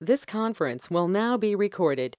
This conference will now be recorded.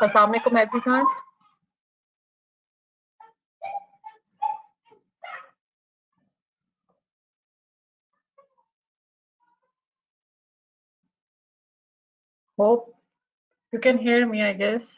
अस्सलाम वालेकुम everyone. Hope you can hear me, I guess.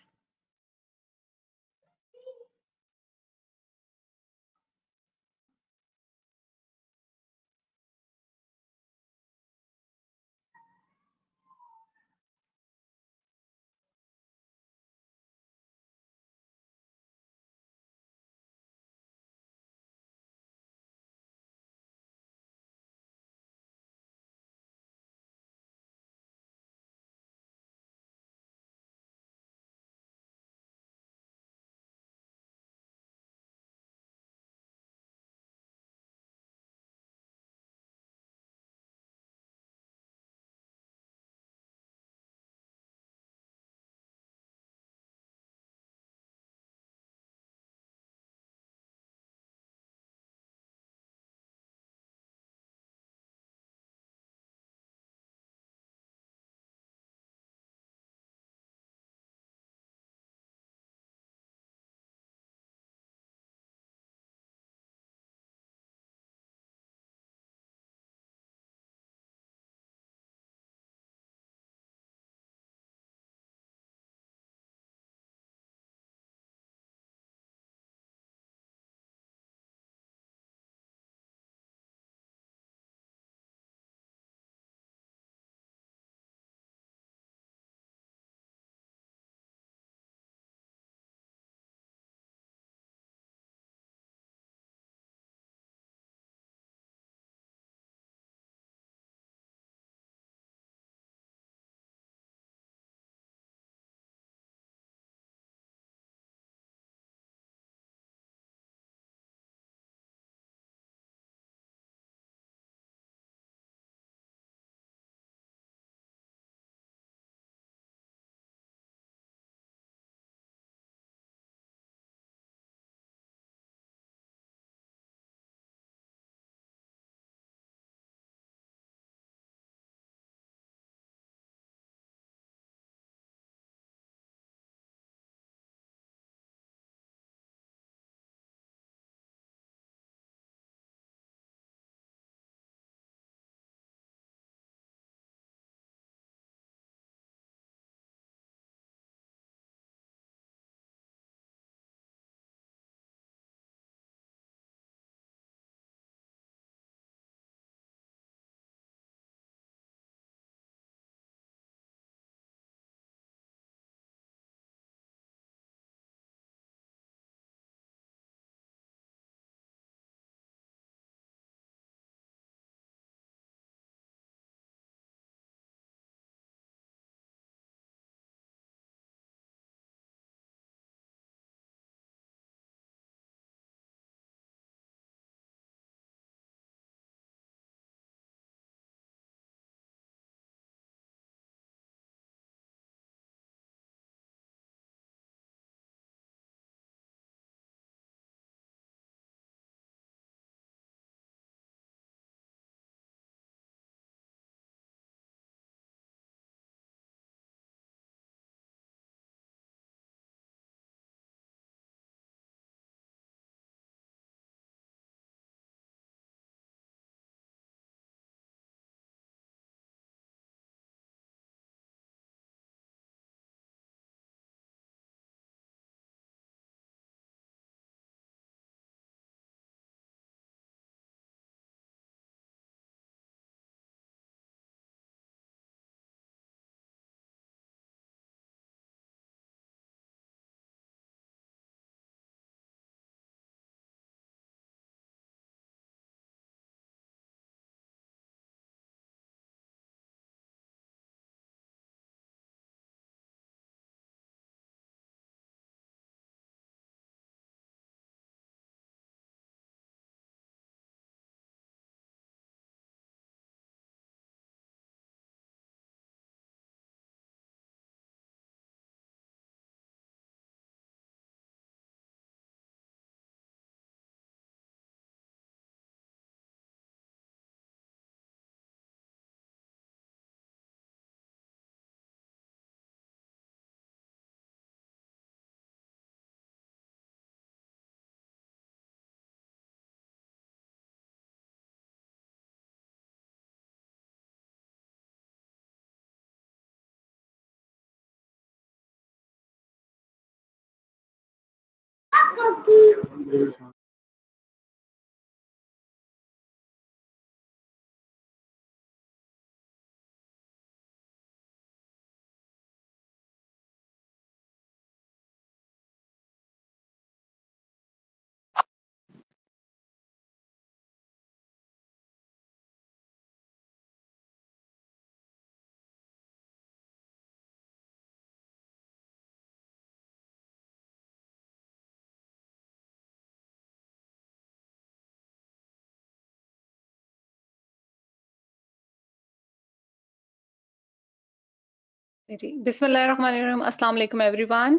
जी, बिस्मिल्लाहिर्रहमानिर्रहीम, अस्सलाम वालेकुम everyone.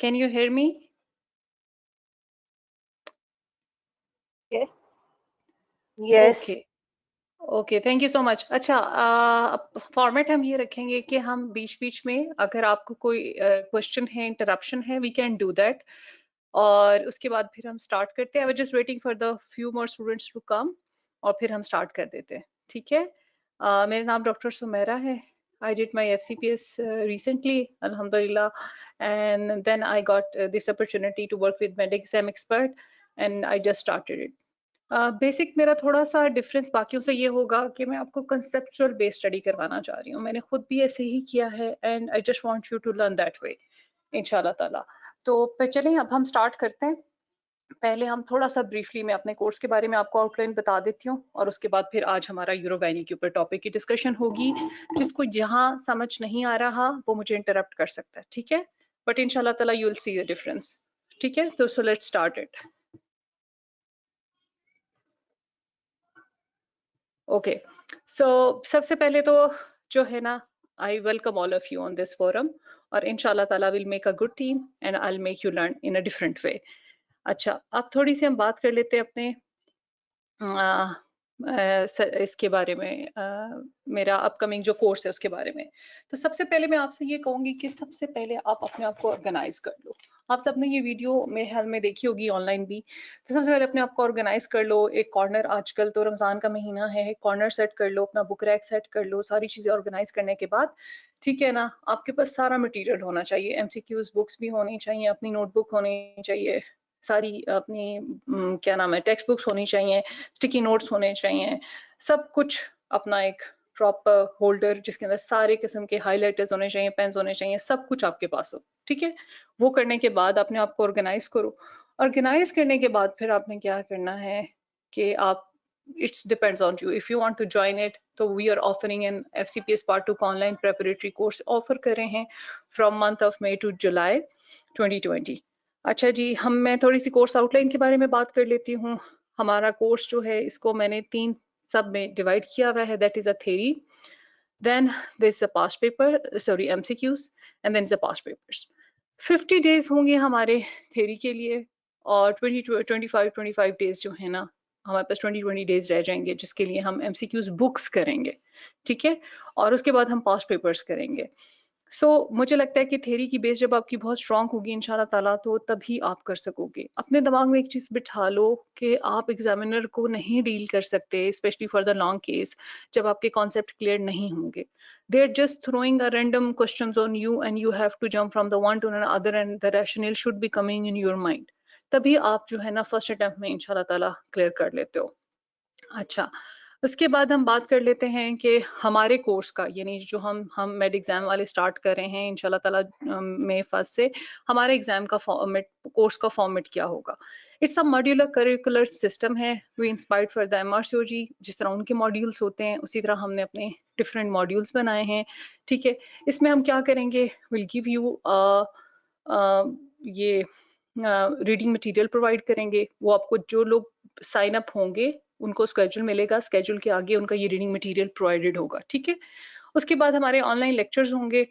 Can you hear me? Yes. Yes. Okay. Okay, thank you so much. अच्छा, format हम ये रखेंगे कि हम बीच बीच में अगर आपको कोई क्वेश्चन है, इंटरप्शन है, वी कैन डू दैट, और उसके बाद फिर हम स्टार्ट करते हैं। I was just waiting for the few more students to come, और फिर हम स्टार्ट कर देते हैं, ठीक है। मेरा नाम डॉक्टर सुमेरा है। I did my FCPS recently, alhamdulillah, and then I got this opportunity to work with MedExam Expert, and I just started it. Basic मेरा थोड़ा सा डिफरेंस बाकियों से ये होगा कि मैं आपको कंसेप्चुअल बेस्ड स्टडी करवाना चाह रही हूँ। मैंने खुद भी ऐसे ही किया है, and I just want you to learn that way इंशाल्लाह ताला। तो चलें, अब हम स्टार्ट करते हैं। पहले हम थोड़ा सा ब्रीफली मैं अपने कोर्स के बारे में आपको आउटलाइन बता देती हूँ, और उसके बाद फिर आज हमारा यूरोगाइनी के ऊपर टॉपिक की डिस्कशन होगी। जिसको जहाँ समझ नहीं आ रहा वो मुझे इंटरप्ट कर सकता है, ठीक है, बट इंशाल्लाह ताला you will see the difference, ठीक है। तो so let's start it. Okay, so सबसे पहले तो जो है ना, I welcome all of you on this forum, और इंशाल्लाह ताला will make a good team and I will make you learn in a different way. अच्छा, अब थोड़ी सी हम बात कर लेते हैं अपने इसके बारे में, मेरा अपकमिंग जो कोर्स है उसके बारे में। तो सबसे पहले मैं आपसे ये कहूंगी कि सबसे पहले आप अपने आप को ऑर्गेनाइज कर लो। आप सबने ये वीडियो मेरे ख्याल में देखी होगी ऑनलाइन भी। तो सबसे पहले अपने आप को ऑर्गेनाइज कर लो। एक कॉर्नर, आजकल तो रमजान का महीना है, एक कॉर्नर सेट कर लो, अपना बुक रैक सेट कर लो। सारी चीजें ऑर्गेनाइज करने के बाद, ठीक है ना, आपके पास सारा मटेरियल होना चाहिए। MCQs बुक्स भी होनी चाहिए, अपनी नोटबुक होनी चाहिए, सारी अपनी क्या नाम है, टेक्स्ट बुक्स होनी चाहिए, स्टिकी नोट्स होने चाहिए, सब कुछ अपना एक प्रॉपर होल्डर जिसके अंदर सारे किस्म के हाइलाइटर्स होने चाहिए, पेन्स होने चाहिए, सब कुछ आपके पास हो, ठीक है। वो करने के बाद अपने आप को ऑर्गेनाइज करो। ऑर्गेनाइज करने के बाद फिर आपने क्या करना है कि आप, it's depends on you, if you want to join it, तो we are offering in FCPS part 2 का ऑनलाइन प्रेपरेटरी कोर्स ऑफर कर रहे हैं from month of May to July 2020। अच्छा जी, मैं थोड़ी सी कोर्स आउटलाइन के बारे में बात कर लेती हूँ। हमारा कोर्स जो है, इसको मैंने 3 सब में डिवाइड किया हुआ है। That is a theory, then this is a past paper, sorry MCQs, and then is a past papers. 50 days होंगे हमारे थ्योरी के लिए, और 25 डेज जो है ना, हमारे पास 20 डेज रह जाएंगे जिसके लिए हम MCQs बुक्स करेंगे, ठीक है, और उसके बाद हम पास्ट पेपर्स करेंगे। मुझे लगता है कि थ्योरी की बेस जब आपकी बहुत स्ट्रांग होगी इंशाल्लाह ताला, तो तभी आप कर सकोगे। अपने दिमाग में एक चीज बिठा लो कि आप एग्जामिनर को नहीं डील कर सकते, specially for the long case, जब आपके कॉन्सेप्ट क्लियर नहीं होंगे। They are just throwing a random questions on you, and you have to jump from the one to other, and the rational should be coming in your mind. तभी आप जो है ना first attempt में इंशाल्लाह ताला क्लियर कर लेते हो। अच्छा, उसके बाद हम बात कर लेते हैं कि हमारे कोर्स का, यानी जो हम मेड एग्जाम वाले स्टार्ट कर रहे हैं इंशाल्लाह ताला मई 1 से, हमारे एग्जाम का फॉर्मेट, कोर्स का फॉर्मेट क्या होगा। It's a modular curricular system है, we inspired for the MRCOG। जिस तरह उनके मॉड्यूल्स होते हैं उसी तरह हमने अपने डिफरेंट मॉड्यूल्स बनाए हैं, ठीक है। इसमें हम क्या करेंगे, विल गिव यू ये रीडिंग मटेरियल प्रोवाइड करेंगे। वो आपको, जो लोग साइन अप होंगे उनको स्केड्यूल मिलेगा, स्केड्यूल के आगे उनका ये रीडिंग मटेरियल प्रोवाइडेड होगा, ठीक है। उसके बाद हमारे ऑनलाइन लेक्चर्स होंगे।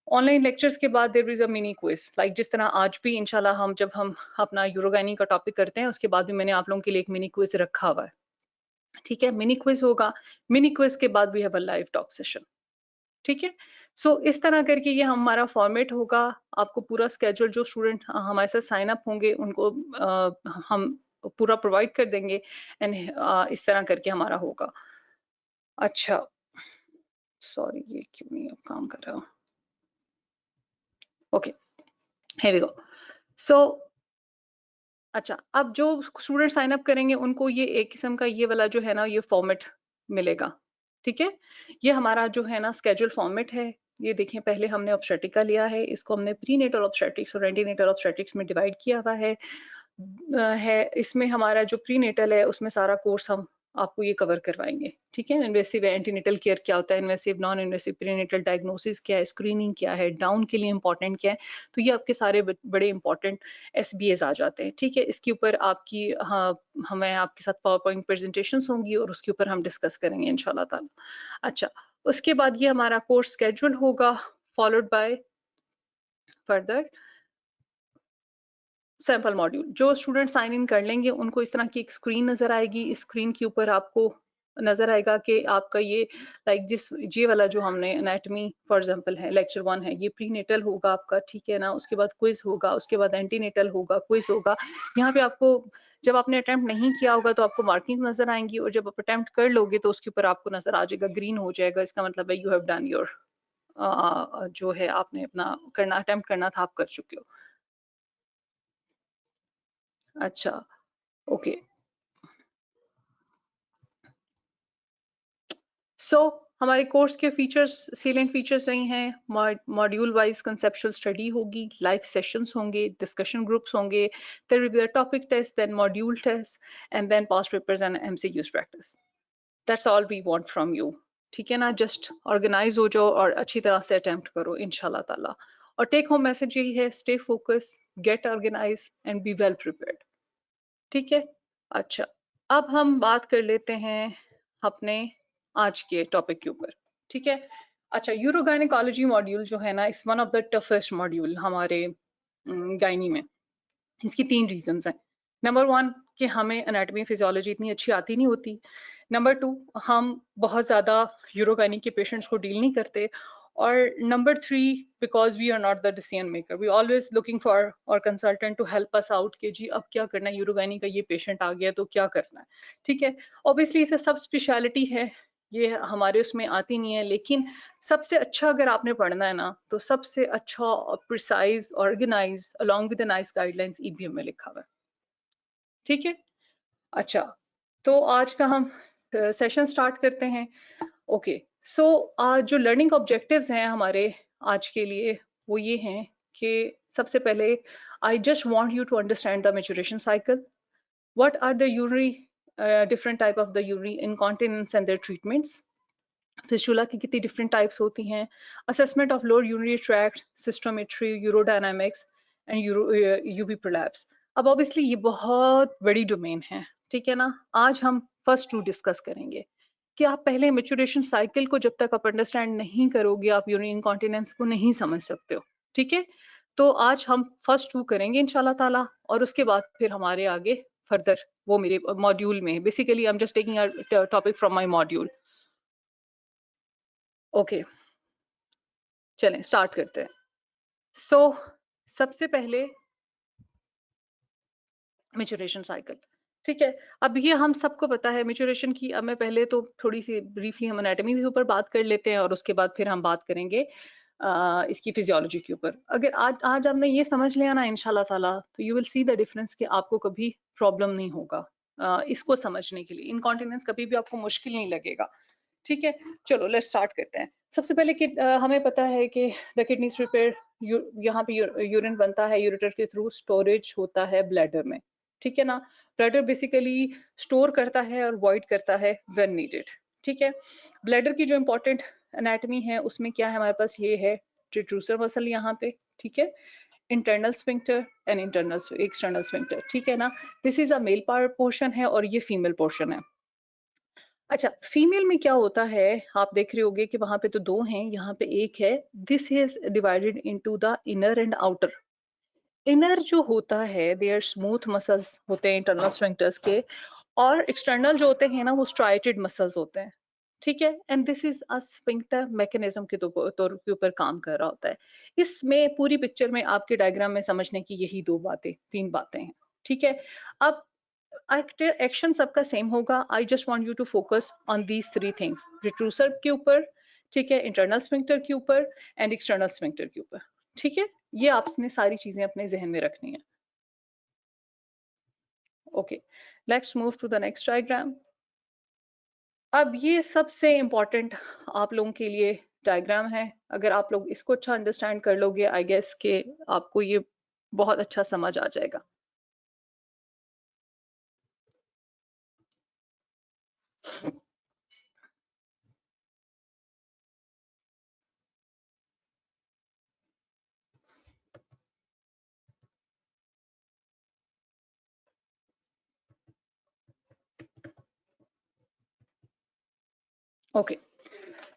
ऑनलाइन लेक्चर्स के बाद there is a mini quiz, like जिस तरह आज भी इंशाल्लाह हम जब हम अपना यूरोगाइनी का टॉपिक करते हैं उसके बाद भी मैंने आप लोगों के लिए एक मिनी क्विज रखा हुआ है, ठीक है। मिनी क्विज होगा, मिनी क्विज के बाद we have a live talk session, ठीक है। इस तरह करके ये हमारा फॉर्मेट होगा। आपको पूरा स्केड्यूल, जो स्टूडेंट हमारे साथ साइन अप होंगे उनको हम पूरा प्रोवाइड कर देंगे, एंड इस तरह करके हमारा होगा। अच्छा, सॉरी ये क्यों नहीं अब काम कर रहा। Okay, here we go. सो अच्छा, अब जो स्टूडेंट साइन अप करेंगे उनको ये एक किस्म का ये वाला जो है ना ये फॉर्मेट मिलेगा, ठीक है। ये हमारा जो है ना स्केड्यूल फॉर्मेट है। ये देखें, पहले हमने ऑब्स्टेट्रिक का लिया है, इसको हमने प्रीनेटल ऑब्स्टेट्रिक्स और एंटीनेटल ऑब्स्टेट्रिक्स में डिवाइड किया हुआ है। इसमें हमारा जो प्रीनेटल है उसमें सारा कोर्स हम आपको ये कवर करवाएंगे, ठीक है। इन्वेसिव एंटीनेटल केयर क्या होता है, invasive non invasive prenatal diagnosis क्या है, स्क्रीनिंग क्या है, डाउन के लिए इंपॉर्टेंट क्या है, तो ये आपके सारे बड़े इंपॉर्टेंट SBAs आ जाते हैं, ठीक है। इसके ऊपर आपकी हमें आपके साथ पावर पॉइंट प्रेजेंटेशंस होंगी और उसके ऊपर हम डिस्कस करेंगे इंशाल्लाह ताला। अच्छा, उसके बाद ये हमारा कोर्स स्केड्यूल होगा, followed by further sample module. जो स्टूडेंट साइन इन कर लेंगे उनको इस तरह की एक स्क्रीन नजर आएगी। इस स्क्रीन के ऊपर आपको नजर आएगा कि आपका ये ये वाला जो हमने एनाटॉमी फॉर एग्जांपल है, लेक्चर 1 है, ये प्रीनेटल होगा आपका, ठीक है ना। उसके बाद क्विज होगा, उसके बाद एंटीनेटल होगा, क्विज होगा। यहाँ पे आपको जब आपने अटेम्प्ट नहीं किया होगा तो आपको मार्किंग नजर आएंगी, और जब आप अटेम्प्ट कर लोगे तो उसके ऊपर आपको नजर आ जाएगा, ग्रीन हो जाएगा। इसका मतलब है यू हैव डन योर जो है आपने अपना करना अटेम्प्ट करना था, आप कर चुके हो। अच्छा, ओके। हमारे कोर्स के फीचर्स, सीलेंट फीचर्स यही हैं। मॉड्यूल वाइज कंसेप्चुअल स्टडी होगी, लाइव सेशंस होंगे, डिस्कशन ग्रुप्स होंगे, there will be a topic test, then module test, and then past papers and MCQs practice. That's all we want from you, ठीक है ना। Just organise हो जाओ और अच्छी तरह से अटेम्प्ट करो इंशाल्लाह ताला। और टेक होम मैसेज यही है, stay focus, get organise and be well prepared, ठीक है। अच्छा, अब हम बात कर लेते हैं अपने आज के टॉपिक के ऊपर, ठीक है। अच्छा, यूरोगायनेकोलॉजी मॉड्यूल जो है ना, it's one of the toughest module हमारे गायनी में। इसकी 3 रीजंस हैं। नंबर 1 कि हमें एनाटॉमी फिजियोलॉजी इतनी अच्छी आती नहीं होती। नंबर 2, हम बहुत ज़्यादा यूरोगायनी के पेशेंट्स को डील नहीं करते। और number 3, because we are not the decision maker, we always looking for our consultant to help us out कि जी अब क्या करना है, यूरोगायनी का ये पेशेंट आ गया तो क्या करना है, ठीक है। ऑब्वियसली इसे सब स्पेशलिटी है, ये हमारे उसमें आती नहीं है, लेकिन सबसे अच्छा अगर आपने पढ़ना है ना, तो सबसे अच्छा और precise organise along with NICE guidelines EBM में लिखा हुआ है, ठीक है। अच्छा, तो आज का हम सेशन स्टार्ट करते हैं। ओके, सो जो लर्निंग ऑब्जेक्टिव्स हैं हमारे आज के लिए वो ये हैं कि सबसे पहले I just want you to understand the maturation cycle, what are the urinary different type of the urinary incontinence and their treatments, fistula की कितनी डिफरेंट टाइप्स होती हैं, assessment of lower urinary tract, cystometry, urodynamics and UV prolapse. अब obviously ये बहुत बड़ी domain है, ठीक है ना। आज हम फर्स्ट 2 डिस्कस करेंगे कि आप पहले मैच्योरेशन साइकिल को जब तक आप अंडरस्टैंड नहीं करोगे आप यूरिन इनकॉन्टिनेंस को नहीं समझ सकते हो, ठीक है। तो आज हम फर्स्ट 2 करेंगे इंशाल्लाह ताला, और उसके बाद फिर हमारे आगे फर्दर वो मेरे मॉड्यूल में, basically I am just taking a topic from my module. Okay, चलें स्टार्ट करते हैं। सो सबसे पहले मैच्योरेशन साइकिल, ठीक है। अब ये हम सबको पता है मैच्योरेशन की। अब मैं पहले तो थोड़ी सी ब्रीफली हम एनाटॉमी के ऊपर बात कर लेते हैं और उसके बाद फिर हम बात करेंगे इसकी फिजियोलॉजी के ऊपर। अगर आज आज आपने ये समझ लिया ना इंशाल्लाह ताला, तो you will see the difference कि आपको कभी प्रॉब्लम नहीं होगा इसको समझने के लिए। इनकॉन्टिनेंस कभी भी आपको मुश्किल नहीं लगेगा, ठीक है। चलो लेट्स स्टार्ट करते हैं। सबसे पहले कि हमें पता है कि द किडनीज प्रिपेयर, यहाँ पे यूरिन बनता है यूरेटर के थ्रू, स्टोरेज होता है ब्लैडर में, ठीक है ना। ब्लैडर बेसिकली स्टोर करता है और वॉइड करता है व्हेन नीडेड, ठीक है। ब्लैडर की जो इंपॉर्टेंट एनाटॉमी है उसमें क्या है हमारे पास, ये है रिट्रूसर मसल यहाँ पे, ठीक है, internal sphincter and internal external sphincter, ठीक है ना। This is a male part portion है और ये फीमेल पोर्शन है। अच्छा, फीमेल में क्या होता है, आप देख रहे होगे कि वहां पे तो 2 हैं, यहाँ पे 1 है। This is divided into the inner and outer. Inner जो होता है दे आर स्मूथ मसल्स होते हैं इंटरनल स्फिंक्टर्स के, और एक्सटर्नल जो होते हैं ना वो स्ट्राइटेड मसल्स होते हैं, ठीक है। And this is a sphincter mechanism के तौर के ऊपर काम कर रहा होता है। इसमें पूरी पिक्चर में आपके डायग्राम में समझने की यही 3 बातें हैं, ठीक है। अब एक्शन सबका सेम होगा। I just want you to focus on these 3 things, detrusor के ऊपर, ठीक है, इंटरनल स्फिंक्टर के ऊपर एंड एक्सटर्नल स्फिंक्टर के ऊपर, ठीक है। ये आपने सारी चीजें अपने जहन में रखनी है। Okay, let's move to the next diagram. अब ये सबसे इम्पोर्टेंट आप लोगों के लिए डायग्राम है। अगर आप लोग इसको अच्छा अंडरस्टैंड कर लोगे, आई गेस के आपको ये बहुत अच्छा समझ आ जाएगा। ओके,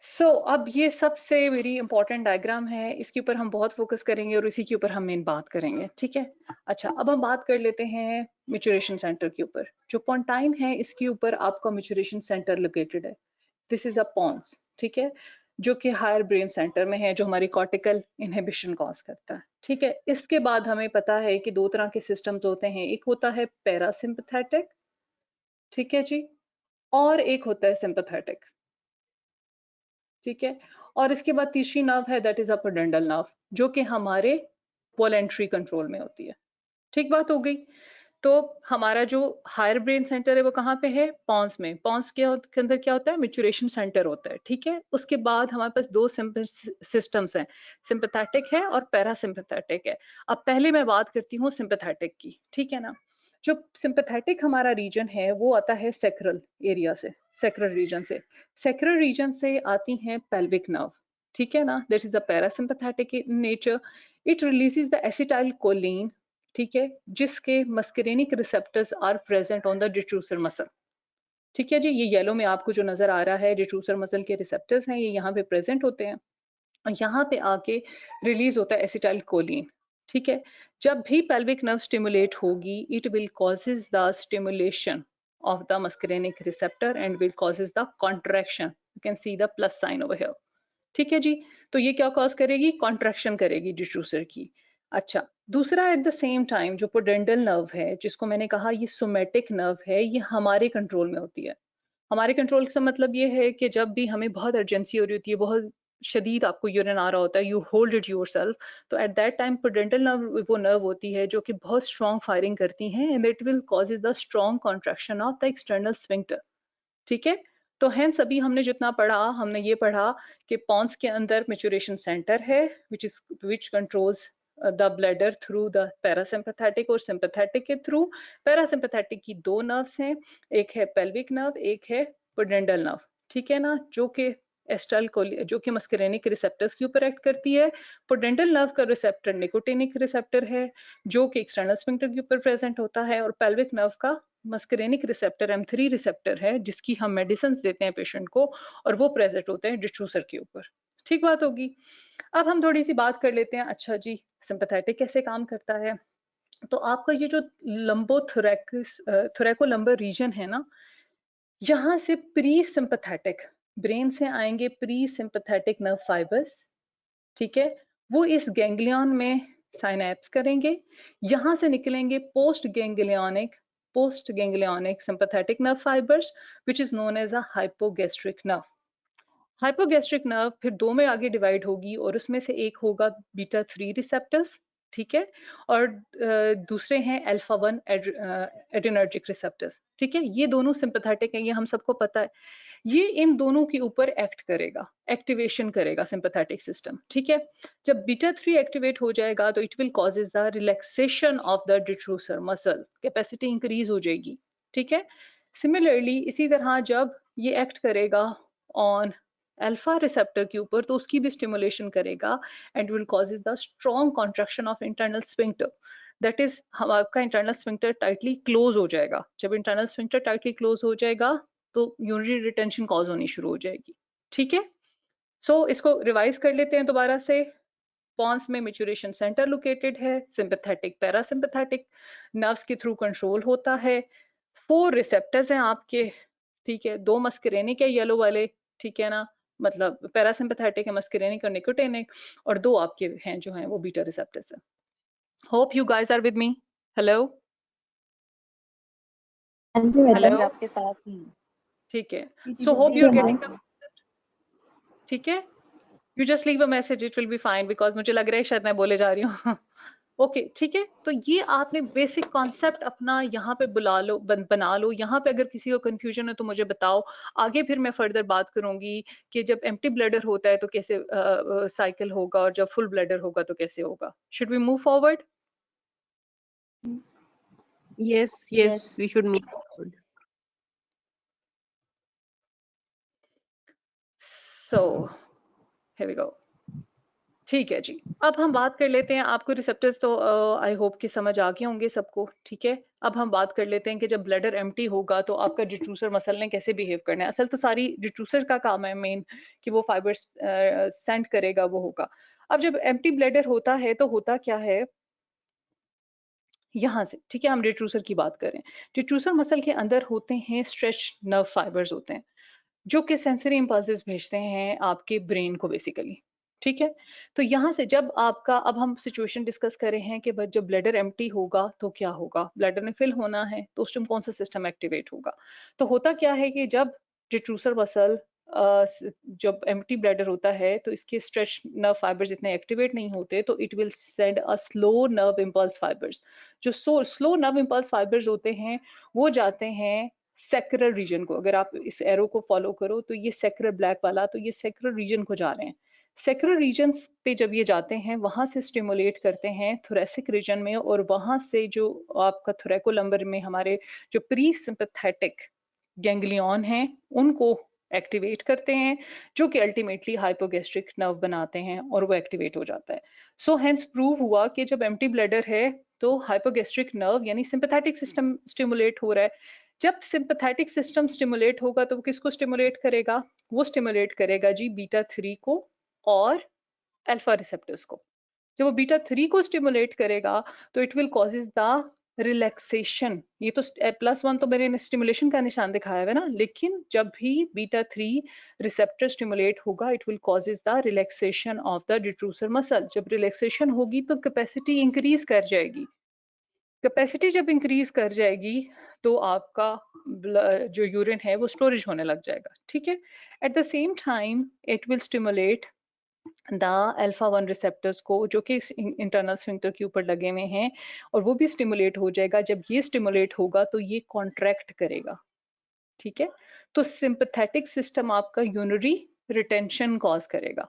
सो अब ये सबसे वेरी इंपॉर्टेंट डायग्राम है, इसके ऊपर हम बहुत फोकस करेंगे और इसी के ऊपर हम मेन बात करेंगे, ठीक है। अच्छा, अब हम बात कर लेते हैं मैच्योरेशन सेंटर के ऊपर। जो पोंटाइन है इसके ऊपर आपका मैच्योरेशन सेंटर लोकेटेड है। दिस इज अ पॉन्स, ठीक है, जो कि हायर ब्रेन सेंटर में है, जो हमारी कॉर्टिकल इनहिबिशन कॉज करता है, ठीक है। इसके बाद हमें पता है कि दो तरह के सिस्टम्स होते हैं, एक होता है पैरासिम्पथेटिक, ठीक है जी, और एक होता है सिंपैथेटिक, ठीक है। और इसके बाद तीसरी नर्व है, दैट इज अपोडेंडल नर्व, जो कि हमारे वॉलेंट्री कंट्रोल में होती है। ठीक बात हो गई। तो हमारा जो हायर ब्रेन सेंटर है वो कहाँ पे है? पॉन्स में। पॉन्स के अंदर क्या होता है? मैच्योरेशन सेंटर होता है, ठीक है। उसके बाद हमारे पास दो सिस्टम्स हैं, सिंपैथेटिक है और पैरासिम्पैथेटिक है। अब पहले मैं बात करती हूँ सिंपैथेटिक की, ठीक है ना। जो सिंपैथेटिक हमारा रीजन है वो आता है सैक्रल एरिया से, सैक्रल रीजन से। सैक्रल रीजन से आती हैं पेल्विक नर्व, ठीक है ना। This is a parasympathetic in nature. It releases the acetylcholine, ठीक है, जिसके muscarinic receptors are present on the detrusor muscle, ठीक है जी। ये येलो में आपको जो नजर आ रहा है डिट्रूसर मसल के रिसेप्टर्स हैं, ये यहाँ पे प्रेजेंट होते हैं और यहाँ पे आके रिलीज होता है एसिटाइल कोलिन, ठीक है। जब भी पेल्विक नर्व स्टिमुलेट होगी, it will causes the stimulation of the muscarinic receptor and will causes the contraction. You can see the plus sign over here. ठीक है जी। तो ये क्या कॉज करेगी? कॉन्ट्रैक्शन करेगी डिट्रूसर की। अच्छा, दूसरा एट द सेम टाइम जो पोडेंडल नर्व है, जिसको मैंने कहा ये सोमेटिक नर्व है, ये हमारे कंट्रोल में होती है। हमारे कंट्रोल का मतलब ये है कि जब भी हमें बहुत अर्जेंसी हो रही होती है, बहुत शदीद आपको यूरिन आ रहा होता है, यू होल्ड इट योरसेल्फ, तो एट दैट टाइम पोडेंटल नर्व वो नर्व होती है जो कि बहुत स्ट्रॉन्ग फायरिंग करती है and it will causes the strong contraction of the external sphincter, ठीक है। तो हेंस अभी हमने जितना पढ़ा, हमने ये पढ़ा कि पॉन्स के अंदर मैच्योरेशन सेंटर है विच controls the bladder through the parasympathetic और सिंपैथेटिक के थ्रू। पैरासिम्पैथेटिक की दो नर्व्स हैं, एक है पेल्विक नर्व, एक है पोडेंडल नर्व, ठीक है ना, जो कि एस्टल को जो कि मस्करेनिक रिसेप्टर्स के ऊपर एक्ट करती है। पोडेंडल नर्व का रिसेप्टर निकोटिनिक रिसेप्टर है, जो कि एक्सटर्नल स्फिंक्टर के ऊपर प्रेजेंट होता है, और पेल्विक नर्व का मस्करेनिक रिसेप्टर M3 रिसेप्टर है, जिसकी हम मेडिसिन देते हैं पेशेंट को, और वो प्रेजेंट होते हैं डिट्रूसर के ऊपर। ठीक बात होगी। अब हम थोड़ी सी बात कर लेते हैं, अच्छा जी, सिंपैथेटिक कैसे काम करता है। तो आपका ये जो लंबोथोरैकिस थोरैकोलंबर रीजन है ना, यहाँ से प्री सिंपैथेटिक ब्रेन से आएंगे प्री सिंपैथेटिक नर्व फाइबर्स, ठीक है। वो इस गैंग्लियन में साइनेप्स करेंगे, यहाँ से निकलेंगे post ganglionic sympathetic nerve fibres which is known as a hypogastric nerve. Hypogastric nerve फिर दो में आगे डिवाइड होगी और उसमें से एक होगा बीटा 3 रिसेप्टर्स, ठीक है, और दूसरे हैं अल्फा 1 एड्रेनर्जिक रिसेप्टर्स, ठीक है। ये दोनों सिंपैथेटिक हैं, ये हम सबको पता है। ये इन दोनों के ऊपर एक्ट करेगा, एक्टिवेशन करेगा सिंपैथेटिक सिस्टम, ठीक है। जब बीटा 3 एक्टिवेट हो जाएगा तो it will causes the relaxation of the detrusor muscle, capacity increase हो जाएगी, ठीक है। सिमिलरली इसी तरह जब ये एक्ट करेगा ऑन अल्फा रिसेप्टर के ऊपर तो उसकी भी स्टिमुलेशन करेगा and will causes the strong contraction of internal sphincter, that is आपका इंटरनल स्फिंक्टर टाइटली क्लोज हो जाएगा। जब इंटरनल स्फिंक्टर टाइटली क्लोज हो जाएगा तो यूरिनरी रिटेंशन कॉज होनी शुरू हो जाएगी, ठीक है। सो इसको रिवाइज कर लेते हैं दोबारा से। पॉन्स में मैच्योरेशन सेंटर लोकेटेड है, सिंपैथेटिक पैरासिम्पैथेटिक नर्व्स के थ्रू कंट्रोल होता है। 4 रिसेप्टर्स हैं आपके, ठीक है, 2 मस्करेनिक है येलो वाले, ठीक है ना, मतलब पैरासिम्पैथेटिक है मस्करेनिक और निकोटिनिक, और 2 आपके हैं जो हैं वो बीटा रिसेप्टर्स हैं। Hope you guys are with me. Hello hello, आपके साथ ही ठीक है। So hope you are getting the, ठीक है। You just leave a message, it will be fine, because मुझे लग रहा है शायद मैं बोले जा रही हूँ ओके ठीक है, तो ये आपने बेसिक कॉन्सेप्ट अपना यहाँ पे बुला लो, बना लो। यहाँ पे अगर किसी को कंफ्यूजन है तो मुझे बताओ, आगे फिर मैं फर्दर बात करूंगी कि जब एम्प्टी ब्लैडर होता है तो कैसे साइकिल होगा और जब फुल ब्लैडर होगा तो कैसे होगा। Should we move forward? Yes, Yes. we should move forward. So here we go. ठीक है जी, अब हम बात कर लेते हैं। आपको रिसेप्टर्स तो आई होप कि समझ आ गए होंगे सबको, ठीक है। अब हम बात कर लेते हैं कि जब ब्लैडर एम्प्टी होगा तो आपका डिट्रूसर मसल ने कैसे बिहेव करना है। असल तो सारी डिट्रूसर का काम है मेन कि वो फाइबर्स सेंड करेगा, वो होगा। अब जब एम्प्टी ब्लैडर होता है तो होता क्या है यहाँ से, ठीक है, हम डिट्रूसर की बात करें। डिट्रूसर मसल के अंदर होते हैं स्ट्रेच नर्व फाइबर्स होते हैं जो कि सेंसरी इंपल्सेस भेजते हैं आपके ब्रेन को बेसिकली, ठीक है। तो यहाँ से जब आपका, अब हम सिचुएशन डिस्कस कर रहे हैं कि जब ब्लैडर एम्प्टी होगा तो क्या होगा। ब्लैडर ने फिल होना है तो उस टाइम कौन सा सिस्टम एक्टिवेट होगा। तो होता क्या है कि जब डिट्रूसर मसल जब एम्प्टी ब्लैडर होता है तो इसके स्ट्रेच नर्व फाइबर्स इतने एक्टिवेट नहीं होते, तो it will send a slow nerve impulse fibres. जो स्लो नर्व इम्पल्स फाइबर्स होते हैं वो जाते हैं सेक्रल रीजन को। अगर आप इस एरो को फॉलो करो तो ये सेक्रल ब्लैक वाला, तो ये सेक्रल रीजन को जा रहे हैं। सेक्रल रीजन पे जब ये जाते हैं वहां से स्टिमुलेट करते हैं थोरेसिक रीजन में, और वहां से जो आपका थोरैकोलम्बर में हमारे जो प्री सिंपैथेटिक गैंग्लियन हैं उनको एक्टिवेट करते हैं, जो कि अल्टीमेटली हाइपोगैस्ट्रिक नर्व बनाते हैं और वो एक्टिवेट हो जाता है। सो हेंस प्रूव हुआ कि जब एम्प्टी ब्लैडर है तो हाइपोगैस्ट्रिक नर्व यानी सिंपैथेटिक सिस्टम स्टिमुलेट हो रहा है। जब सिंपैथेटिक सिस्टम स्टिमुलेट होगा तो वो किसको स्टिमुलेट करेगा? वो स्टिमुलेट करेगा जी बीटा 3 को और अल्फा रिसेप्टर्स को। जब वो बीटा 3 को स्टिमुलेट करेगा तो it will causes the relaxation. ये तो +1 तो मैंने स्टिमुलेशन का निशान दिखाया है ना, लेकिन जब भी बीटा 3 रिसेप्टर स्टिमुलेट होगा it will causes the relaxation of the detrusor muscle. जब रिलैक्सेशन होगी तो कैपेसिटी इंक्रीज कर जाएगी। कैपेसिटी जब इंक्रीज कर जाएगी तो आपका जो यूरिन है वो स्टोरेज होने लग जाएगा, ठीक है। Eight the same time it will stimulate the alpha 1 receptors को जो कि इंटरनल स्फिंक्टर के ऊपर लगे हुए हैं, और वो भी स्टिमुलेट हो जाएगा। जब ये स्टिमुलेट होगा तो ये कॉन्ट्रैक्ट करेगा, ठीक है। तो सिंपैथेटिक सिस्टम आपका यूरिनरी रिटेंशन कॉज करेगा,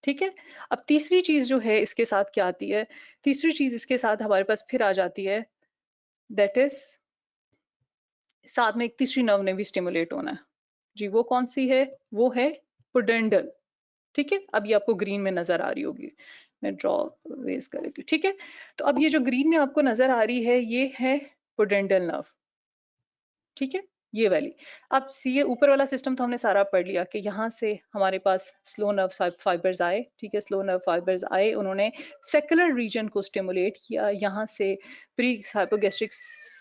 ठीक है। अब तीसरी चीज जो है इसके साथ क्या आती है, तीसरी चीज इसके साथ हमारे पास फिर आ जाती है, दैट इज साथ में एक तीसरी नर्व ने भी स्टिमुलेट होना है जी। वो कौन सी है? वो है पुडेंडल, ठीक है। अब ये आपको ग्रीन में नजर आ रही होगी, मैं ड्रॉ वेज कर देती हूँ, ठीक है। तो अब ये जो ग्रीन में आपको नजर आ रही है ये है पुडेंडल नर्व, ठीक है, ये वाली। अब ये ऊपर वाला सिस्टम तो हमने सारा पढ़ लिया कि यहाँ से हमारे पास स्लो नर्व फाइबर्स आए, ठीक है। स्लो नर्व फाइबर्स आए, उन्होंने सेक्युलर रीजन को स्टिमुलेट किया, यहाँ से प्री हाइपोगैस्ट्रिक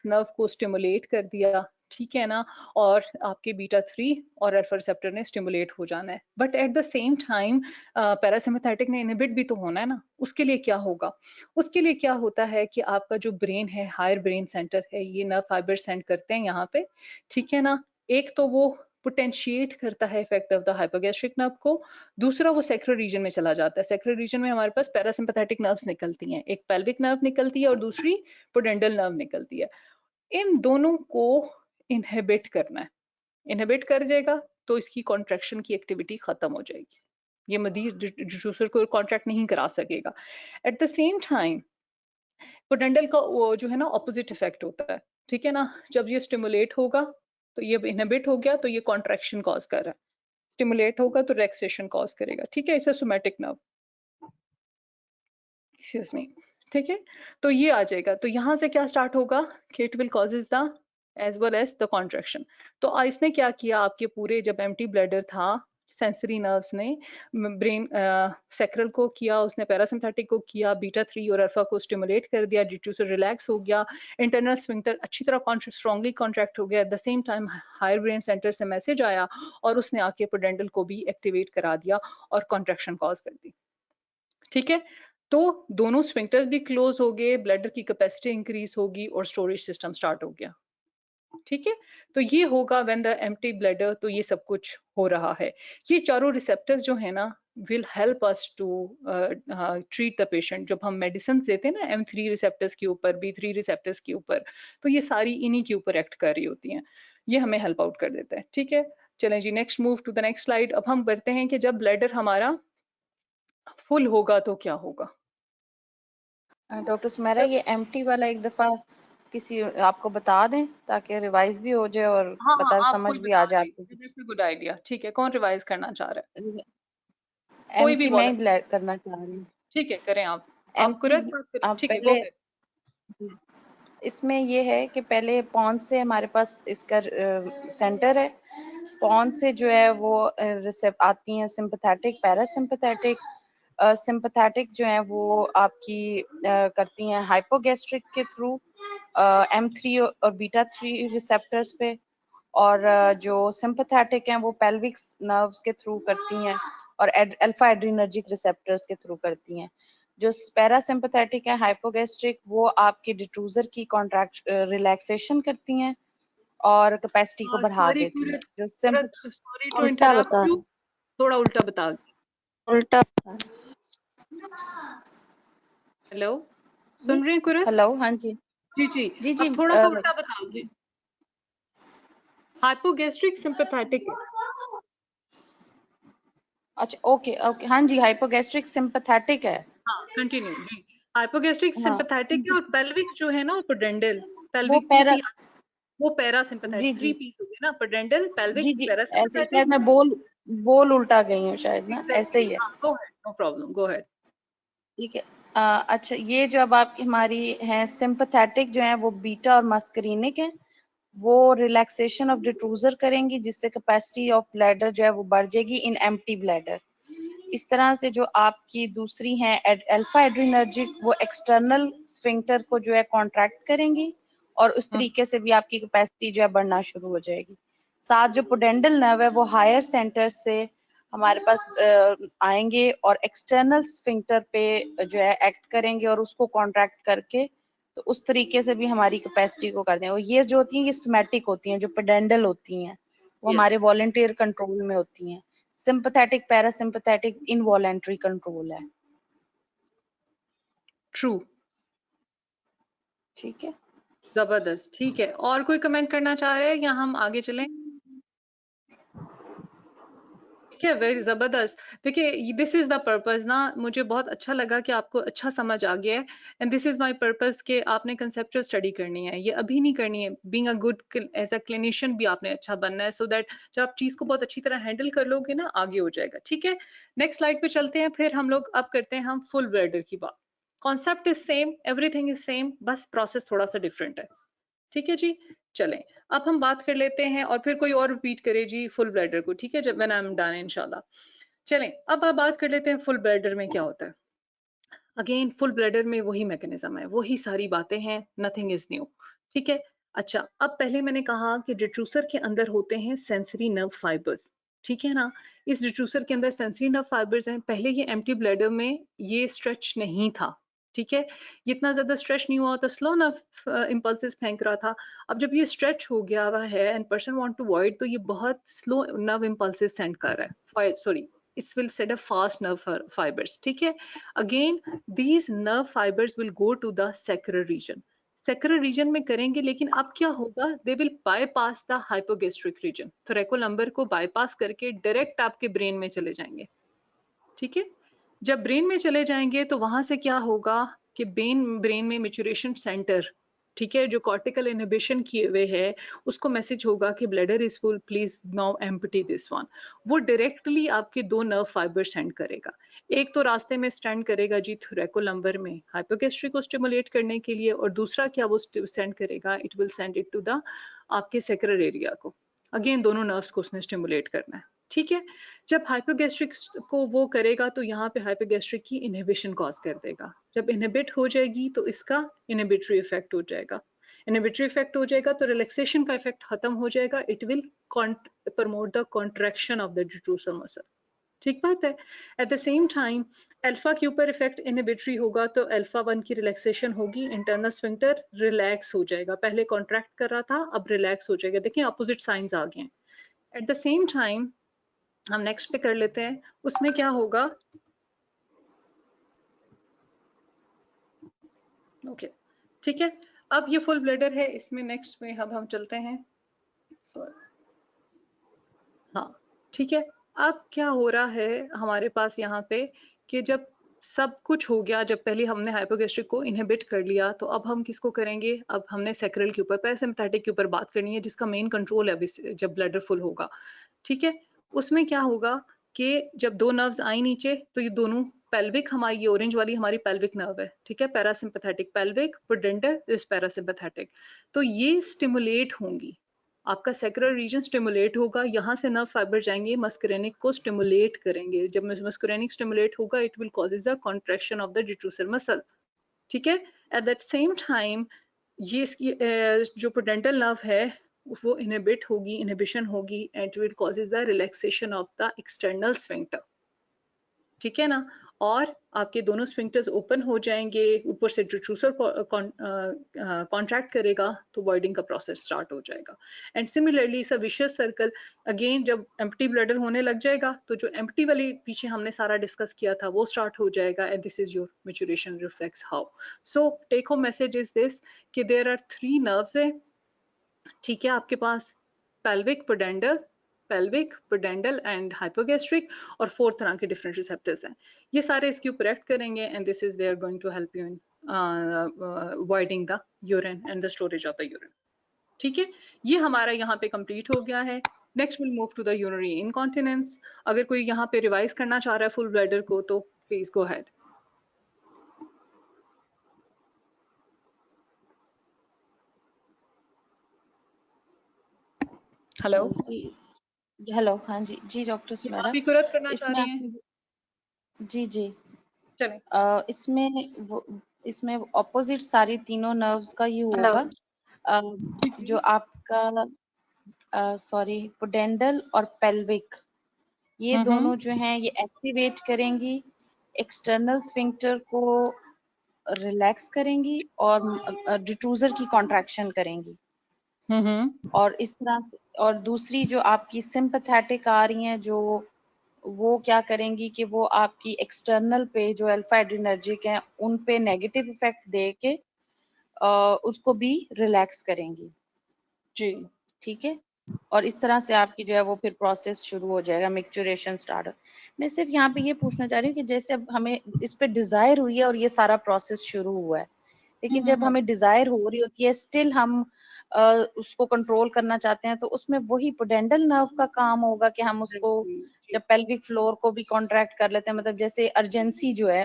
नर्व को स्टिमुलेट कर दिया, ठीक है ना। और आपके बीटा 3 और अल्फा रिसेप्टर ने स्टिमुलेट हो जाना है। But at the same time parasympathetic ने इनहिबिट भी तो होना है ना। उसके लिए क्या होगा? उसके लिए क्या होता है कि आपका जो ब्रेन है, हायर ब्रेन सेंटर है, ये नर्व फाइबर सेंड करते हैं यहाँ पे, ठीक है ना। एक तो वो पोटेंशिएट करता है effect of the hypogastric nerve को, दूसरा वो सेक्युलर रीजन में चला जाता है। सेक्युलर रीजन में हमारे पास पैरासिम्पैथेटिक नर्व्स निकलती हैं, एक पेल्विक नर्व निकलती है और दूसरी पुडेंडल नर्व निकलती है। इन दोनों को इनहिबिट करना है। इनहिबिट कर जाएगा तो इसकी कॉन्ट्रैक्शन की एक्टिविटी खत्म हो जाएगी, ये मजीद डिट्रूसर को कॉन्ट्रैक्ट नहीं करा सकेगा। एट द सेम टाइम पोटेंडल का वो जो है ना ऑपोजिट इफेक्ट होता है, ठीक है ना। जब ये स्टिमुलेट होगा तो ये इनहिबिट हो गया तो ये कॉन्ट्रैक्शन कॉज कर रहा है, स्टिमुलेट होगा तो रिलैक्सेशन कॉज करेगा, ठीक है। It's a somatic nerve, excuse me, ठीक है। तो ये आ जाएगा, तो यहाँ से क्या स्टार्ट होगा कि it will causes the as well as the contraction. तो इसने क्या किया, आपके पूरे जब एम्प्टी ब्लैडर था सेंसरी नर्व्स ने ब्रेन सेक्रल को किया, उसने पैरासिम्पैथेटिक को किया, बीटा 3 और अल्फा को स्टिमुलेट कर दिया, डिट्रूसर रिलैक्स हो गया, इंटरनल स्फिंक्टर अच्छी तरह स्ट्रांगली कॉन्ट्रैक्ट हो गया। At the same time higher brain centre से मैसेज आया और उसने आके पोडेंडल को भी एक्टिवेट करा दिया और कॉन्ट्रैक्शन कॉज कर दी, ठीक है। तो दोनों स्फिंक्टर्स भी क्लोज हो गए, ब्लैडर की कैपेसिटी इंक्रीज होगी और स्टोरेज सिस्टम स्टार्ट हो गया, ठीक है। तो ये होगा व्हेन द एम्प्टी ब्लैडर, तो ये सब कुछ हो रहा है। ये चारों रिसेप्टर्स जो है ना will help us to treat the patient. जब हम मेडिसिन देते हैं ना M3 रिसेप्टर्स के ऊपर, B3 रिसेप्टर्स के ऊपर, तो ये सारी इन्हीं के ऊपर एक्ट कर रही होती हैं, ये हमें हेल्प आउट कर देता है। ठीक है, चलें जी, next move to the next slide. अब हम बढ़ते हैं कि जब ब्लैडर हमारा फुल होगा तो क्या होगा। डॉक्टर सुमेरा, ये एम्प्टी वाला एक दफा किसी आपको बता दें ताकि रिवाइज भी हो जाए और हाँ हाँ, पता आप समझ कोई भी आ बता जाए दें, आपको। That's a good idea. ठीक है, कौन रिवाइज करना चाह रहा है? कोई भी एम्प्टी मैं ही वॉलंटियर, करना चाह रही हूँ। ठीक है, करें आप एम्प्टी कुरत बात करें। आप ठीक है, गो पहले, इसमें ये है कि पहले पॉन्स से हमारे पास इसका सेंटर है। पॉन्स से जो है वो रिसेप्ट आती हैं सिंपैथेटिक, पैरासिम्पैथेटिक। सिंपैथेटिक जो है वो आपकी करती हैं हाइपोगैस्ट्रिक के थ्रू M3 और बीटा 3 रिसेप्टर्स पे, और जो सिंपैथेटिक हैं वो पेल्विक नर्व्स के थ्रू करती हैं और अल्फा एड्रीनर्जिक रिसेप्टर्स के थ्रू करती हैं। जो पैरासिम्पैथेटिक है हाइपोगैस्ट्रिक, वो आपकी डिट्रूजर की कॉन्ट्रैक्ट रिलैक्सेशन करती हैं और कैपेसिटी को बढ़ा सॉरी देती हैं। जो सॉरी टू उल्टा इंटरप्ट बता यू, थोड़ा उल्टा बता। उल्टा हेलो, सुन रहे हैं कुरत? हेलो, हाँ जी जी जी, जी जी अब थोड़ा सा उल्टा बताओ जी। हाइपोगैस्ट्रिक सिंपैथेटिक है। अच्छा, ओके ओके, हाँ जी, हाइपोगैस्ट्रिक सिंपैथेटिक है। हाँ, कंटिन्यू जी। हाइपोगैस्ट्रिक हाँ, सिंपैथेटिक है, और पेल्विक जो है ना, पोडेंडल वो पेल्विक पैरा, पीसी, वो जी पैरासिम्पैथेटिक, जी 3 पीस हो गए ना, पोडेंडल, पेल्विक, जी जी, ऐसे पैरासिम्पैथेटिक। शायद मैं बोल उल्टा गई हूँ शायद ना, ऐसे एग्जैक्टली, ही है। हाँ, go ahead, no problem, go ahead. ठीक है। अच्छा, ये जो अब आपकी हमारी हैं सिंपैथेटिक जो है वो बीटा और मस्करीनिक है। वो रिलैक्सेशन ऑफ डिट्रूजर करेंगी जिससे कैपेसिटी ऑफ ब्लैडर जो है वो बढ़ जाएगी इन एम्प्टी ब्लैडर। इस तरह से जो आपकी दूसरी हैं अल्फा एड्रीनर्जिक, वो एक्सटर्नल स्फिंक्टर को जो है कॉन्ट्रैक्ट करेंगी और उस तरीके से भी आपकी कैपेसिटी जो है बढ़ना शुरू हो जाएगी। साथ जो पोडेंडल नर्व है वो हायर सेंटर से हमारे पास आएंगे और एक्सटर्नल स्फिंक्टर पे जो है एक्ट करेंगे और उसको कॉन्ट्रैक्ट करके तो उस तरीके से भी हमारी कैपेसिटी को कर दें। और ये जो होती हैं ये सोमैटिक होती हैं, जो पेडेंडल होती हैं वो हमारे वॉलंटियर कंट्रोल में होती हैं। सिंपैथेटिक पैरासिम्पैथेटिक इनवॉलंटरी कंट्रोल है। ट्रू, ठीक है, जबरदस्त। ठीक है, और कोई कमेंट करना चाह रहे हैं या हम आगे चलें? ठीक है, वेरी जबरदस्त। देखिए, दिस इज द पर्पस ना, मुझे बहुत अच्छा लगा कि आपको अच्छा समझ आ गया है, and this is my purpose कि आपने कंसेप्चुअल स्टडी करनी है, ये अभी नहीं करनी है। Being a good as a clinician भी आपने अच्छा बनना है, सो दैट जब आप चीज को बहुत अच्छी तरह हैंडल कर लोगे ना, आगे हो जाएगा। ठीक है, नेक्स्ट स्लाइड पे चलते हैं, फिर हम लोग अब करते हैं हम फुल ब्लैडर की बात। Concept is same, everything is same, बस प्रोसेस थोड़ा सा डिफरेंट है। ठीक है जी, चलें अब हम बात कर लेते हैं, और फिर कोई और रिपीट करे जी फुल ब्लैडर को। ठीक है, जब व्हेन आई एम डन इंशाल्लाह। चलें अब आप बात कर लेते हैं फुल ब्लैडर में क्या होता है। अगेन फुल ब्लैडर में वही मैकेनिज्म है, वही सारी बातें हैं, नथिंग इज न्यू। ठीक है, अच्छा, अब पहले मैंने कहा कि डिट्रूसर के अंदर होते हैं सेंसरी नर्व फाइबर्स। ठीक है ना, इस डिट्रूसर के अंदर सेंसरी नर्व फाइबर्स हैं। पहले ये एम्प्टी ब्लैडर में ये स्ट्रेच नहीं था। ठीक है, ये इतना ज्यादा स्ट्रेच नहीं हुआ था, स्लो नर्व इम्पल्सेस फेंक रहा था। अब जब ये स्ट्रेच हो गया हुआ है and person want to void, तो ये बहुत स्लो नर्व इम्पल्सेस सेंड कर रहा है, sorry, it will send a fast nerve fibers. ठीक है, again these nerve fibers will go to the sacral region. sacral region में करेंगे, लेकिन अब क्या होगा, they will bypass the hypogastric region, thoracolumbar को bypass करके डायरेक्ट आपके ब्रेन में चले जाएंगे। ठीक है, जब ब्रेन में चले जाएंगे तो वहां से क्या होगा कि ब्रेन में मैच्योरेशन सेंटर, ठीक है, जो कॉर्टिकल इनहिबिशन किए हुए है, उसको मैसेज होगा कि bladder is full, please now empty this one. वो डायरेक्टली आपके दो नर्व फाइबर सेंड करेगा। एक तो रास्ते में स्टैंड करेगा जी थोरैकोलम्बर में हाइपोगैस्ट्री को स्टिमुलेट करने के लिए, और दूसरा क्या वो सेंड करेगा, it will send it to the आपके सेक्रल एरिया को। अगेन दोनों नर्व्स को उसने स्टिमुलेट करना है। ठीक है, जब हाइपोगैस्ट्रिक को वो करेगा तो यहाँ पे हाइपोगैस्ट्रिक की इनहिबिशन कॉज कर देगा। जब इनहिबिट हो जाएगी तो इसका इनहिबिटरी इफेक्ट हो जाएगा। इनहिबिटरी इफेक्ट हो जाएगा तो रिलैक्सेशन का इफेक्ट खत्म हो जाएगा। It will promote the contraction of the detrusor muscle. ठीक बात है। Eight the same time alpha के ऊपर इफेक्ट इनहिबिटरी होगा तो अल्फा 1 की रिलैक्सेशन होगी, इंटरनल स्फिंक्टर रिलैक्स हो जाएगा। पहले कॉन्ट्रैक्ट कर रहा था, अब रिलैक्स हो जाएगा। देखिए अपोजिट साइंस आ गए हैं। एट द सेम टाइम हम नेक्स्ट पे कर लेते हैं। उसमें क्या होगा, ओके ठीक है। अब ये फुल ब्लैडर है, इसमें नेक्स्ट में अब हम चलते हैं। हाँ ठीक है। अब क्या हो रहा है हमारे पास यहाँ पे कि जब सब कुछ हो गया, जब पहले हमने हाइपोगैस्ट्रिक को इनहिबिट कर लिया, तो अब हम किसको करेंगे, अब हमने सैक्रल के ऊपर, पैरासिम्पैथेटिक के ऊपर बात करनी है, जिसका मेन कंट्रोल है अभी जब ब्लैडर फुल होगा। ठीक है, उसमें क्या होगा कि जब दो नर्व्स आई नीचे, तो ये दोनों पेल्विक, हमारी ये ऑरेंज वाली हमारी पेल्विक नर्व है, ठीक है, पैरासिम्पैथेटिक पेल्विक, पुडेंटल इज पैरासिम्पैथेटिक। तो ये स्टिमुलेट होंगी, आपका सैक्रल रीजन स्टिमुलेट होगा, यहाँ से नर्व फाइबर जाएंगे, मस्करेनिक को स्टिमुलेट करेंगे। जब मस्करेनिक स्टिमुलेट होगा, it will causes the contraction of the detrusor muscle. ठीक है, एट दैट सेम टाइम ये इसकी जो पुडेंटल नर्व है वो इनहिबिट होगी, इनहिबिशन होगी, and it will causes the relaxation of the external sphincter. ठीक है ना, और आपके दोनों स्फिंक्टर्स ओपन हो जाएंगे, ऊपर से डिट्रूसर कॉन्ट्रैक्ट करेगा, तो वॉइडिंग का प्रोसेस स्टार्ट हो जाएगा। And similarly it's a vicious circle, again जब एम्प्टी ब्लैडर होने लग जाएगा, तो जो एम्प्टी वाली पीछे हमने सारा डिस्कस किया था वो स्टार्ट हो जाएगा, and this is your maturation reflex how. So take home message is this कि देयर आर 3 नर्व्स है, ठीक है, आपके पास pelvic, pudendal, pelvic, pudendal and hypogastric, और 4 तरह के डिफरेंट रिसेप्टर्स हैं। ये सारे इसके ऊपर एक्ट करेंगे, and this is they are going to help you in avoiding the urine and the storage of the urine. ठीक है, ये हमारा यहाँ पे कंप्लीट हो गया है। Next will move to the urinary incontinence. अगर कोई यहाँ पे रिवाइज करना चाह रहा है फुल ब्लैडर को, तो please go ahead. Hello, hello, हाँ जी जी डॉक्टर आप सुमेरा, भी कुरत करना चाह इसमें रही हैं? जी जी चलें। इसमें ऑपोजिट सारी तीनों नर्व्स का ये होगा, जो आपका सॉरी पुडेंडल और पेल्विक, ये दोनों जो हैं ये एक्टिवेट करेंगी, एक्सटर्नल स्फिंक्टर को रिलैक्स करेंगी और डिट्रूजर की कॉन्ट्रैक्शन करेंगी। और इस तरह से, और दूसरी जो आपकी सिंपैथेटिक आ रही हैं, जो वो क्या करेंगी कि वो आपकी एक्सटर्नल पे जो अल्फा एड्रिनर्जिक हैं उन पे नेगेटिव इफेक्ट दे के उसको भी रिलैक्स करेंगी जी। ठीक है, और इस तरह से आपकी जो है वो फिर प्रोसेस शुरू हो जाएगा, मैच्योरेशन स्टार्ट। मैं सिर्फ यहाँ पे ये पूछना चाह रही हूँ कि जैसे अब हमें इस पे डिजायर हुई है और ये सारा प्रोसेस शुरू हुआ है, लेकिन जब हमें डिजायर हो रही होती है, स्टिल हम उसको कंट्रोल करना चाहते हैं, तो उसमें वही पुडेंडल नर्व का काम होगा कि हम उसको जब पेल्विक फ्लोर को भी कॉन्ट्रैक्ट कर लेते हैं, मतलब जैसे अर्जेंसी जो है,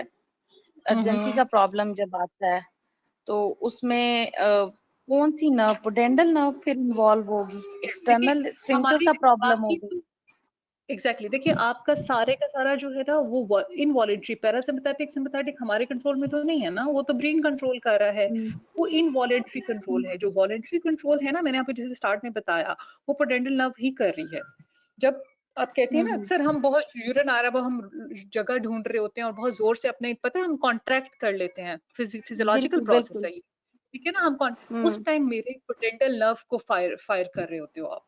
अर्जेंसी का प्रॉब्लम जब आता है, तो उसमें कौन सी नर्व, पुडेंडल नर्व फिर इन्वॉल्व होगी, एक्सटर्नल स्फिंक्टर का प्रॉब्लम होगा। एग्जैक्टली, देखिए आपका सारे का सारा जो है ना वो इनवॉलेंट्री, पैरासिम्पैथेटिक सिम्पैथेटिक हमारे कंट्रोल में तो नहीं है ना, वो तो ब्रेन कंट्रोल कर रहा है, वो इनवॉलेंट्री कंट्रोल है। जो वॉलेंट्री कंट्रोल है ना, मैंने आपको जैसे स्टार्ट में बताया, वो पुडेंडल नर्व ही कर रही है। जब आप कहती हैं ना, अक्सर हम बहुत यूरिन आ रहा है, वो हम जगह ढूंढ रहे होते हैं और बहुत जोर से अपने, पता है, हम कॉन्ट्रैक्ट कर लेते हैं, फिजियोलॉजिकल प्रोसेस है ये, ठीक है ना, हम उस टाइम मेरे पुडेंडल नर्व को फायर कर रहे होते हो आप,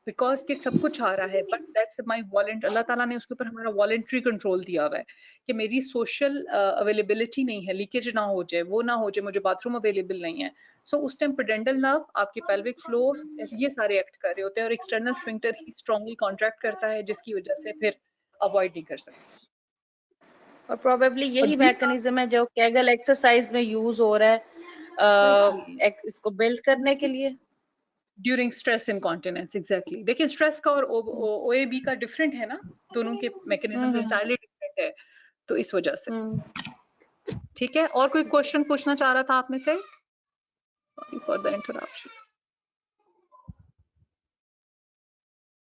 बिकॉज कि सब कुछ आ रहा है, बट दैट्स माय वॉलेंट, अल्लाह ताला ने उसके ऊपर हमारा वॉलेंट्री कंट्रोल दिया हुआ है कि मेरी सोशल अवेलेबिलिटी नहीं है, लीकेज ना हो जाए, वो ना हो जाए, मुझे बाथरूम अवेलेबल नहीं है। सो उस टाइम पुडेंडल नर्व, आपकी पेल्विक फ्लोर, ये सारे एक्ट कर रहे होते हैं, और एक्सटर्नल स्फिंक्टर ही स्ट्रांगली कॉन्ट्रैक्ट करता है, जिसकी वजह से फिर अवॉइड नहीं कर सकते। और प्रोबेबली यही मैकेनिज्म है जो केगल एक्सरसाइज में यूज हो रहा है इसको बिल्ड करने के लिए ड्यूरिंग स्ट्रेस इनकॉन्टिनेंस। एग्जैक्टली, देखिए स्ट्रेस का और ओएबी का डिफरेंट है ना, दोनों के मैकेनिज्म इंटायरली डिफरेंट है, तो इस वजह से। ठीक है, और कोई क्वेश्चन पूछना चाह रहा था आप में से? Sorry for the interruption.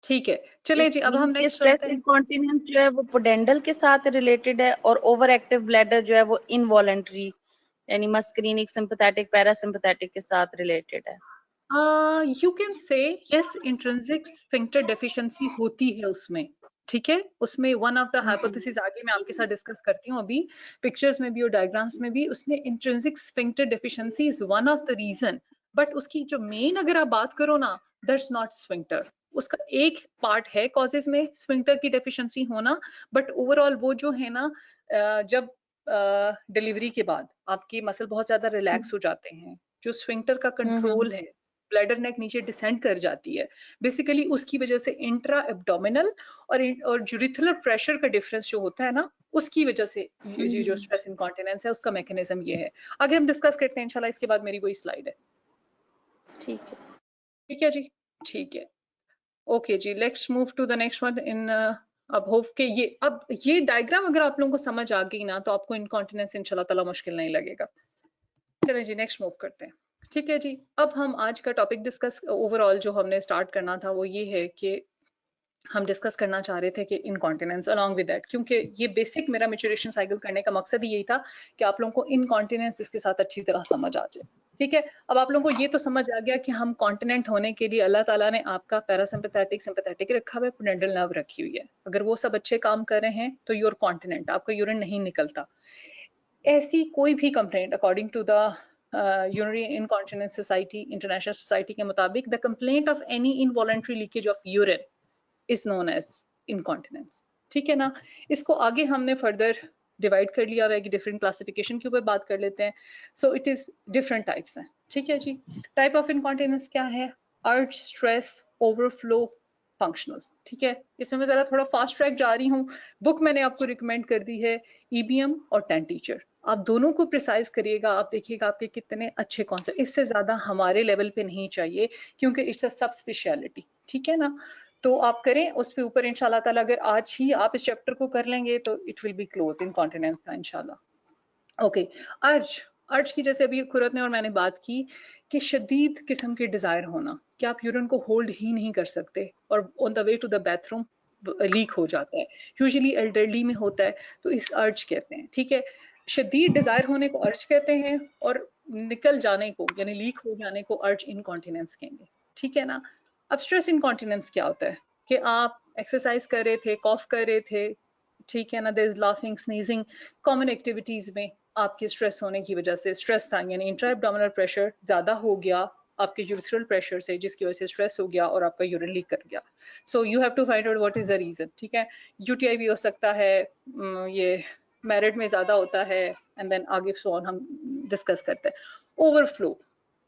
ठीक है, चलिए जी, अब हम नेक्स्ट स्ट्रेस चलते हैं। इनकॉन्टिनेंस जो है वो पुडेंडल के साथ रिलेटेड है, और ओवर एक्टिव ब्लैडर जो है वो इनवॉलेंट्री, यानी मस्करीनिक, सिंपैथेटिक, पैरासिम्पैथेटिक के साथ रिलेटेड है। You can say yes, intrinsic sphincter deficiency होती है उसमें, ठीक है, उसमें वन ऑफ द हाइपोथेसिस आगे मैं आपके साथ डिस्कस करती हूँ अभी, पिक्चर्स में भी और डायग्राम्स में भी, उसमें intrinsic sphincter deficiency is one of the reason, but उसकी जो मेन अगर आप बात करो ना, दैट्स नॉट स्फिंक्टर, उसका एक पार्ट है कॉजेज में स्फिंक्टर की डेफिशिएंसी होना, बट ओवरऑल वो जो है ना जब डिलीवरी के बाद आपके मसल बहुत ज्यादा रिलैक्स हो जाते हैं, जो स्फिंक्टर का कंट्रोल है, ब्लैडर नेक नीचे डिसेंड कर जाती है, बेसिकली उसकी वजह से इंट्रा एब्डोमिनल और यूरिथ्रल प्रेशर का डिफरेंस जो होता है ना, उसकी वजह से ये जो स्ट्रेस इनकॉन्टिनेंस है उसका मैकेनिज्म ये है। आगे हम डिस्कस करते हैं इंशाल्लाह, इसके बाद मेरी वही स्लाइड है। ठीक है जी, ठीक है, ओके जी, let's move to the next one in अब होप के ये डायग्राम अगर आप लोगों को समझ आ गई ना, तो आपको इनकॉन्टिनेंस इंशाल्लाह ताला मुश्किल नहीं लगेगा। चलें जी, नेक्स्ट मूव करते हैं। ठीक है जी, अब हम आज का टॉपिक डिस्कस ओवरऑल जो हमने स्टार्ट करना था वो ये है कि हम डिस्कस करना चाह रहे थे कि इनकॉन्टिनेंस अलॉन्ग विद दैट, क्योंकि ये बेसिक मेरा मैच्योरेशन साइकिल करने का मकसद ही यही था कि आप लोगों को इनकॉन्टिनेंस इसके साथ अच्छी तरह समझ आ जाए। ठीक है, अब आप लोगों को ये तो समझ आ गया कि हम कॉन्टिनेंट होने के लिए अल्लाह ताला ने आपका पैरासिम्पैथेटिक सिंपैथेटिक रखा हुआ है, पेडेंटल नर्व रखी हुई है, अगर वो सब अच्छे काम कर रहे हैं तो यूर कॉन्टिनेंट, आपका यूरिन नहीं निकलता। ऐसी कोई भी complaint according to the urinary incontinence society, international society के मुताबिक, the complaint of any involuntary leakage of urine is known as incontinence. ठीक है ना, इसको आगे हमने फर्दर डिवाइड कर लिया है कि डिफरेंट क्लासिफिकेशन के ऊपर बात कर लेते हैं। So it is different types हैं। ठीक है जी, टाइप ऑफ इनकॉन्टिनेंस क्या है? अर्ज, स्ट्रेस, ओवरफ्लो, फंक्शनल। ठीक है, इसमें मैं जरा थोड़ा फास्ट ट्रैक जा रही हूँ। बुक मैंने आपको रिकमेंड कर दी है ईबीएम और टेन टीचर, आप दोनों को प्रिसाइज करिएगा, आप देखिएगा आपके कितने अच्छे कॉन्सेप्ट, इससे ज्यादा हमारे लेवल पे नहीं चाहिए क्योंकि इट्स अ सब स्पेशलिटी। ठीक है ना, तो आप करें उस पे ऊपर इंशाल्लाह ताला, अगर आज ही आप इस चैप्टर को कर लेंगे तो it will be close incontinence का इंशाल्लाह। ओके, अर्ज की जैसे अभी खुरत ने और मैंने बात की कि शदीद किस्म के डिजायर होना कि आप यूरिन को होल्ड ही नहीं कर सकते और on the way to the bathroom leak हो जाता है, यूजुअली एल्डरली में होता है, तो इस अर्ज कहते हैं। ठीक है, शदीद डिजायर होने को अर्ज कहते हैं और निकल जाने को यानी लीक हो जाने को अर्ज इनकॉन्टिनेंस कहेंगे। ठीक है ना, अब स्ट्रेस इनकॉन्टिनेंस क्या होता है कि आप एक्सरसाइज कर रहे थे, कॉफ कर रहे थे, ठीक है ना, there is laughing, sneezing, common activities में आपके स्ट्रेस होने की वजह से स्ट्रेस था, यानी इंट्रा एब्डोमिनल प्रेशर ज्यादा हो गया आपके यूरिथ्रल प्रेशर से, जिसकी वजह से स्ट्रेस हो गया और आपका यूरिन लीक कर गया। So you have to find out what is the reason. ठीक है, यूटीआई भी हो सकता है, ये मैरिड में ज्यादा होता है, एंड देन आगे सो ऑन हम डिस्कस करते हैं।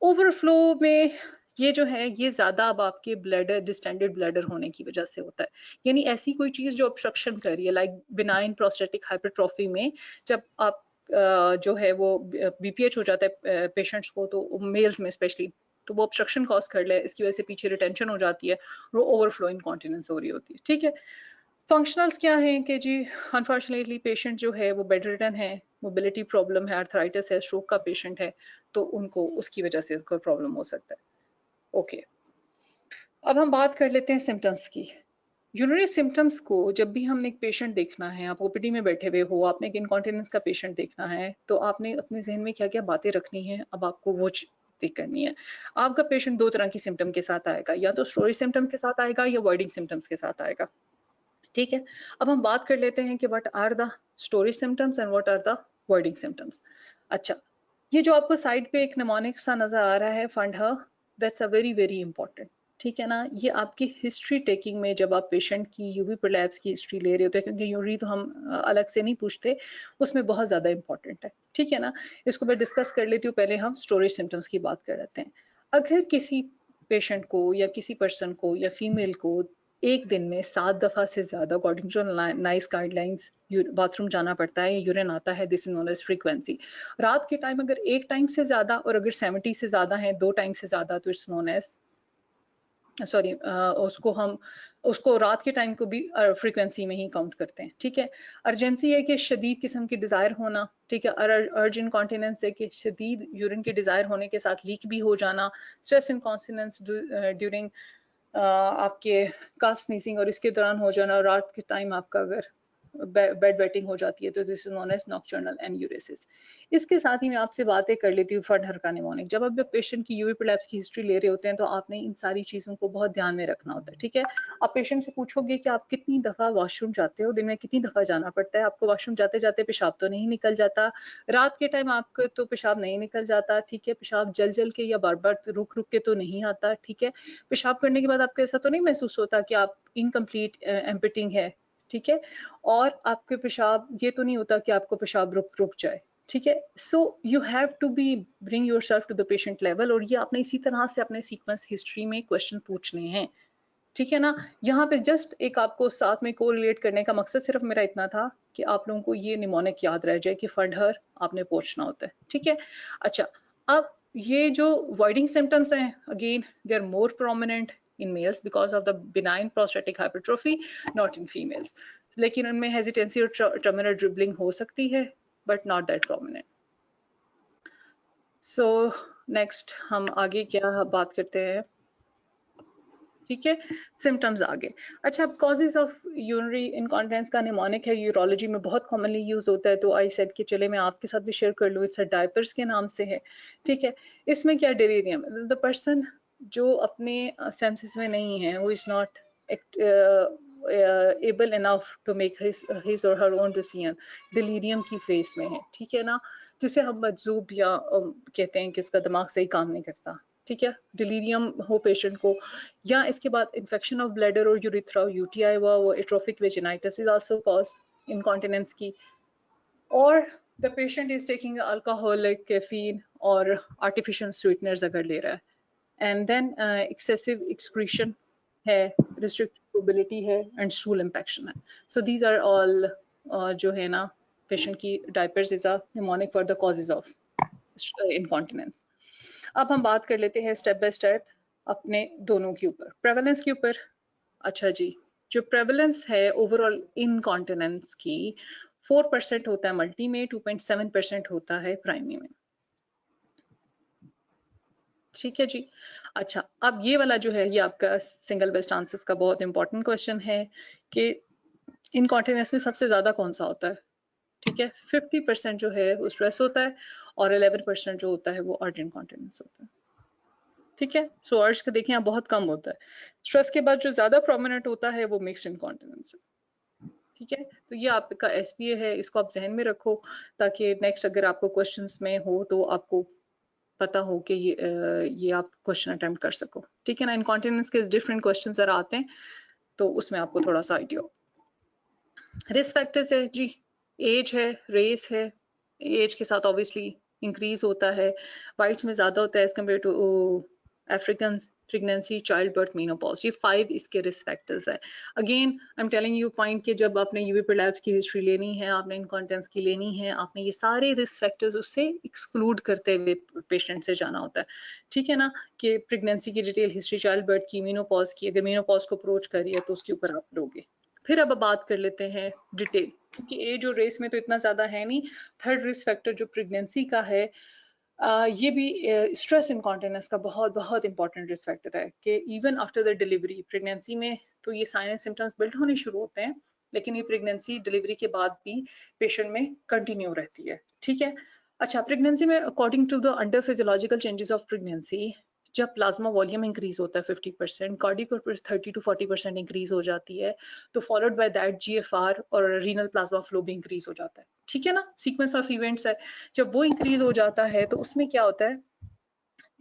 ओवरफ्लो में ये जो है ये ज्यादा अब आपके ब्लैडर, डिस्टेंडेड ब्लैडर होने की वजह से होता है, यानी ऐसी कोई चीज जो ऑब्स्ट्रक्शन कर रही है, लाइक बिनाइन प्रोस्टेटिक हाइपरट्रॉफी में जब आप जो है वो बीपीएच हो जाता है पेशेंट्स को, तो मेल्स में स्पेशली, तो वो ऑब्स्ट्रक्शन कॉज कर ले, इसकी वजह से पीछे रिटेंशन हो जाती है, वो ओवरफ्लो इनकॉन्टिनेंस हो रही होती है। ठीक है, फंक्शनल्स क्या है कि जी अनफॉर्चुनेटली पेशेंट जो है वो बेड रिडन है, मोबिलिटी प्रॉब्लम है, आर्थराइटिस है, स्ट्रोक का पेशेंट है, तो उनको उसकी वजह से उसको प्रॉब्लम हो सकता है। ओके, अब हम बात कर लेते हैं सिम्टम्स की। यूरिनरी सिम्टम्स को जब भी हमने एक पेशेंट देखना है, आप ओपीडी में बैठे हुए हो, आपने एक इनकॉन्टिनेंस का पेशेंट देखना है, तो आपने अपने जहन में क्या क्या बातें रखनी है, अब आपको वो चीज करनी है। आपका पेशेंट दो तरह की सिम्टम के साथ आएगा, या तो स्टोरेज सिम्टम के साथ आएगा या वॉइडिंग सिम्टम्स के साथ आएगा। ठीक है, अब हम बात कर लेते हैं कि what are the storage symptoms and what are the voiding symptoms. अच्छा, ये जो आपको साइड पे एक निमोनिक सा नजर आ रहा है फंडा, that's a very very important. ठीक है ना, ये आपकी हिस्ट्री टेकिंग में जब आप पेशेंट की यूवी प्रोलैप्स की हिस्ट्री ले रहे होते हैं, क्योंकि यूरी तो हम अलग से नहीं पूछते, उसमें बहुत ज्यादा इंपॉर्टेंट है। ठीक है ना, इसको मैं डिस्कस कर लेती हूँ, पहले हम स्टोरेज सिम्टम्स की बात कर लेते हैं। अगर किसी पेशेंट को या किसी पर्सन को या फीमेल को एक दिन में 7 दफा से ज्यादा according to NICE guidelines bathroom जाना पड़ता है, यूरिन आता है, this is known as frequency. रात के टाइम अगर एक टाइम से ज्यादा और अगर 70 से ज्यादा है, 2 टाइम से ज्यादा, तो इट्स नोन एज सॉरी, उसको रात के टाइम को भी फ्रीक्वेंसी में ही काउंट करते हैं। ठीक है, अर्जेंसी है कि शदीद किस्म की डिजायर होना। ठीक है, अर्ज इनकॉन्टिनेंस है कि शदीद यूरिन के डिजायर होने के साथ लीक भी हो जाना। स्ट्रेस इनकॉन्टिनेंस ड्यूरिंग आपके कफ स्नीजिंग और इसके दौरान हो जाना, रात के टाइम आपका अगर बेड वेटिंग हो जाती है, तो this is known as nocturnal enuresis. इसके साथ ही मैं आपसे बातें कर लेती हूँ फंडहर का निमोनिक। जब आप पेशेंट की यूवी प्रोलैप्स की हिस्ट्री ले रहे होते हैं तो आपने इन सारी चीजों को बहुत ध्यान में रखना होता है, ठीक है। आप पेशेंट से पूछोगे कि आप कितनी दफा वॉशरूम जाते हो, दिन में कितनी दफा जाना पड़ता है आपको, वॉशरूम जाते जाते पेशाब तो नहीं निकल जाता, रात के टाइम आपको तो पेशाब नहीं निकल जाता, ठीक है, पेशाब जल जल के या बार बार रुक रुक के तो नहीं आता, ठीक है, पेशाब करने के बाद आपको ऐसा तो नहीं महसूस होता कि आप इनकम्प्लीट एम्पटिंग है, ठीक है, और आपके पेशाब ये तो नहीं होता कि आपको पेशाब रुक जाए, ठीक है। So you have to be bring yourself to the patient level, और ये आपने इसी तरह से अपने सीक्वेंस हिस्ट्री में क्वेश्चन पूछने हैं, ठीक है ना। यहाँ पे जस्ट एक आपको साथ में कोरिलेट करने का मकसद सिर्फ मेरा इतना था कि आप लोगों को ये निमोनिक याद रह जाए कि फंडहर आपने पूछना होता है, ठीक है। अच्छा, अब ये जो वॉइडिंग सिम्टम्स हैं, again they are more prominent in males because of the benign prostatic hypertrophy, not in females. लेकिन उनमें hesitancy और terminal dribbling हो सकती है, but not that prominent. So next हम आगे क्या बात करते हैं, ठीक है, सिम्टम्स आगे। अच्छा, अब कॉजेज ऑफ यूरिनरी इनकॉन्टिनेंस का निमोनिक है, यूरोलॉजी में बहुत कॉमनली यूज होता है, तो आई सेड कि चले मैं आपके साथ भी शेयर कर लूँ, इट्स डायपर्स के नाम से है, ठीक है। इसमें क्या डिलीरियम, द पर्सन जो अपने सेंसेस में नहीं है, वो is not able enough to make his or her own decision, delirium की फेस में है, ठीक है ना, जिसे हम मजजूब या कहते हैं कि इसका दिमाग सही काम नहीं करता, ठीक है, डिलीरियम हो पेशेंट को, या इसके बाद इन्फेक्शन ऑफ ब्लैडर और यूरिथ्रा, यूटीआई हुआ, वो atrophic vaginitis is also cause incontinence की, और the patient is taking alcoholic, caffeine और आर्टिफिशियल स्वीटनर्स अगर ले रहा है, एंड देन एक्सेसिव एक्सक्रीशन है, रिस्ट्रिक्टेड मोबिलिटी है, एंड स्टूल इंफेक्शन है। सो दीज आर ऑल जो है ना पेशेंट की diapers is a mnemonic for the causes of incontinence. अब हम बात कर लेते हैं स्टेप बाय स्टेप अपने दोनों के ऊपर, प्रेवलेंस के ऊपर। अच्छा जी, जो प्रेवलेंस है ओवरऑल इनकॉन्टिनेंस की 4% होता है मल्टी में, 2.7% होता है प्राइमी में, ठीक है जी। अच्छा, अब ये वाला जो है ये आपका सिंगल बेस्ट आंसर्स का बहुत इंपॉर्टेंट क्वेश्चन है कि इनकॉन्टिनेंस में सबसे ज्यादा कौन सा होता है, ठीक है। 50% जो है वो स्ट्रेस होता है, और 11% जो होता है वो अर्ज इनकॉन्टिनेंस होता है, ठीक है। सो अर्ज का देखें यहाँ बहुत कम होता है। स्ट्रेस के बाद जो ज्यादा प्रोमिनेंट होता है वो मिक्स्ड इनकॉन्टिनेंस है, ठीक है। तो ये आपका SPA है, इसको आप जहन में रखो ताकि नेक्स्ट अगर आपको क्वेश्चंस में हो तो आपको पता हो कि ये आप क्वेश्चन अटेम्प्ट कर सको, ठीक है ना। इनकॉन्टिनेंस के डिफरेंट क्वेश्चन जरा आते हैं तो उसमें आपको थोड़ा सा आइडिया हो। रिस्क फैक्टर्स है जी, एज है, रेस है, एज के साथ ऑब्वियसली इंक्रीज होता है, वाइट्स में ज्यादा होता है as compare to African, pregnancy, childbirth, menopause, ये 5 इसके रिस्क फैक्टर्स है। Again I am telling you point कि जब आपने यूवी प्रोलैप्स की हिस्ट्री लेनी है, आपने इनकॉन्टिनेंस की लेनी है, आपने ये सारे रिस्क फैक्टर्स उससे एक्सक्लूड करते हुए पेशेंट से जाना होता है, ठीक है ना, कि प्रेगनेंसी की डिटेल हिस्ट्री, चाइल्ड बर्थ की, मेनोपॉज की, अगर मेनोपॉज को अप्रोच करिए तो उसके ऊपर आप लोगे। फिर अब बात कर लेते हैं डिटेल, क्योंकि एज और रेस में तो इतना ज्यादा है नहीं। थर्ड रिस्क फैक्टर जो प्रेगनेंसी का है, ये भी स्ट्रेस इनकॉन्टिनेंस का बहुत बहुत इंपॉर्टेंट रिस्क फैक्टर है कि even after the delivery, pregnancy में तो ये साइन एंड सिम्टम्स बिल्ड होने शुरू होते हैं, लेकिन ये प्रेगनेंसी डिलीवरी के बाद भी पेशेंट में कंटिन्यू रहती है, ठीक है। अच्छा, प्रेगनेंसी में according to the under physiological changes of pregnancy, जब प्लाज्मा वॉल्यूम इंक्रीज होता है 50%, कार्डियक और 30 to 40% इंक्रीज हो जाती है, तो फॉलोड बाय दैट GFR और रीनल प्लाज्मा फ्लो भी इंक्रीज हो जाता है, ठीक है ना। सीक्वेंस ऑफ इवेंट्स है, जब वो इंक्रीज हो जाता है तो उसमें क्या होता है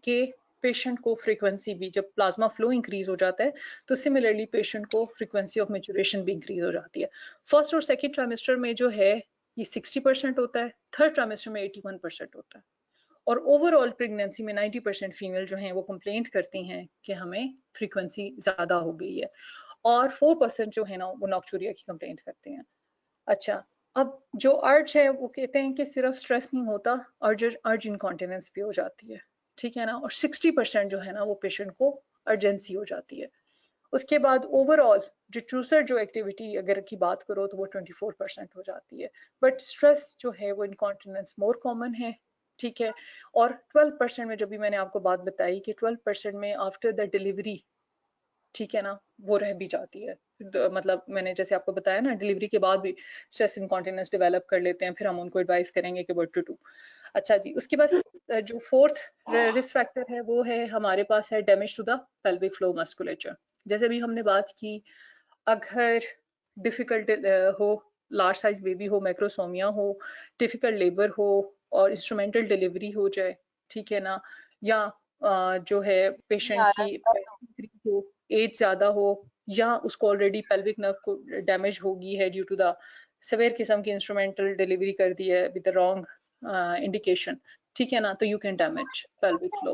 कि पेशेंट को फ्रीक्वेंसी भी, जब प्लाज्मा फ्लो इंक्रीज हो जाता है तो सिमिलरली पेशेंट को फ्रीक्वेंसी ऑफ मैच्योरेशन भी इंक्रीज हो जाती है। फर्स्ट और सेकेंड ट्राइमेस्टर में जो है ये 60% होता है, थर्ड ट्राइमेस्टर में 81% होता है, और ओवरऑल प्रेगनेंसी में 90% फीमेल जो हैं वो कंप्लेंट करती हैं कि हमें फ्रीक्वेंसी ज्यादा हो गई है, और 4% जो है ना वो नॉक्चूरिया की कंप्लेंट करते हैं। अच्छा, अब जो अर्ज है वो कहते हैं कि सिर्फ स्ट्रेस नहीं होता, अर्ज इनकॉन्टिनेंस भी हो जाती है, ठीक है ना, और 60% जो है ना वो पेशेंट को अर्जेंसी हो जाती है। उसके बाद ओवरऑल डिट्रूसर जो एक्टिविटी अगर की बात करो तो वो 24% हो जाती है, बट स्ट्रेस जो है वो इनकॉन्टिनेंस मोर कॉमन है, ठीक है। और 12% में, जब भी मैंने आपको बात बताई कि 12% में आफ्टर द डिलीवरी ठीक है ना, वो रह भी जाती है। मतलब मैंने जैसे आपको बताया ना, डिलीवरी के बाद भी स्ट्रेस इनकॉन्टिनेंस डेवलप कर लेते हैं, फिर हम उनको एडवाइस करेंगे कि व्हाट टू डू। अच्छा जी, उसके बाद जो फोर्थ रिस्क फैक्टर है वो है हमारे पास है damage to the pelvic floor musculature. जैसे भी हमने बात की, अगर डिफिकल्ट हो, लार्ज साइज बेबी हो, मैक्रोसोमिया हो, डिफिकल्ट लेबर हो और इंस्ट्रूमेंटल डिलीवरी हो जाए, ठीक है ना, या जो है पेशेंट की increase हो, एज ज्यादा हो, या उसको ऑलरेडी पेल्विक नर्व को डैमेज होगी है ड्यू टू द सेवेयर किस्म की इंस्ट्रूमेंटल डिलीवरी कर दी है विद द रॉन्ग इंडिकेशन, ठीक है ना, तो you can damage pelvic floor.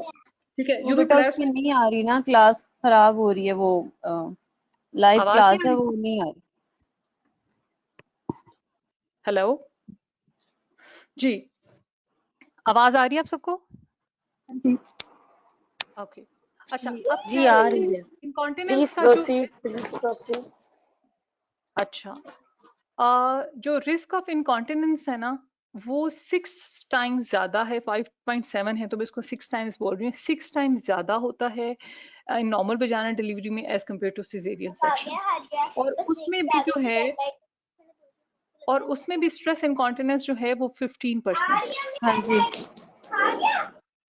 ठीक है, वो यू विल बेटा कोलैप्स। उसमें नहीं आ रही ना, क्लास खराब हो रही है, वो लाइव आवाज नहीं क्लास आ है, रही? वो नहीं आ रही। हेलो जी, आवाज आ रही है आप सबको? जी ओके अच्छा, अब जी क्या आ है रही है। इनकॉन्टिनेंस प्लीज का जो प्रोसीड, प्लीज प्रोसीड। अच्छा जो रिस्क ऑफ इनकॉन्टिनेंस है ना, वो 6 टाइम्स ज्यादा है, 5.7 है तो मैं इसको 6 टाइम्स बोल रही हूँ, 6 टाइम्स ज्यादा होता है नॉर्मल वेजाइनल डिलीवरी में as compare to caesarean section. और उसमें भी जो है, और उसमें भी स्ट्रेस इनकॉन्टिनेंस जो है वो 15% है। हाँ जी।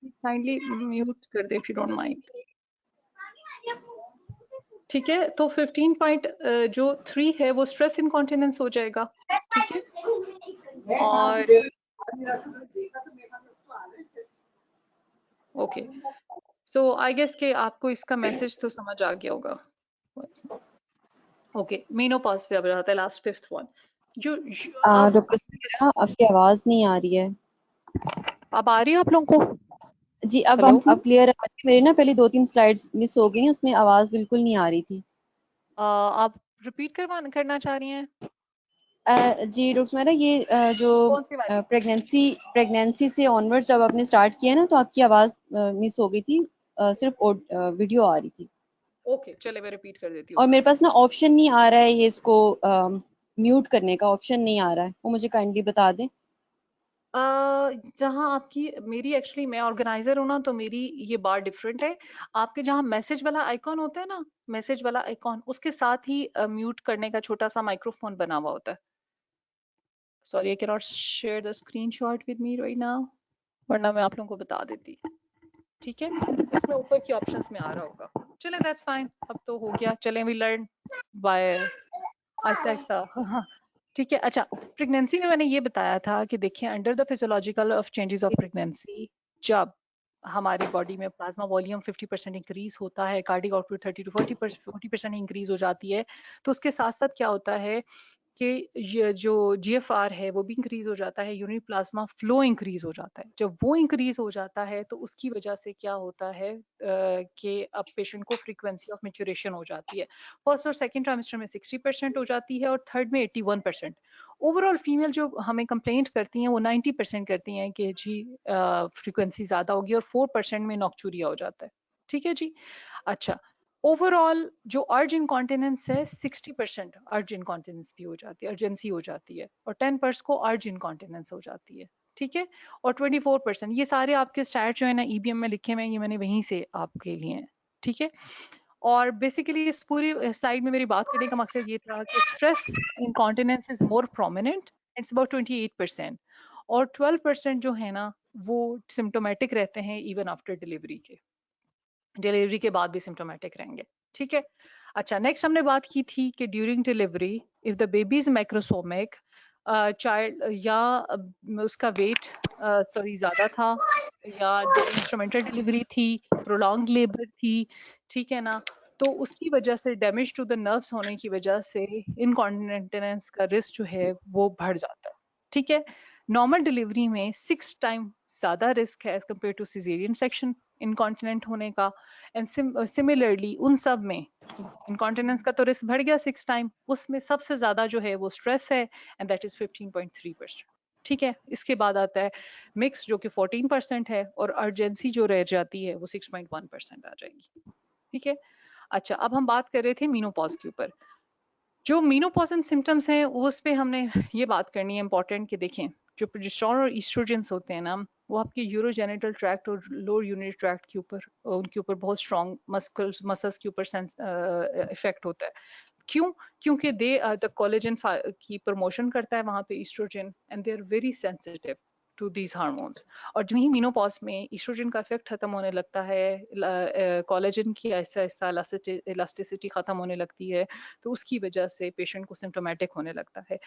काइंडली म्यूट कर they if you don't mind. ठीक है, तो 15.3 है वो स्ट्रेस इनकॉन्टिनेंस हो जाएगा, ठीक है। और ओके, सो आई गेस कि आपको इसका मैसेज तो समझ आ गया होगा। ओके, मेनोपॉज पे अब आता है लास्ट फिफ्थ वन। जो अब डॉक्टर सुमेरा, आपकी आवाज नहीं आ रही है। अब आ रही है आप लोगों को? जी अब हेलो, अब क्लियर आ रही है। मेरी ना पहले 2-3 स्लाइड्स मिस हो गई, उसमें आवाज बिल्कुल नहीं आ रही थी। आप रिपीट करना चाह रही हैं? जी डॉक्टर सुमेरा, ये जो कौन सी वाली? प्रेगनेंसी से ऑनवर्ड जब आपने स्टार्ट किया ना, तो आपकी आवाज मिस हो गई थी, सिर्फ वीडियो आ रही थी। ओके चले, मैं रिपीट कर देती हूँ। और मेरे पास ना ऑप्शन नहीं आ रहा है, ये इसको म्यूट करने का ऑप्शन नहीं आ रहा है, वो मुझे काइंडली बता दें। जहाँ आपकी, मेरी एक्चुअली मैं ऑर्गेनाइजर हूँ ना, तो मेरी ये बार डिफरेंट है। आपके जहाँ मैसेज वाला आइकॉन होता है ना, मैसेज वाला आइकॉन, उसके साथ ही म्यूट करने का छोटा सा माइक्रोफोन बना हुआ होता है। Sorry, I can not share the screenshot with me right now, वरना मैं आप लोगों को बता देती। ठीक है, इसमें ऊपर की ऑप्शंस में आ रहा होगा। चले, दैट्स फाइन, अब तो हो गया। चलें, we learn by Aahista Aahista. ठीक है। अच्छा, प्रेगनेंसी में मैंने ये बताया था कि देखिए, under the physiological of changes of pregnancy, जब हमारी बॉडी में प्लाज्मा वॉल्यूम 50% इंक्रीज होता है, कार्डिक आउटपुट 30 to 40% इंक्रीज हो जाती है, तो उसके साथ साथ क्या होता है कि ये जो GFR है वो भी इंक्रीज हो जाता है, यूरिन प्लाज्मा फ्लो इंक्रीज हो जाता है। जब वो इंक्रीज हो जाता है तो उसकी वजह से क्या होता है कि अब पेशेंट को फ्रीक्वेंसी ऑफ मेच्योरेशन हो जाती है। फर्स्ट और सेकंड ट्राइमेस्टर में 60% हो जाती है और थर्ड में 81%। ओवरऑल फीमेल जो हमें कंप्लेंट करती हैं वो 90% करती हैं कि जी फ्रीक्वेंसी ज्यादा होगी, और 4% में नॉक्चूरिया हो जाता है। ठीक है जी। अच्छा, ओवरऑल जो अर्ज इनकॉन्टिनेंस है 60% अर्ज इनकॉन्टिनेंस भी हो जाती है, अर्जेंसी हो जाती है, और 10% को अर्ज इनकॉन्टिनेंस हो जाती है। ठीक है, और 24%, ये सारे आपके स्टैट जो है ना EBM में लिखे हुए हैं, ये मैंने वहीं से आपके लिए हैं। ठीक है, और बेसिकली इस पूरी स्लाइड में मेरी बात करने का मकसद ये था कि stress incontinence is more prominent, it's about 28%, और 12% जो है ना वो सिम्टोमेटिक रहते हैं इवन आफ्टर डिलीवरी के, डिलीवरी के बाद भी सिम्टोमेटिक रहेंगे। ठीक है। अच्छा, नेक्स्ट हमने बात की थी कि during delivery if the baby is macrosomic child, या उसका वेट सॉरी ज्यादा था, या इंस्ट्रूमेंटल डिलीवरी थी, प्रोलॉन्ग लेबर थी, ठीक है ना, तो उसकी वजह से डैमेज टू द नर्व्स होने की वजह से इनकॉन्टिनेंस का रिस्क जो है वो बढ़ जाता है। ठीक है, नॉर्मल डिलीवरी में 6 टाइम ज्यादा रिस्क है as compare to caesarean section incontinent होने का। एंड सिमिलरली उन सब में इनकॉन्टिनेंस का तो रिस्क बढ़ गया 6 टाइम, उसमें सबसे ज्यादा जो है वो स्ट्रेस है, एंड दैट इज 15.3%। ठीक है, इसके बाद आता है मिक्स जो कि 14% है, और अर्जेंसी जो रह जाती है वो 6.1% आ जाएगी। ठीक है। अच्छा, अब हम बात कर रहे थे मीनोपॉज के ऊपर। जो मीनोपॉजन सिम्टम्स हैं उस पे हमने ये बात करनी है इंपॉर्टेंट कि देखें, जो प्रोजेस्टेरोन और ईस्ट्रोजेंस होते हैं ना, वो आपके यूरोजेनिटल ट्रैक्ट और लोअर यूरिनरी ट्रैक्ट के ऊपर, उनके ऊपर बहुत स्ट्रॉन्ग मसल्स के ऊपर इफेक्ट होता है। क्यों? क्योंकि दे द कोलेजन की प्रमोशन करता है वहाँ पे oestrogen, and they are very sensitive to these hormones. और जो ही मीनोपॉज में ईस्ट्रोजन का इफेक्ट खत्म होने लगता है, कोलेजन की आहिस्ता आहिस्ता इलास्टिसिटी खत्म होने लगती है, तो उसकी वजह से पेशेंट को सिम्टोमेटिक होने लगता है।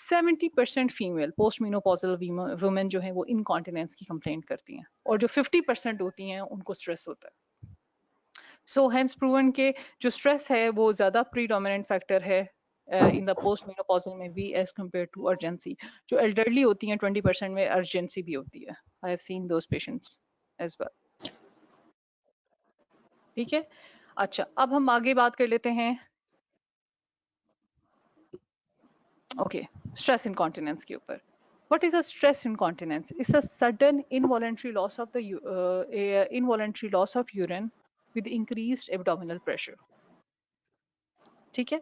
70% फीमेल पोस्ट मीनोपॉजल वुमेन जो है वो इनकॉन्टिनेंस की कंप्लेंट करती हैं, और जो 50% होती हैं उनको स्ट्रेस होता है। सो हेंस प्रूवन के जो स्ट्रेस है वो ज्यादा प्रीडोमिनेंट फैक्टर है इन द पोस्ट मेनोपॉजल में भी एज कम्पेयर टू अर्जेंसी। जो एल्डरली होती हैं 20% में अर्जेंसी भी होती है। I have seen those patients as well. ठीक है, अच्छा अब हम आगे बात कर लेते हैं ओके स्ट्रेस इनकॉन्टिनेंस के ऊपर। What is a stress incontinence? It's a sudden involuntary loss of the involuntary loss of urine with increased abdominal pressure. ठीक है,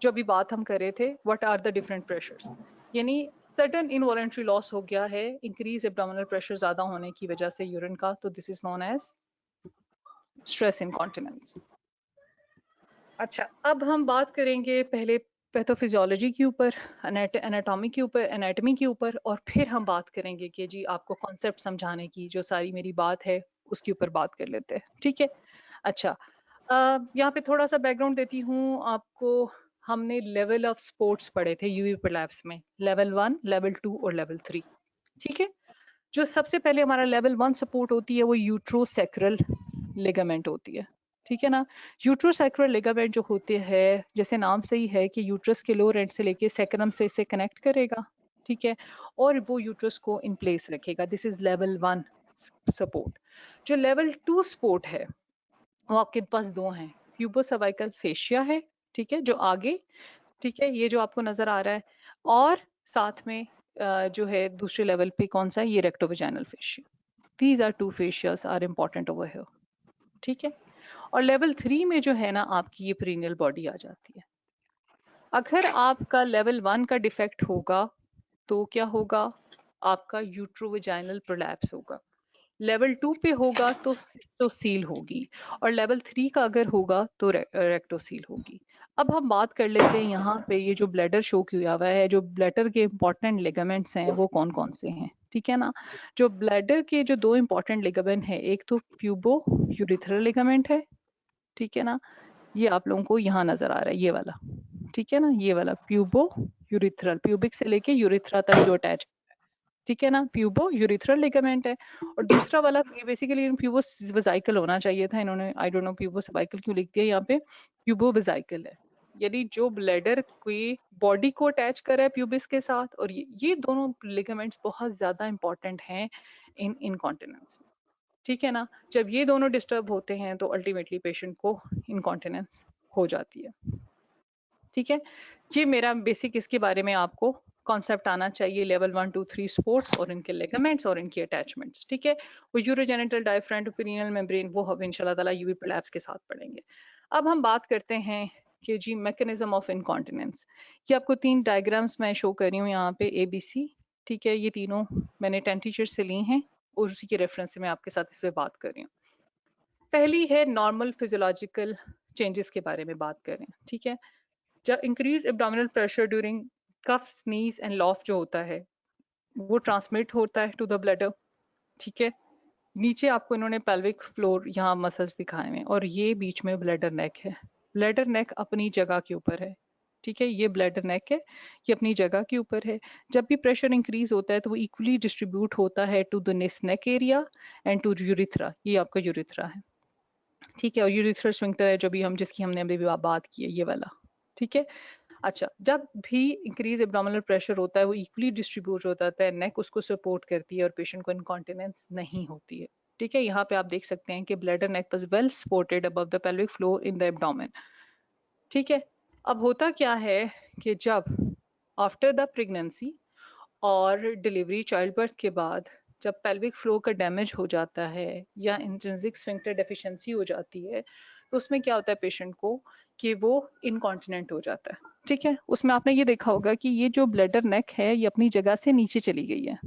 जो अभी बात हम कर रहे थे what are the different pressures, यानी सडन इनवॉलंटरी लॉस हो गया है इंक्रीज एब्डोमिनल प्रेशर ज्यादा होने की वजह से यूरिन का, तो this is known as stress incontinence. अच्छा अब हम बात करेंगे पहले पैथोफिजियोलॉजी के ऊपर, एनाटॉमी के ऊपर, एनाटॉमी के ऊपर, और फिर हम बात करेंगे कि जी आपको कॉन्सेप्ट समझाने की जो सारी मेरी बात है उसके ऊपर बात कर लेते हैं। ठीक है, अच्छा यहाँ पे थोड़ा सा बैकग्राउंड देती हूँ आपको। हमने लेवल ऑफ स्पोर्ट्स पढ़े थे यूवी प्रोलैप्स में, लेवल 1, लेवल 2 और लेवल 3। ठीक है, जो सबसे पहले हमारा लेवल 1 सपोर्ट होती है वो यूट्रोसैक्रल लिगामेंट होती है। ठीक है ना, यूट्रोसैक्रल लिगामेंट जो होते हैं, जैसे नाम से ही है कि यूट्रस के लोअर एंड से लेके सैक्रम से इसे कनेक्ट करेगा। ठीक है, और वो यूट्रस को इन प्लेस रखेगा। This is level 1 support. जो लेवल 2 सपोर्ट है वो आपके पास दो हैं, प्यूबोसर्वाइकल फेशिया है, ठीक है, जो आगे, ठीक है, ये जो आपको नजर आ रहा है, और साथ में जो है दूसरे लेवल पे कौन सा है, ये rectovaginal fascia. These are 2 fascias are important over here. ठीक है, और लेवल 3 में जो है ना आपकी ये पेरिनियल बॉडी आ जाती है। अगर आपका लेवल 1 का डिफेक्ट होगा तो क्या होगा, आपका यूट्रोवेजाइनल प्रोलैप्स होगा। लेवल 2 पे होगा तो सिस्टोसील होगी, और लेवल 3 का अगर होगा तो रेक्टोसील होगी। अब हम बात कर लेते हैं यहाँ पे ये जो ब्लैडर शो किया हुआ है, जो ब्लैडर के इंपॉर्टेंट लिगामेंट्स हैं वो कौन कौन से हैं। ठीक है ना, जो ब्लैडर के जो 2 इंपॉर्टेंट लिगामेंट है, एक तो प्यूबो यूरिथ्रल लिगामेंट है, ठीक है ना, ये आप लोगों को यहाँ नजर आ रहा है, ये वाला। ठीक है ना, ये वाला प्यूबो यूरिथ्रल, प्यूबिक से लेके यूरिथ्रा तक जो अटैच, ठीक है ना, प्यूबो यूरिथ्रल लिगामेंट है। और दूसरा वाला ये बेसिकली प्यूबो वेजाइकल होना चाहिए था, इन्होंने आई डोंट नो प्यूबो सर्वाइकल क्यों लिख दिया यहाँ पे, प्यूबो वेजाइकल है, यानी जो ब्लैडर की बॉडी को अटैच कर रहा है प्यूबिस के साथ। और ये दोनों लिगामेंट्स बहुत ज्यादा इंपॉर्टेंट हैं इन इनकॉन्टिनेंस में। ठीक है ना, जब ये दोनों डिस्टर्ब होते हैं तो अल्टीमेटली पेशेंट को इनकॉन्टिनेंस हो जाती है। ठीक है, ये मेरा बेसिक इसके बारे में आपको कॉन्सेप्ट आना चाहिए, लेवल 1, 2, 3 स्पोर्ट्स और इनके लिगामेंट्स और इनके अटैचमेंट्स। ठीक है, वो यूरोजेनिटल डायफ्राम पेरिनियल मेम्ब्रेन वो हम इंशाल्लाह ताला यूवी प्रोलैप्स के साथ पढ़ेंगे। अब हम बात करते हैं कि जी मैकेनिज्म ऑफ इनकॉन्टिनेंस। ये आपको 3 डायग्राम्स मैं शो कर रही हूँ यहाँ पे ABC। ठीक है, ये तीनों मैंने 10 टीचर से ली हैं और उसी के रेफरेंस से मैं आपके साथ इस पर बात कर रही हूँ। पहली है नॉर्मल फिजियोलॉजिकल चेंजेस के बारे में बात करें। ठीक है, जब increase abdominal pressure during cough, sneeze and laugh जो होता है वो ट्रांसमिट होता है टू द ब्लैडर। ठीक है, नीचे आपको इन्होंने पेल्विक फ्लोर यहाँ मसल्स दिखाए हैं और ये बीच में ब्लैडर नेक है। ब्लैडर नेक अपनी जगह के ऊपर है। ठीक है, ये ब्लैडर नेक है, ये अपनी जगह के ऊपर है। जब भी प्रेशर इंक्रीज होता है तो वो इक्वली डिस्ट्रीब्यूट होता है to the neck area and to urethra. ये आपका यूरिथ्रा है। ठीक है, और यूरिथ्रल स्फिंक्टर है जो भी हम जिसकी हमने अभी बात की है, ये वाला। ठीक है, अच्छा जब भी इंक्रीज एब्डोमिनल प्रेशर होता है वो इक्वली डिस्ट्रीब्यूट होता है, नेक उसको सपोर्ट करती है और पेशेंट को इनकॉन्टिनेंस नहीं होती है। ठीक है, यहाँ पे आप देख सकते हैं कि bladder neck was well supported above the pelvic floor in the abdomen. ठीक है, अब होता क्या है कि जब आफ्टर द प्रेगनेंसी और डिलीवरी, चाइल्ड बर्थ के बाद जब पेल्विक फ्लोर का डैमेज हो जाता है या इंट्रिंसिक स्फिंक्टर डेफिशिएंसी हो जाती है तो उसमें क्या होता है पेशेंट को कि वो इनकॉन्टिनेंट हो जाता है। ठीक है, उसमें आपने ये देखा होगा कि ये जो ब्लैडर नेक है ये अपनी जगह से नीचे चली गई है।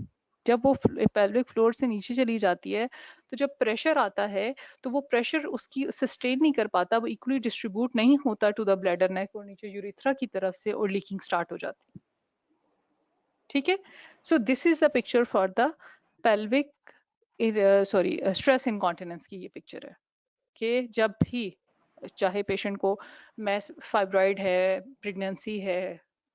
जब वो पेल्विक फ्लोर से नीचे चली जाती है तो जब प्रेशर आता है तो वो प्रेशर उसकी सस्टेन नहीं कर पाता, वो इक्वली डिस्ट्रीब्यूट नहीं होता टू द ब्लैडर नेक और नीचे यूरिथ्रा की तरफ से, और लीकिंग स्टार्ट हो जाती है। ठीक है, so this is the picture for the pelvic stress incontinence की ये पिक्चर है कि जब भी चाहे पेशेंट को मैस फाइब्रॉइड है, प्रेगनेंसी है,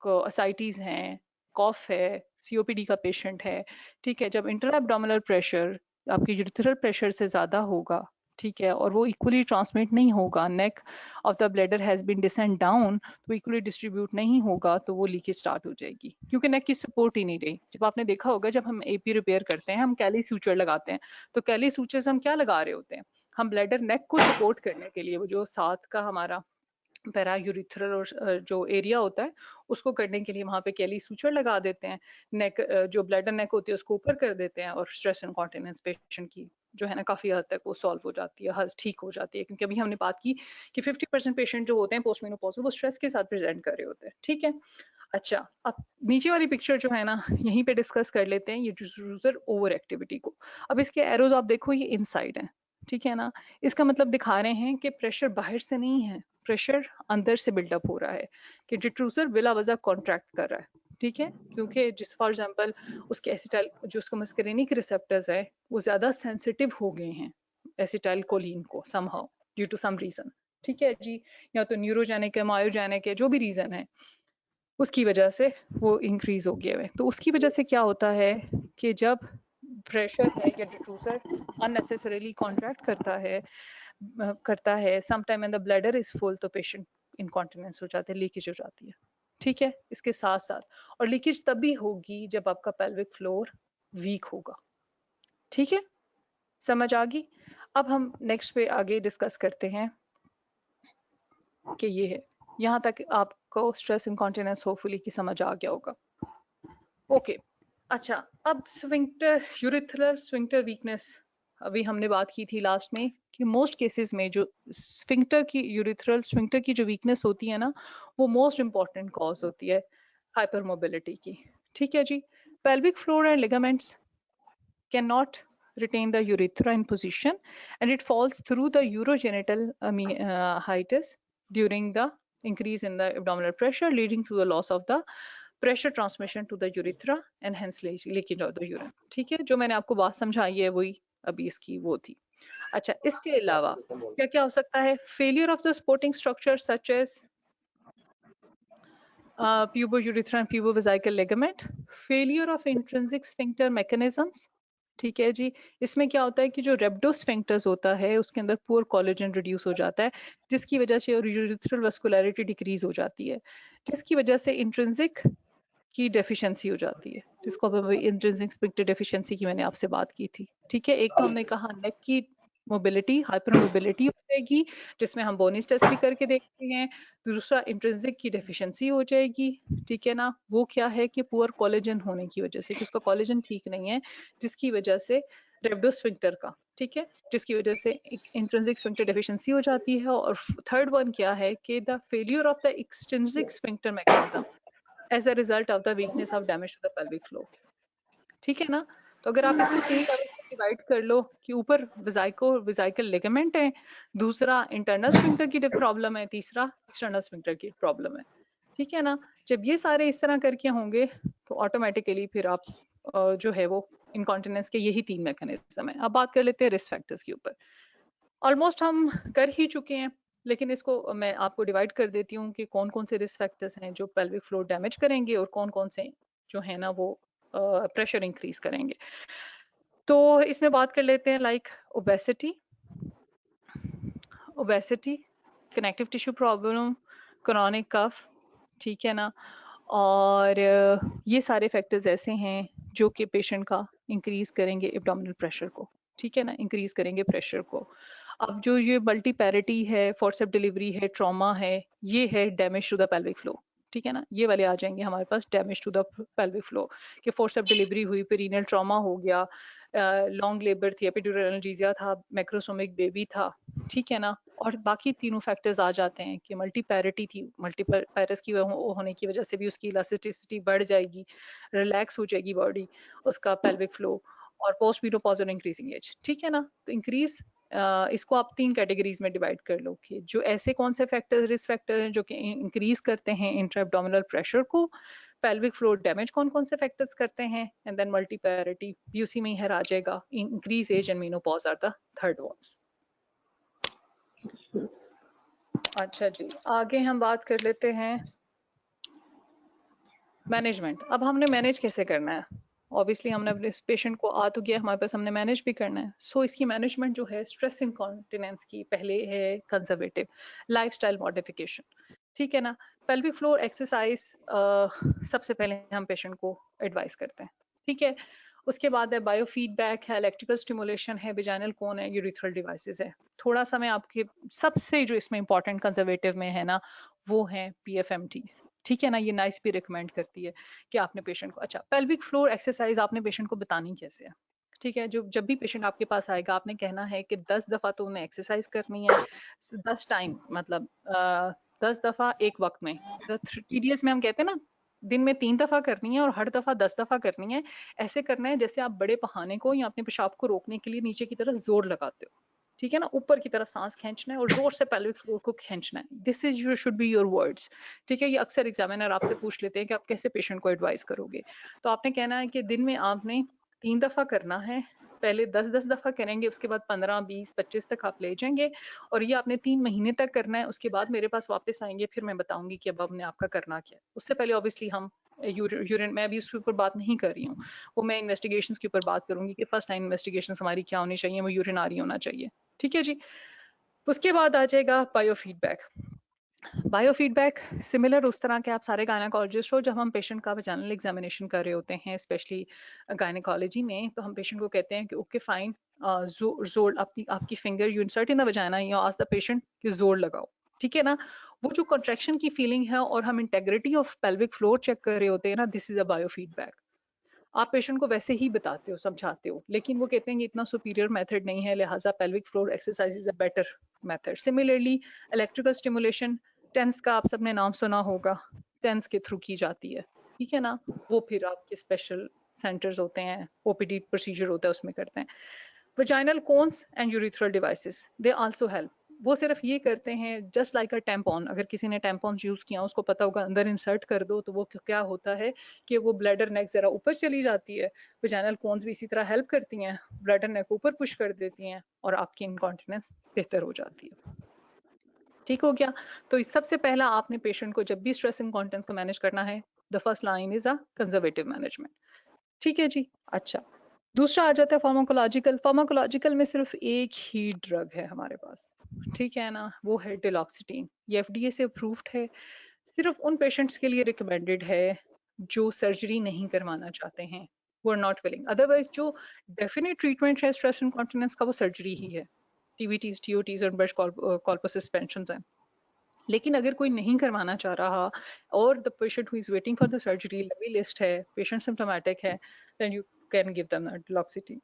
असाइटीज हैं, कॉफ है, सीओपीडी का पेशेंट है, ठीक है, जब इंटर एब्डोमिनल प्रेशर आपके यूरिथ्रल प्रेशर से ज़्यादा होगा, ठीक है, और वो इक्वली ट्रांसमिट नहीं होगा, neck of the bladder has been descend down, तो इक्वली डिस्ट्रीब्यूट नहीं होगा, तो वो लीकेज स्टार्ट हो जाएगी क्योंकि नेक की सपोर्ट ही नहीं रही। जब आपने देखा होगा जब हम एपी रिपेयर करते हैं हम कैली सूचर लगाते हैं, तो कैली सूचर्स हम क्या लगा रहे होते हैं, हम ब्लैडर नेक को सपोर्ट करने के लिए वो जो साथ का हमारा पैरा यूरिथ्रल और जो एरिया होता है उसको करने के लिए वहां पे कैली सूचर लगा देते हैं, नेक जो ब्लैडर नेक होती है उसको ऊपर कर देते हैं, और स्ट्रेस इनकॉन्टिनेंस पेशेंट की जो है ना काफी हद तक वो सॉल्व हो जाती है, हद ठीक हो जाती है, क्योंकि अभी हमने बात की कि 50% पेशेंट जो होते हैं पोस्ट मेनोपॉजल वो स्ट्रेस के साथ प्रेजेंट कर रहे होते हैं। ठीक है, अच्छा अब नीचे वाली पिक्चर जो है ना यहीं पे डिस्कस कर लेते हैं ये यूजर ओवर एक्टिविटी को। अब इसके एरोज आप देखो ये इनसाइड है, ठीक है ना, इसका मतलब दिखा रहे हैं कि प्रेशर बाहर से नहीं है, प्रेशर अंदर से बिल्डअप हो रहा है कि डिट्रूजर बिला वजह कॉन्ट्रैक्ट कर रहा है। ठीक है, क्योंकि जिस फॉर एग्जांपल उसके एसिटाइल जो उसका मस्करेनिक रिसेप्टर्स है वो ज्यादा सेंसिटिव हो गए हैं एसिटाइल कोलिन को somehow due to some reason. ठीक है जी, या तो न्यूरोजेनिक है, मायोजेनिक है, जो भी रीजन है उसकी वजह से वो इंक्रीज हो गया है। तो उसकी वजह से क्या होता है कि जब प्रेशर है या डिट्रूजर अननेसेसरीली कॉन्ट्रैक्ट करता है sometime when the bladder is full, तो पेशेंट इनकॉन्टिनेंस हो जाते हैं, लीकेज हो जाती है। ठीक है, इसके साथ साथ और लीकेज तभी होगी जब आपका पेल्विक फ्लोर वीक होगा। ठीक है, समझ आ गई। अब हम नेक्स्ट पे आगे डिस्कस करते हैं कि ये है, यहाँ तक आपको स्ट्रेस इनकॉन्टिनेंस होपफुली की समझ आ गया होगा। ओके, अच्छा अब स्फिंक्टर यूरिथ्रल स्फिंक्टर वीकनेस, अभी हमने बात की थी लास्ट में कि मोस्ट केसेस में जो स्फिंक्टर की यूरिथ्रल स्फिंक्टर की जो वीकनेस होती है ना वो मोस्ट इंपॉर्टेंट कॉज होती है हाइपरमोबिलिटी की। ठीक है जी, pelvic floor and ligaments cannot retain the urethra in position and it falls through the urogenital hiatus during the increase in the abdominal pressure, leading to the loss of the pressure transmission to the urethra and hence leakage of the urine। ठीक है, जो मैंने आपको बात समझाई है वही अभी इसकी वो थी। अच्छा, इसके अलावा क्या क्या हो सकता है, failure of the supporting structure such as pubourethra and pubovesical ligament, failure of intrinsic sphincter mechanisms। ठीक है जी, इसमें क्या होता है कि जो रेब्डोस्फिंक्टर्स होता है उसके अंदर पुअर कोलेजन रिड्यूस हो जाता है जिसकी वजह से यूरिथ्रल वस्कुलैरिटी डिक्रीज हो जाती है, जिसकी वजह से इंट्रिंसिक की डेफिशिएंसी हो जाती है, जिसको अब इंट्रिंसिक स्फिंक्टर डेफिशिएंसी की मैंने आपसे बात की थी। ठीक है, एक तो हमने कहा नेक की मोबिलिटी हाइपर मोबिलिटी हो जाएगी जिसमें हम बोनिस टेस्ट भी करके देखते हैं, दूसरा इंट्रिंसिक की डेफिशिएंसी हो जाएगी। ठीक है ना, वो क्या है कि पुअर कोलेजन होने की वजह से कि उसका कोलेजन ठीक नहीं है जिसकी वजह से रेब्डोस्फिंक्टर का, ठीक है, जिसकी वजह से इंट्रिंसिक स्फिंक्टर डेफिशिएंसी हो जाती है। और थर्ड वन क्या है कि the failure of the extrinsic sphincter mechanism as a result of the weakness of damage to the pelvic floor। ठीक है ना, तो अगर आप इसको तीन लेवल में डिवाइड कर लो कि ऊपर वेसिकल लिगामेंट है, दूसरा इंटरनल स्फिंक्टर की प्रॉब्लम है, तीसरा एक्सटर्नल स्फिंक्टर की प्रॉब्लम है। ठीक है ना, जब ये सारे इस तरह करके होंगे तो ऑटोमेटिकली फिर आप जो है वो इनकॉन्टिनेंस के यही तीन मैकेनिज्म है। अब बात कर लेते हैं रिस्क फैक्टर्स के ऊपर। ऑलमोस्ट हम कर ही चुके हैं लेकिन इसको मैं आपको डिवाइड कर देती हूँ कि कौन कौन से रिस्क फैक्टर्स हैं जो पेल्विक फ्लोर डैमेज करेंगे और कौन कौन से जो है ना वो प्रेशर इंक्रीज करेंगे। तो इसमें बात कर लेते हैं like obesity, connective tissue problem, chronic cough. ठीक है ना, और ये सारे फैक्टर्स ऐसे हैं जो कि पेशेंट का इंक्रीज करेंगे एब्डोमिनल प्रेशर को। ठीक है ना, इंक्रीज करेंगे प्रेशर को। अब जो ये मल्टीपैरिटी है, फोर्सेप डिलीवरी है, ट्रॉमा है, ये है damage to the pelvic floor. ठीक है ना, ये वाले आ जाएंगे हमारे पास damage to the pelvic floor कि फोर्सेप डिलीवरी हुई, पेरिनियल ट्रॉमा हो गया, लॉन्ग लेबर थी, एपिड्यूरल एनाल्जेसिया था, मैक्रोसोमिक बेबी था, ठीक है ना, और बाकी तीनों फैक्टर्स आ जाते हैं कि मल्टीपैरिटी थी, मल्टीपैरस की होने की वजह से भी उसकी इलास्टिसिटी बढ़ जाएगी, रिलैक्स हो जाएगी बॉडी, उसका पेल्विक फ्लो, और पोस्ट मेनोपॉज और इंक्रीजिंग एज, ठीक है ना। तो इंक्रीज इसको आप 3 कैटेगरीज में डिवाइड कर लो कि जो ऐसे कौन से फैक्टर रिस्क फैक्टर हैं जो कि इंक्रीज करते हैं इंट्रा एब्डोमिनल प्रेशर को, पेल्विक फ्लोर डैमेज कौन कौन से फैक्टर्स करते हैं, एंड देन मल्टीपैरिटी भी उसी में ही आ जाएगा, increase age and menopause are the third ones. अच्छा जी, आगे हम बात कर लेते हैं मैनेजमेंट। अब हमने मैनेज कैसे करना है, ऑब्वियसली हमने अपने पेशेंट को आ तो गया हमारे पास, हमने मैनेज भी करना है। सो इसकी मैनेजमेंट जो है स्ट्रेस इनकॉन्टिनेंस की पहले है कंजर्वेटिव लाइफस्टाइल मॉडिफिकेशन, ठीक है ना। पेल्विक फ्लोर एक्सरसाइज सबसे पहले हम पेशेंट को एडवाइस करते हैं, ठीक है। उसके बाद है बायोफीडबैक है, इलेक्ट्रिकल स्टिमुलेशन है, विजाइनल कोन है, यूरिथ्रल डिवाइसेस है। थोड़ा सा मैं आपके सबसे जो इसमें इंपॉर्टेंट कंजर्वेटिव में है ना वो है PFMTs, ठीक है ना। ये नाइस भी रिकमेंड करती है कि आपने पेशेंट को, अच्छा पेल्विक फ्लोर एक्सरसाइज आपने पेशेंट को बतानी कैसे है, ठीक है। जब भी पेशेंट आपके पास आएगा आपने कहना है कि 10 दफा तो उन्हें एक्सरसाइज करनी है, 10 टाइम मतलब 10 दफा एक वक्त में, TDS में हम कहते हैं ना दिन में 3 दफा करनी है और हर दफा 10 दफा करनी है। ऐसे करना है जैसे आप बड़े पहाने को या अपने पेशाब को रोकने के लिए नीचे की तरफ जोर लगाते हो, ठीक है ना, ऊपर की तरफ सांस खींचना है और जोर से पेल्विक फ्लोर को खींचना है। This is you should be your words, ठीक है। ये अक्सर एग्जामिनर आपसे पूछ लेते हैं कि आप कैसे पेशेंट को एडवाइस करोगे, तो आपने कहना है कि दिन में आपने 3 दफा करना है, पहले 10-10 दफा करेंगे, उसके बाद 15, 20, 25 तक आप ले जाएंगे, और ये आपने 3 महीने तक करना है। उसके बाद मेरे पास वापस आएंगे, फिर मैं बताऊंगी कि अब हमने आपका करना क्या है। उससे पहले ऑब्वियसली हम यूरिन, मैं अभी उसके ऊपर बात नहीं कर रही हूँ, वो मैं इन्वेस्टिगेशंस के ऊपर बात करूंगी कि फर्स्ट लाइन इन्वेस्टिगेशंस हमारी क्या होनी चाहिए, वो यूरिनरी होना चाहिए, ठीक है जी। उसके बाद आ जाएगा बायोफीडबैक। बायोफीडबैक सिमिलर उस तरह के आप सारे गायनेकोलॉजिस्ट हो, जब हम पेशेंट का वजाइनल एग्जामिनेशन कर रहे होते हैं स्पेशली गायनेकोलॉजी में, तो हम पेशेंट को कहते हैं कि ओके फाइन, जोर आपकी finger you insert in the vagina, you ask the patient कि जोर लगाओ, ठीक है ना। वो जो कॉन्ट्रैक्शन की फीलिंग है और हम integrity of pelvic floor check कर रहे होते हैं ना, दिस इज अ बायोफीडबैक। आप पेशेंट को वैसे ही बताते हो, समझाते हो, लेकिन वो कहते हैं कि इतना सुपीरियर मेथड नहीं है, लिहाजा pelvic floor exercise is a better method. Similarly electrical stimulation, TENS का आप सबने नाम सुना होगा, टेंस के थ्रू की जाती है, ठीक है ना। वो फिर आपके स्पेशल सेंटर्स होते हैं, OPD प्रोसीजर होता है, उसमें करते हैं। Vaginal cones and urethral devices, they also help. वो सिर्फ ये करते हैं जस्ट लाइक अ टैम्पॉन, अगर किसी ने टैम्पॉन यूज किया उसको पता होगा, अंदर इंसर्ट कर दो तो वो क्या होता है कि वो ब्लैडर नेक जरा ऊपर चली जाती है। वजाइनल कोन्स भी इसी तरह हेल्प करती हैं, ब्लैडर नेक ऊपर पुश कर देती हैं और आपकी इनकॉन्टिनेंस बेहतर हो जाती है, ठीक हो गया। तो इस सबसे पहला आपने पेशेंट को जब भी स्ट्रेस इनकॉन्टिनेंस को मैनेज करना है, the first line is a conservative management, ठीक है जी। अच्छा, दूसरा आ जाता है फार्माकोलॉजिकल। फार्माकोलॉजिकल में सिर्फ एक ही ड्रग है हमारे पास, ठीक है ना, वो है डिलॉक्सिटीन। ये FDA से अप्रूव्ड है, सिर्फ उन पेशेंट्स के लिए रिकमेंडेड है जो सर्जरी नहीं करवाना चाहते हैं, वो आर नॉट विलिंग। अदरवाइज जो डेफिनेट ट्रीटमेंट है स्ट्रेस इनकॉन्टिनेंस का वो सर्जरी ही है, TVTs, TOTs और ब्रश कॉर्पस सस्पेंशंस हैं। लेकिन अगर कोई नहीं करवाना चाह रहा और the patient who is waiting for the surgery लंबी लिस्ट है, पेशेंट सिम्टोमेटिक है, then you can give them duloxetine,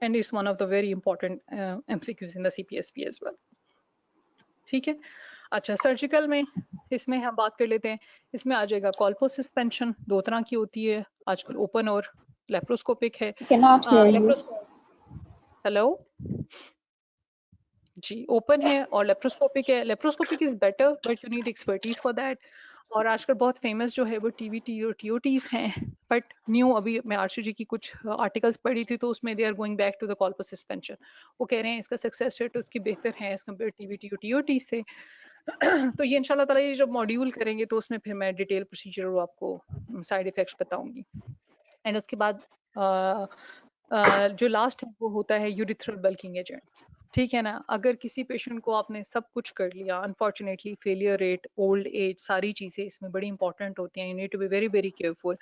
and is one of the very important MCQs in the CPSP as well, ठीक है। अच्छा, सर्जिकल में इसमें हम बात कर लेते हैं। इसमें आ जाएगा कॉल्पो सस्पेंशन, 2 तरह की होती है आजकल, ओपन और लेप्रोस्कोपिक है। Cannot hear you. हेलो जी, ओपन है और लेप्रोस्कोपिक है। Laparoscopic is better but you need expertise for that. और आजकल बहुत फेमस जो है वो TVT और TOTs हैं, बट न्यू अभी मैं RCG की कुछ आर्टिकल्स पढ़ी थी तो उसमें they are going back to the colposuspension. वो कह रहे हैं इसका सक्सेस रेट उसकी बेहतर है एज कम्पेयर TVT और TOT से। तो ये इंशाल्लाह ताला ये जब मॉड्यूल करेंगे तो उसमें फिर मैं डिटेल प्रोसीजर आपको साइड इफेक्ट्स बताऊंगी। एंड उसके बाद जो लास्ट है वो होता है यूरिथ्रल बल्किंग एजेंट्स, ठीक है ना। अगर किसी पेशेंट को आपने सब कुछ कर लिया, unfortunately failure rate, old age, सारी चीजें इसमें बड़ी इंपॉर्टेंट होती हैं, you need to be very very careful,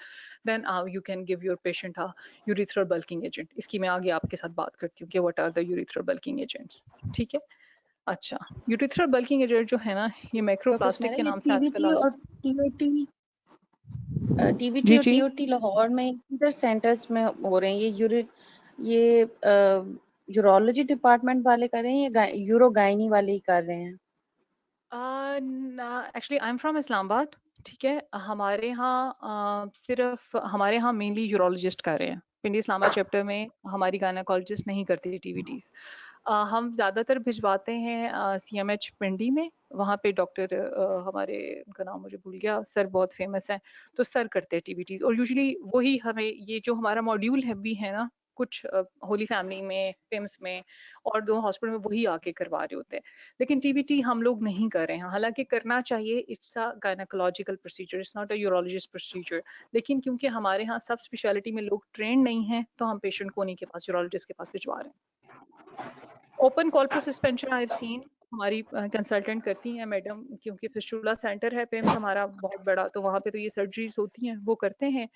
then you can give your patient a urethral bulking agent. इसकी मैं आगे आपके साथ बात करती हूँ कि what are the urethral bulking agents, ठीक है। अच्छा, यूरिथ्रल बल्किंग एजेंट जो है ना ये माइक्रोप्लास्टिक के नाम से आजकल TVT और जी जी TOT लाहौर में किधर सेंटर्स में हो रहे हैं ये ये यूरोलॉजी डिपार्टमेंट वाले कर रहे हैं या यूरो गायनी वाले ही कर रहे हैं? Actually I am from Islamabad, ठीक है। सिर्फ हमारे यहाँ मेनली यूरोलॉजिस्ट कर रहे हैं। पिंडी इस्लामाबाद चैप्टर में हमारी गायनेकोलॉजिस्ट नहीं करती टीवीटीज। हम ज़्यादातर भिजवाते हैं CMH पिंडी में, वहाँ पे डॉक्टर हमारे, उनका नाम मुझे भूल गया, सर बहुत फेमस है, तो सर करते हैं टीवीटीज। और यूजुअली वही हमें, ये जो हमारा मॉड्यूल है भी है ना, कुछ होली फैमिली में, पिम्स में और 2 हॉस्पिटल में वही आके करवा रहे होते हैं। लेकिन टीबीटी हम लोग नहीं कर रहे हैं, हालांकि करना चाहिए। It's a gynaecological procedure, it's not a urologist procedure. लेकिन क्योंकि हमारे यहाँ सब स्पेशलिटी में लोग ट्रेंड नहीं हैं, तो हम पेशेंट को उन्हीं के पास, यूरोलॉजिस्ट के पास भिजवा रहे हैं। Open colposuspension I have seen, हमारी कंसल्टेंट करती हैं मैडम, क्योंकि फिस्टुला सेंटर है पिम्स हमारा बहुत बड़ा, तो वहाँ पे तो ये सर्जरीज होती हैं, वो करते हैं।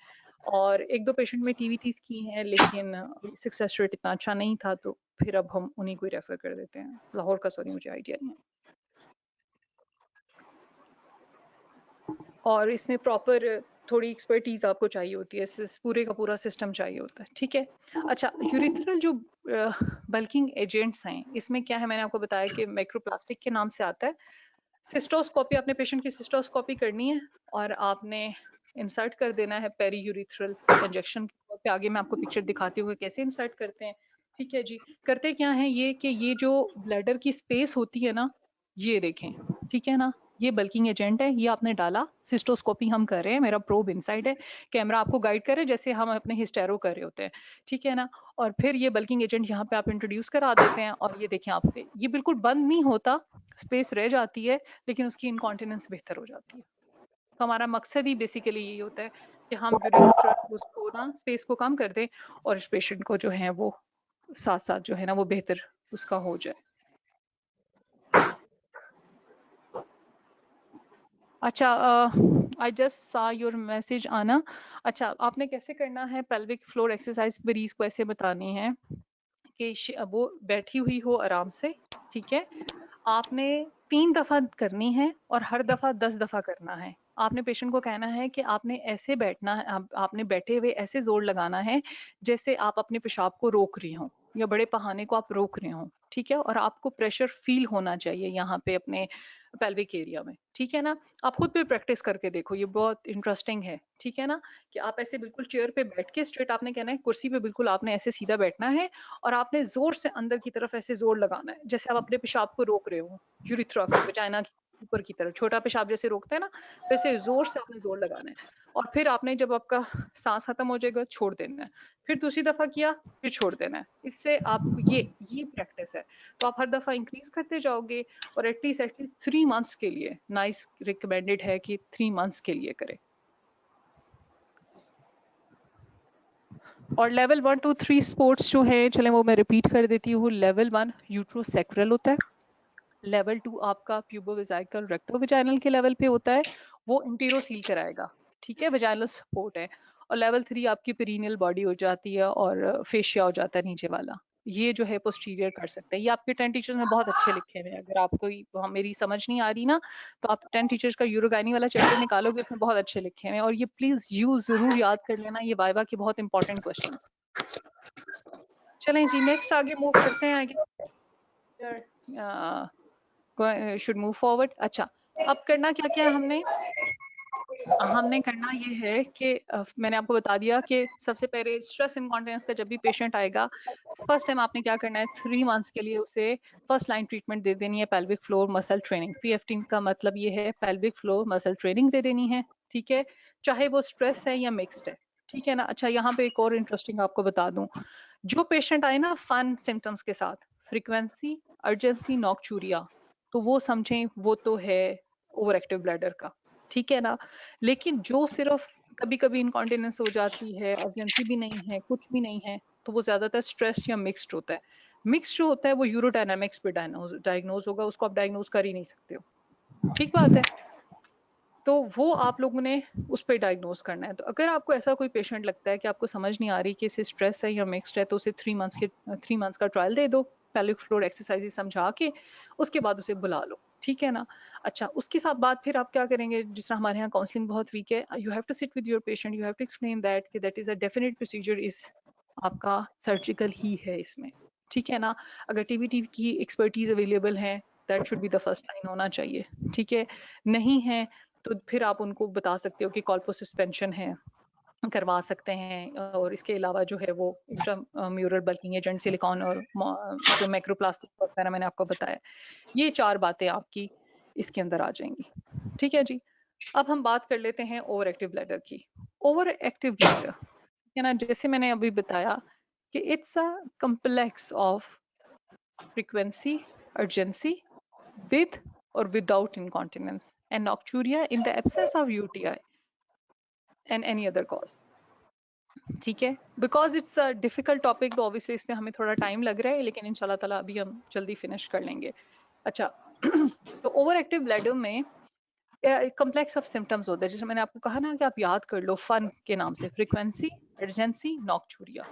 और 1-2 पेशेंट में टीवीटीज की हैं, लेकिन सक्सेस रेट इतना अच्छा नहीं था, तो फिर अब हम उन्हीं को रेफर कर देते हैं। लाहौर का सॉरी मुझे आइडिया नहीं है। और इसमें प्रॉपर थोड़ी एक्सपर्टीज आपको चाहिए होती है, पूरे का पूरा सिस्टम चाहिए होता है, ठीक है। अच्छा, यूरिथ्रल जो बल्किंग एजेंट्स हैं, इसमें क्या है, मैंने आपको बताया कि माइक्रोप्लास्टिक के नाम से आता है। सिस्टोस्कोपी, आपने पेशेंट की सिस्टोस्कोपी करनी है और आपने इंसर्ट कर देना है पेरी यूरिथ्रल इंजेक्शन पे। आगे मैं आपको पिक्चर दिखाती हूँ कैसे इंसर्ट करते हैं, ठीक है जी। करते क्या है ये कि ये जो ब्लैडर की स्पेस होती है ना, ये देखें, ठीक है ना, ये बल्किंग एजेंट है, ये आपने डाला। सिस्टोस्कोपी हम कर रहे हैं, मेरा प्रोब इनसाइड है, कैमरा आपको गाइड करे जैसे हम अपने हिस्टेरो कर रहे होते हैं, ठीक है ना। और फिर ये बल्किंग एजेंट यहाँ पे आप इंट्रोड्यूस करा देते हैं, और ये देखें आपके, ये बिल्कुल बंद नहीं होता, स्पेस रह जाती है, लेकिन उसकी इनकॉन्टिनेंस बेहतर हो जाती है। तो हमारा मकसद ही बेसिकली यही होता है कि हम उसको ना स्पेस को कम कर दें, और इस पेशेंट को जो है वो साथ साथ जो है ना वो बेहतर उसका हो जाए। अच्छा, आई जस्ट सा योर मैसेज आना। अच्छा, आपने कैसे करना है पेल्विक फ्लोर एक्सरसाइज, मरीज को ऐसे बतानी है कि वो बैठी हुई हो आराम से, ठीक है। आपने 3 दफा करनी है और हर दफा 10 दफा करना है। आपने पेशेंट को कहना है कि आपने ऐसे बैठना है, आपने बैठे हुए ऐसे जोर लगाना है जैसे आप अपने पेशाब को रोक रहे हो या बड़े पहाने को आप रोक रहे हो, ठीक है। और आपको प्रेशर फील होना चाहिए यहाँ पे अपने पेल्विक एरिया में, ठीक है ना। आप खुद भी प्रैक्टिस करके देखो, ये बहुत इंटरेस्टिंग है, ठीक है ना। कि आप ऐसे बिल्कुल चेयर पे बैठ के स्ट्रेट, आपने कहना है कुर्सी पे बिल्कुल आपने ऐसे सीधा बैठना है, और आपने जोर से अंदर की तरफ ऐसे जोर लगाना है जैसे आप अपने पेशाब को रोक रहे हो, यूरिथ्रा को, वजाइना की ऊपर की तरफ, छोटा पेशाब जैसे रोकते हैं ना, वैसे जोर से आपने जोर लगाना है। और फिर आपने जब आपका सांस खत्म हो जाएगा छोड़ देना है, फिर दूसरी दफा किया, फिर छोड़ देना है। इससे आप ये प्रैक्टिस है, तो आप हर दफा इंक्रीज करते जाओगे, और एटलीस्ट 3 मंथ्स के लिए नाइस रिकमेंडेड है कि 3 मंथ्स के लिए करें। और लेवल 1 2 3 स्पोर्ट्स जो है, चले वो मैं रिपीट कर देती हूँ। लेवल 1 यूट्रोसेक्रल होता है, लेवल 2 आपका प्यूबोवेजाइकल रेक्टोवेजाइनल के लेवल पे होता है, वो इंटीरोसील कराएगा, ठीक है, वेजाइनल सपोर्ट है। और लेवल 3 आपकी पेरिनियल बॉडी हो जाती है और फेशिया हो जाता है नीचे वाला, ये जो है पोस्टीरियर कर सकते हैं। ये आपके 10 टीचर्स में बहुत अच्छे लिखे हुए हैं, अगर आपको मेरी समझ नहीं आ रही ना, तो आप 10 टीचर्स का यूरोगाइनी वाला चैप्टर निकालोगे, उसमें बहुत अच्छे लिखे हुए हैं। और ये प्लीज जरूर याद कर लेना, ये वाइवा के बहुत इंपॉर्टेंट क्वेश्चन। चलें जी, नेक्स्ट आगे मूव करते हैं आगे, शुड मूव फॉरवर्ड। अच्छा, अब करना क्या क्या है हमने करना ये है कि मैंने आपको बता दिया कि सबसे पहले स्ट्रेस इनकॉन्टिनेंस का जब भी पेशेंट आएगा, फर्स्ट टाइम आपने क्या करना है, 3 मंथ्स के लिए उसे फर्स्ट लाइन ट्रीटमेंट दे देनी है, pelvic floor muscle training. PFT का मतलब ये है पेल्विक फ्लोर मसल ट्रेनिंग दे देनी है, ठीक है, चाहे वो स्ट्रेस है या मिक्स्ड है, ठीक है ना। अच्छा, यहाँ पे एक और इंटरेस्टिंग आपको बता दूं, जो पेशेंट आए ना फन सिम्टम्स के साथ, फ्रीक्वेंसी, अर्जेंसी, नॉक्चूरिया, तो वो समझें वो तो है ओवर एक्टिव ब्लैडर का, ठीक है ना। लेकिन जो सिर्फ कभी कभी इनकॉन्टिनेंस हो जाती है, अर्जेंसी भी नहीं है, कुछ भी नहीं है, तो वो ज्यादातर स्ट्रेस या मिक्स्ड होता है। मिक्स्ड जो होता है वो यूरोडायनामिक्स पे डायग्नोज होगा, उसको आप डायग्नोज कर ही नहीं सकते हो, ठीक बात है। तो वो आप लोगों ने उस पर डायग्नोज करना है। तो अगर आपको ऐसा कोई पेशेंट लगता है कि आपको समझ नहीं आ रही कि इसे स्ट्रेस है या मिक्स्ड है, तो उसे 3 मंथ्स का ट्रायल दे दो, पेल्विक फ्लोर एक्सरसाइज समझा के, उसके बाद उसे बुला लो, ठीक है ना। अच्छा, उसके साथ बाद फिर आप क्या करेंगे, जिस तरह हमारे यहाँ काउंसलिंग बहुत वीक है, you have to sit with your patient, you have to explain that कि that is a definite procedure is आपका सर्जिकल ही है इसमें, ठीक है ना। अगर टीबीटी की एक्सपर्टीज अवेलेबल है, that should be the first line होना चाहिए, ठीक है। नहीं है तो फिर आप उनको बता सकते हो कि कॉल्पो सस्पेंशन है, करवा सकते हैं। और इसके अलावा जो है वो इंट्राम्यूरल बल्किंग एजेंट, सिलिकॉन और जो मैक्रोप्लास्टिक वगैरह मैंने आपको बताया, ये 4 बातें आपकी इसके अंदर आ जाएंगी, ठीक है जी। अब हम बात कर लेते हैं ओवर एक्टिव ब्लैडर की। ओवर एक्टिव ब्लैडर है ना, जैसे मैंने अभी बताया कि it's a complex of frequency, urgency, with or without incontinence and nocturia in the absence of UTI and any other cause, ठीक है। Because it's a difficult topic तो ऑब्वियसली इसमें हमें थोड़ा टाइम लग रहा है, लेकिन इंशाल्लाह ताला अभी हम जल्दी फिनिश कर लेंगे। अच्छा तो ओवर एक्टिव ब्लैडर में कम्प्लेक्स ऑफ सिम्टम्स होता है, जैसे मैंने आपको कहा ना कि आप याद कर लो फन के नाम से, frequency, urgency, nocturia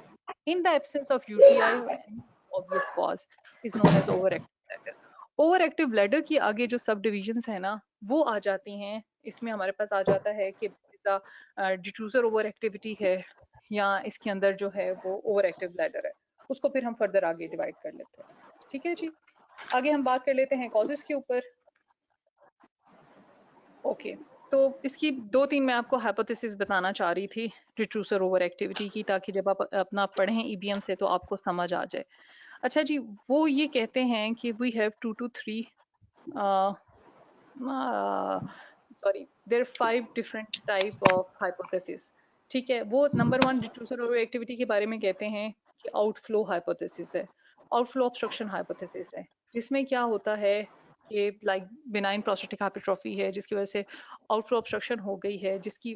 in the absence of UTI और any obvious cause is known as over active bladder. Over active bladder की आगे जो सब डिविजन्स है ना वो आ जाती हैं। इसमें हमारे पास आ जाता है कि डिट्रूजर ओवर एक्टिविटी है, या इसके अंदर जो है वो ओवर एक्टिव ब्लैडर है, उसको फिर हम फर्दर आगे डिवाइड कर लेते हैं, ठीक है जी। आगे हम बात कर लेते हैं कॉजेस के ऊपर। ओके तो इसकी 2-3 मैं आपको हाइपोथेसिस बताना चाह रही थी डिट्रूसर ओवर एक्टिविटी की, ताकि जब आप अपना पढ़ें ईबीएम से तो आपको समझ आ जाए। अच्छा जी, वो ये कहते हैं कि we have 2 to 3 sorry there 5 different type of hypothesis, ठीक है। वो नंबर 1 डिट्रूसर ओवर एक्टिविटी के बारे में कहते हैं कि आउटफ्लो हाइपोथेसिस है, आउटफ्लो ऑब्स्ट्रक्शन हाइपोथेसिस है, जिसमें क्या होता है कि लाइक बिनाइन प्रोस्टेटिक हाइपरट्रॉफी है जिसकी वजह से आउटफ्लो ऑब्स्ट्रक्शन हो गई है, जिसकी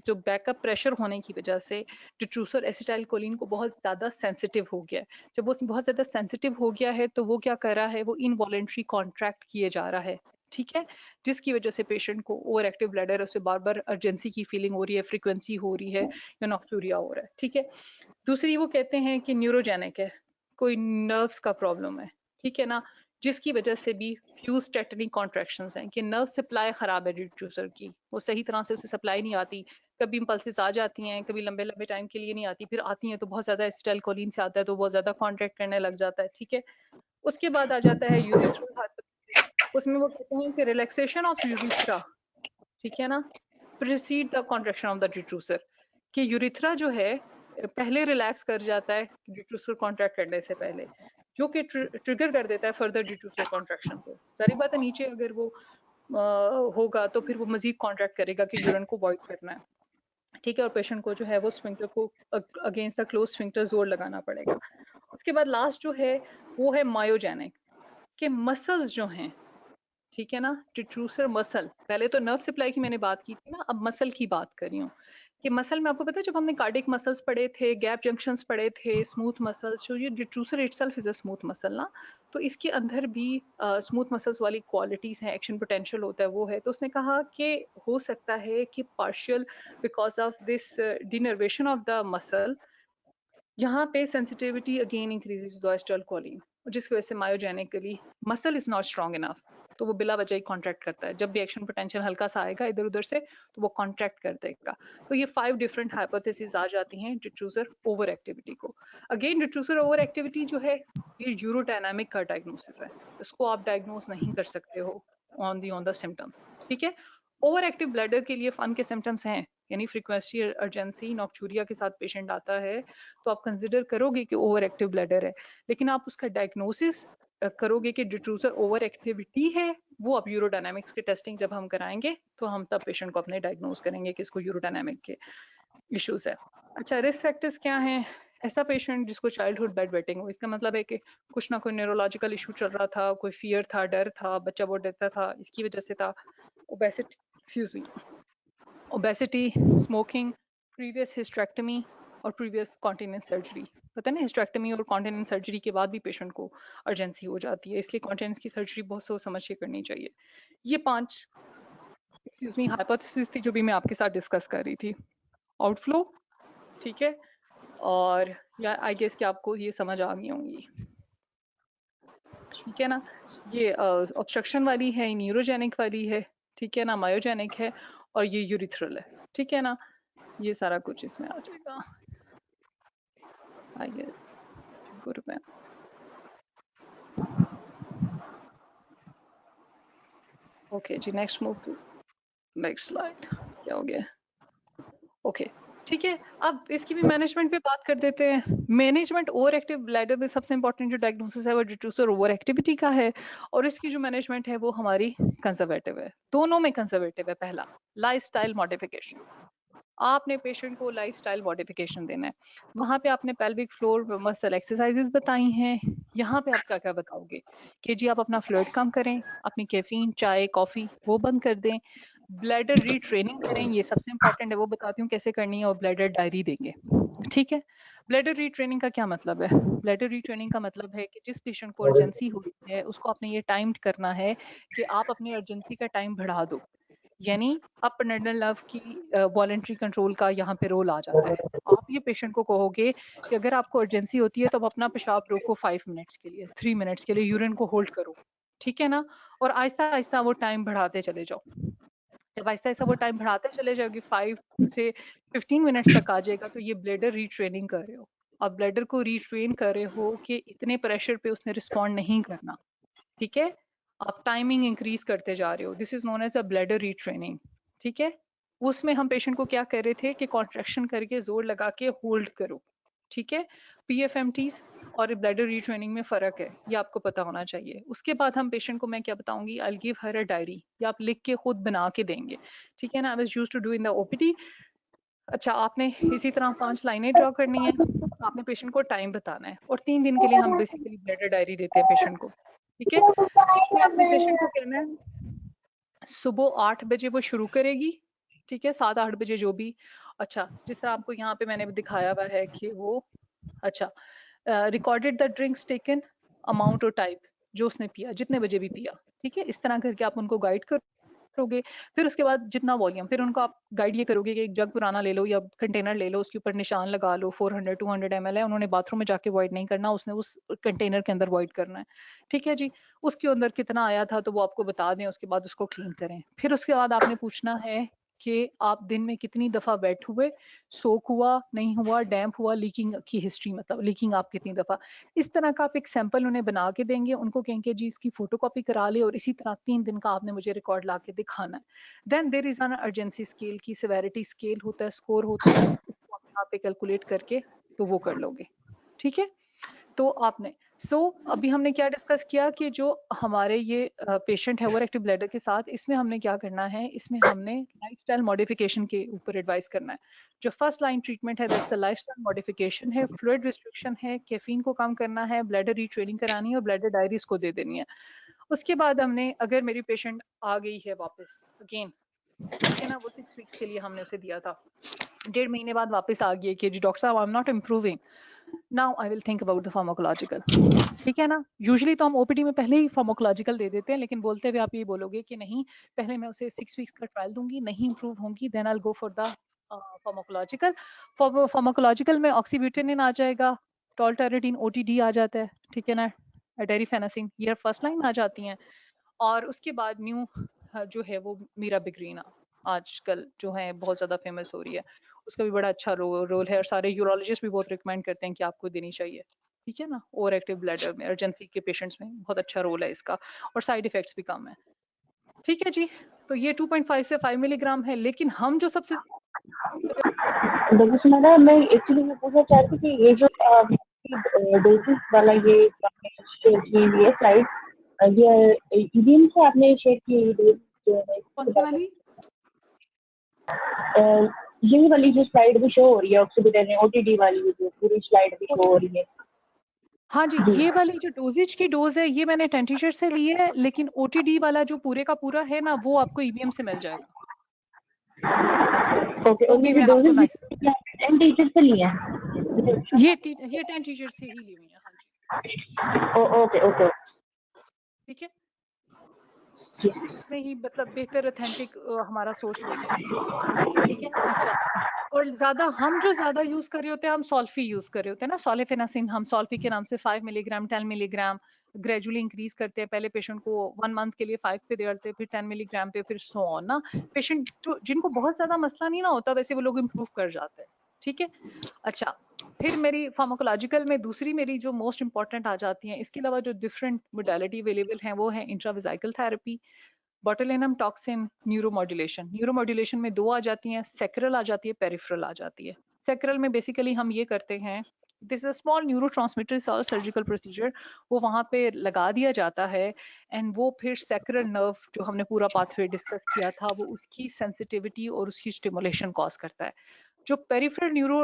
जो बैकअप प्रेशर होने की वजह से डिट्रूसर एसिटाइल कोलिन को बहुत ज़्यादा सेंसिटिव हो गया है। जब वो बहुत ज़्यादा सेंसिटिव हो गया है तो वो क्या कर रहा है, वो इनवॉलेंट्री कॉन्ट्रैक्ट किए जा रहा है, ठीक है, जिसकी वजह से पेशेंट को ओवर एक्टिव ब्लैडर, उससे बार बार अर्जेंसी की फीलिंग हो रही है, फ्रीक्वेंसी हो रही है, या नॉक्टूरिया हो रहा है, ठीक है। दूसरी वो कहते हैं कि न्यूरोजेनिक है, कोई नर्व्स का प्रॉब्लम है, ठीक है ना, जिसकी वजह से भी फ्यूज टेटनिक कॉन्ट्रैक्शंस हैं कि नर्व सप्लाई खराब है डिट्रूसर की, वो सही तरह से उसे सप्लाई नहीं आती, कभी इम्पल्सेस आ जाती हैं, कभी लंबे लंबे टाइम के लिए नहीं आती, फिर आती हैं तो बहुत ज्यादा एसिटाइल कोलिन से आता है तो बहुत ज्यादा कॉन्ट्रैक्ट करने लग जाता है, ठीक है। उसके बाद आ जाता है यूरिथ्रल हाइपोथेसिस, उसमें वो कहते हैं कि रिलैक्सेशन ऑफ यूरिथ्रा, ठीक है ना, preceded the contraction of the डिट्रूसर, कि यूरिथ्रा जो है पहले रिलैक्स कर जाता है डिट्रूसर कॉन्ट्रैक्ट करने से पहले, जो कि ट्रिगर कर देता है फर्दर डिट्रूसर कॉन्ट्रैक्शन को। सारी बात है, नीचे अगर वो होगा तो फिर वो मजीद कॉन्ट्रैक्ट करेगा कि यूरिन को वॉइड करना है, ठीक है, और पेशेंट को जो है वो स्फिंक्टर को अगेंस्ट द क्लोज स्फिंक्टर जोर लगाना पड़ेगा। उसके बाद लास्ट जो है वो है मायोजेनिक, के मसल्स जो हैं, ठीक है ना, डिट्रूसर मसल, पहले तो नर्व सप्लाई की मैंने बात की थी ना, अब मसल की बात कर रही हूँ कि मसल में आपको पता है जब हमने कार्डिक मसल्स पढ़े थे, गैप जंक्शंस पढ़े थे, स्मूथ मसल्स, जो ये डिट्रूसर itself is a smooth muscle ना, तो इसके अंदर भी स्मूथ मसल्स वाली क्वालिटीज हैं, एक्शन पोटेंशियल होता है वो है। तो उसने कहा कि हो सकता है कि partial because of this denervation of the muscle, यहाँ पे sensitivity again increases the acetylcholine, जिसकी वजह से myogenically muscle is not strong enough, तो वो बिला वजह ही कॉन्ट्रैक्ट करता है, जब भी एक्शन पोटेंशियल हल्का सा आएगा इधर उधर से तो वो कॉन्ट्रैक्ट कर देगा। तो ये 5 डिफरेंट हाइपोथेसिस आ जाती हैं डिट्रूसर ओवर एक्टिविटी को। अगेन डिट्रूसर ओवर एक्टिविटी जो है ये यूरोडायनामिक का डायग्नोसिस है, इसको आप डायग्नोस नहीं कर सकते हो ऑन द सिम्टम्स, ठीक है। ओवर एक्टिव ब्लैडर के लिए फन के सिम्टम्स हैं, यानी फ्रीक्वेंसी, अर्जेंसी, नॉक्चूरिया के साथ पेशेंट आता है तो आप कंसिडर करोगे कि ओवर एक्टिव ब्लैडर है, लेकिन आप उसका डायग्नोसिस करोगे कि डिट्रूसर ओवर एक्टिविटी है, वो अब यूरोडायनामिक्स की टेस्टिंग जब हम कराएंगे तो हम तब पेशेंट को अपने डायग्नोस करेंगे कि इसको यूरोडायनामिक के इश्यूज है। अच्छा, रिस्क फैक्टर्स क्या हैं? ऐसा पेशेंट जिसको चाइल्डहुड बेड वेटिंग हो, इसका मतलब है कि कुछ ना कोई न्यूरोलॉजिकल इशू चल रहा था, कोई फियर था, डर था, बच्चा बहुत डरता था, इसकी वजह से था। Obesity, excuse me, obesity, smoking, previous hysterectomy और प्रीवियस कॉन्टिनेंस सर्जरी। पता है ना, हिस्टेरेक्टमी और कॉन्टिनेंस सर्जरी के बाद भी पेशेंट को अर्जेंसी हो जाती है, इसलिए कॉन्टिनेंस की सर्जरी बहुत सोच समझ के करनी चाहिए। ये 5 एक्सक्यूज मी हाइपोथेसिस थी जो भी मैं आपके साथ डिस्कस कर रही थी। आउटफ्लो, ठीक है, और या आई गेस कि आपको ये समझ आ गई होंगी, ठीक है ना। ये ऑब्स्ट्रक्शन वाली है, न्यूरोजेनिक वाली है, ठीक है ना, मायोजेनिक है, और ये यूरिथ्रल है, ठीक है ना, ये सारा कुछ इसमें आ जाएगा। आइए ग्रुप में। ओके जी, next move to next slide. क्या हो गया? ओके ठीक है, अब इसकी भी मैनेजमेंट पे बात कर देते हैं। मैनेजमेंट ओवर एक्टिव ब्लैडर में सबसे इंपॉर्टेंट जो डायग्नोसिस है वो डिट्रूसर ओवर एक्टिविटी का है, और इसकी जो मैनेजमेंट है वो हमारी कंजर्वेटिव है। दोनों में कंजर्वेटिव है। पहला, लाइफस्टाइल मॉडिफिकेशन। आपने पेशेंट को लाइफस्टाइल मॉडिफिकेशन देना है। वहां पे आपने पेल्विक फ्लोर मसल एक्सरसाइजेस बताई हैं। यहाँ पे आप क्या क्या बताओगे कि जी आप अपना फ्लूइड कम करें, अपनी कैफीन चाय कॉफी वो बंद कर दें, ब्लैडर रीट्रेनिंग करें, ये सबसे इंपॉर्टेंट है, वो बताती हूँ कैसे करनी है, और ब्लैडर डायरी देंगे। ठीक है, ब्लैडर रीट्रेनिंग का क्या मतलब है? ब्लैडर रीट्रेनिंग का मतलब है कि जिस पेशेंट को अर्जेंसी होती है उसको आपने ये टाइम करना है कि आप अपनी अर्जेंसी का टाइम बढ़ा दो। यानी अब पेनेडल लव की वॉलेंट्री कंट्रोल का यहाँ पे रोल आ जाता है। आप ये पेशेंट को कहोगे कि अगर आपको अर्जेंसी होती है तो आप अपना पेशाब रोको 5 मिनट्स के लिए, 3 मिनट्स के लिए यूरिन को होल्ड करो, ठीक है ना, और आहिस्ता आहिस्ता वो टाइम बढ़ाते चले जाओ। जब आहिस्ता आहिस्ता वो टाइम बढ़ाते चले जाओगे 5 से 15 मिनट्स तक आ जाएगा, तो ये ब्लैडर रीट्रेनिंग कर रहे हो। आप ब्लैडर को रीट्रेन कर रहे हो कि इतने प्रेशर पे उसने रिस्पॉन्ड नहीं करना। ठीक है, आप टाइमिंग इंक्रीज करते जा रहे हो। This is known as a bladder retraining. ठीक है, उसमें हम पेशेंट को क्या कर रहे थे कि कॉन्ट्रैक्शन करके जोर लगा के होल्ड करो। ठीक है, पीएफएमटीज और ब्लैडर रीट्रेनिंग में फर्क है, ये आपको पता होना चाहिए। उसके बाद हम पेशेंट को मैं क्या बताऊंगी, I will give her a diary, या आप लिख के खुद बना के देंगे। ठीक है ना, I was used to do in the OPD. अच्छा, आपने इसी तरह 5 लाइनें ड्रॉ करनी है, आपने पेशेंट को टाइम बताना है, और 3 दिन के लिए हम बेसिकली ब्लैडर डायरी देते हैं पेशेंट को। ठीक है, इसमें आपने पेशेंट को कहना है सुबह 8 बजे वो शुरू करेगी। ठीक है, 7-8 बजे जो भी। अच्छा, जिस तरह आपको यहाँ पे मैंने दिखाया हुआ है कि वो, अच्छा, recorded the drinks taken, amount और टाइप, जो उसने पिया, जितने बजे भी पिया। ठीक है, इस तरह करके आप उनको गाइड करोगे। फिर उसके बाद जितना वॉल्यूम, फिर उनको आप गाइड ये करोगे कि एक जग पुराना ले लो या कंटेनर ले लो, उसके ऊपर निशान लगा लो 400-200 ml है, उन्होंने बाथरूम में जाके वॉइड नहीं करना, उसने उस कंटेनर के अंदर वॉइड करना है। ठीक है जी, उसके अंदर कितना आया था तो वो आपको बता दें, उसके बाद उसको क्लीन करें। फिर उसके बाद आपने पूछना है कि आप दिन में कितनी दफा वेट हुए, सोक हुआ नहीं हुआ, डैम्प हुआ, लीकिंग की हिस्ट्री, मतलब लीकिंग आप कितनी दफा। इस तरह का आप एक सैंपल उन्हें बना के देंगे, उनको कहेंगे जी इसकी फोटोकॉपी करा ले, और इसी तरह 3 दिन का आपने मुझे रिकॉर्ड ला के दिखाना है। Then there is an urgency scale की सिवेरिटी स्केल होता है, स्कोर होता है, उसको आप पे कैलकुलेट करके तो वो कर लोगे। ठीक है, तो आपने अभी हमने क्या डिस्कस किया कि जो हमारे ये पेशेंट है ओवर एक्टिव ब्लैडर के साथ, इसमें हमने क्या करना है, इसमें हमने लाइफस्टाइल मॉडिफिकेशन के ऊपर एडवाइस करना है। जो फर्स्ट लाइन ट्रीटमेंट है दैट्स अ लाइफस्टाइल मॉडिफिकेशन है, फ्लूइड रिस्ट्रिक्शन है, कैफीन को कम करना है, ब्लैडर रीट्रेनिंग करानी है, और ब्लैडर डायरीज को दे देनी है। उसके बाद हमने, अगर मेरी पेशेंट आ गई है वापस अगेन, ठीक है ना, वो 6 वीक्स के लिए हमने उसे दिया था, 1.5 महीने बाद वापस आ गई है कि जी डॉक्टर साहब I am not improving, now I will think about the pharmacological. ठीक है ना, यूजुअली तो हम ओपीडी में पहले ही फार्माकोलॉजिकल दे देते हैं, लेकिन बोलते हुए आप ये बोलोगे कि नहीं, पहले मैं उसे 6 वीक्स का ट्रायल दूंगी, नहीं इंप्रूव होंगी, then I will go for the pharmacological. Pharmacological में ऑक्सीब्यूटेनिन आ जाएगा, टॉल्टारेटिन ओटीडी आ जाता है, ठीक है ना, डेरिफेनासिन, ये फर्स्ट लाइन आ जाती हैं। और उसके बाद न्यू जो है वो मीराबिग्रीना आजकल जो है बहुत ज्यादा फेमस हो रही है, उसका भी बड़ा अच्छा रोल है, और सारे यूरोलॉजिस्ट भी बहुत रिकमेंड करते हैं कि आपको देनी चाहिए। ठीक है ना, ओवर एक्टिव ब्लैडर में अर्जेंसी के पेशेंट्स में बहुत अच्छा रोल है इसका, और साइड इफेक्ट्स भी कम है। ठीक है जी, तो ये 2.5 से 5 मिलीग्राम है, लेकिन हम जो सबसे डॉक्टर सुनैना, मैं एक्चुअली मैं पूछना चाह रही थी कि ये जो डोजेस वाला ये शेयर की हुई है स्लाइड, ये ईवीएम से आपने शेयर की हुई डोज जो है, कौन सी वाली, यही वाली जो स्लाइड भी शो हो रही है ऑक्सीब्यूटेनिन ओटीडी वाली, जो पूरी स्लाइड भी शो हो रही है। हाँ जी, ये वाली जो डोजेज की डोज है ये मैंने 10 टीचर से ली है, लेकिन ओटीडी वाला जो पूरे का पूरा है ना वो आपको ईवीएम से मिल जाएगा। ओके, वो और भी ये मैं जो आपको डोजेज नाइस, 10 टीचर से ली है। ये 10 टीचर से ही ली हुई है। हाँ जी, ओके ओके, ठीक है, इसमें ही मतलब बेहतर ऑथेंटिक हमारा सोर्स वही है। ठीक है, अच्छा, और ज्यादा हम जो ज्यादा यूज कर रहे होते हैं, हम सॉल्फी यूज कर रहे होते हैं ना, सॉलिफेनासिन, हम सॉल्फी के नाम से 5 मिलीग्राम 10 मिलीग्राम ग्रेजुअली इंक्रीज करते हैं। पहले पेशेंट को 1 मंथ के लिए 5 पे देते हैं, फिर 10 मिलीग्राम पे, फिर सो ऑन ना। पेशेंट जिनको बहुत ज्यादा मसला नहीं ना होता, वैसे वो लोग इम्प्रूव कर जाते हैं। ठीक है, अच्छा, फिर मेरी फार्माकोलॉजिकल में दूसरी मेरी जो मोस्ट इंपॉर्टेंट आ जाती हैं, इसके अलावा जो डिफरेंट मोडालिटी अवेलेबल हैं वो है intravesical therapy, botulinum toxin, neuromodulation. Neuromodulation में दो आ जाती हैं, सेक्रल आ जाती है, पेरिफेरल आ जाती है। सेक्रल में बेसिकली हम ये करते हैं, दिस इज स्मॉल न्यूरोट्रांसमीटर और सर्जिकल प्रोसीजर, वो वहां पे लगा दिया जाता है एंड वो फिर सेक्रल नर्व जो हमने पूरा पाथवे डिस्कस किया था वो उसकी सेंसिटिविटी और उसकी स्टिमुलेशन कॉज करता है। जो पेरिफेरल न्यूरो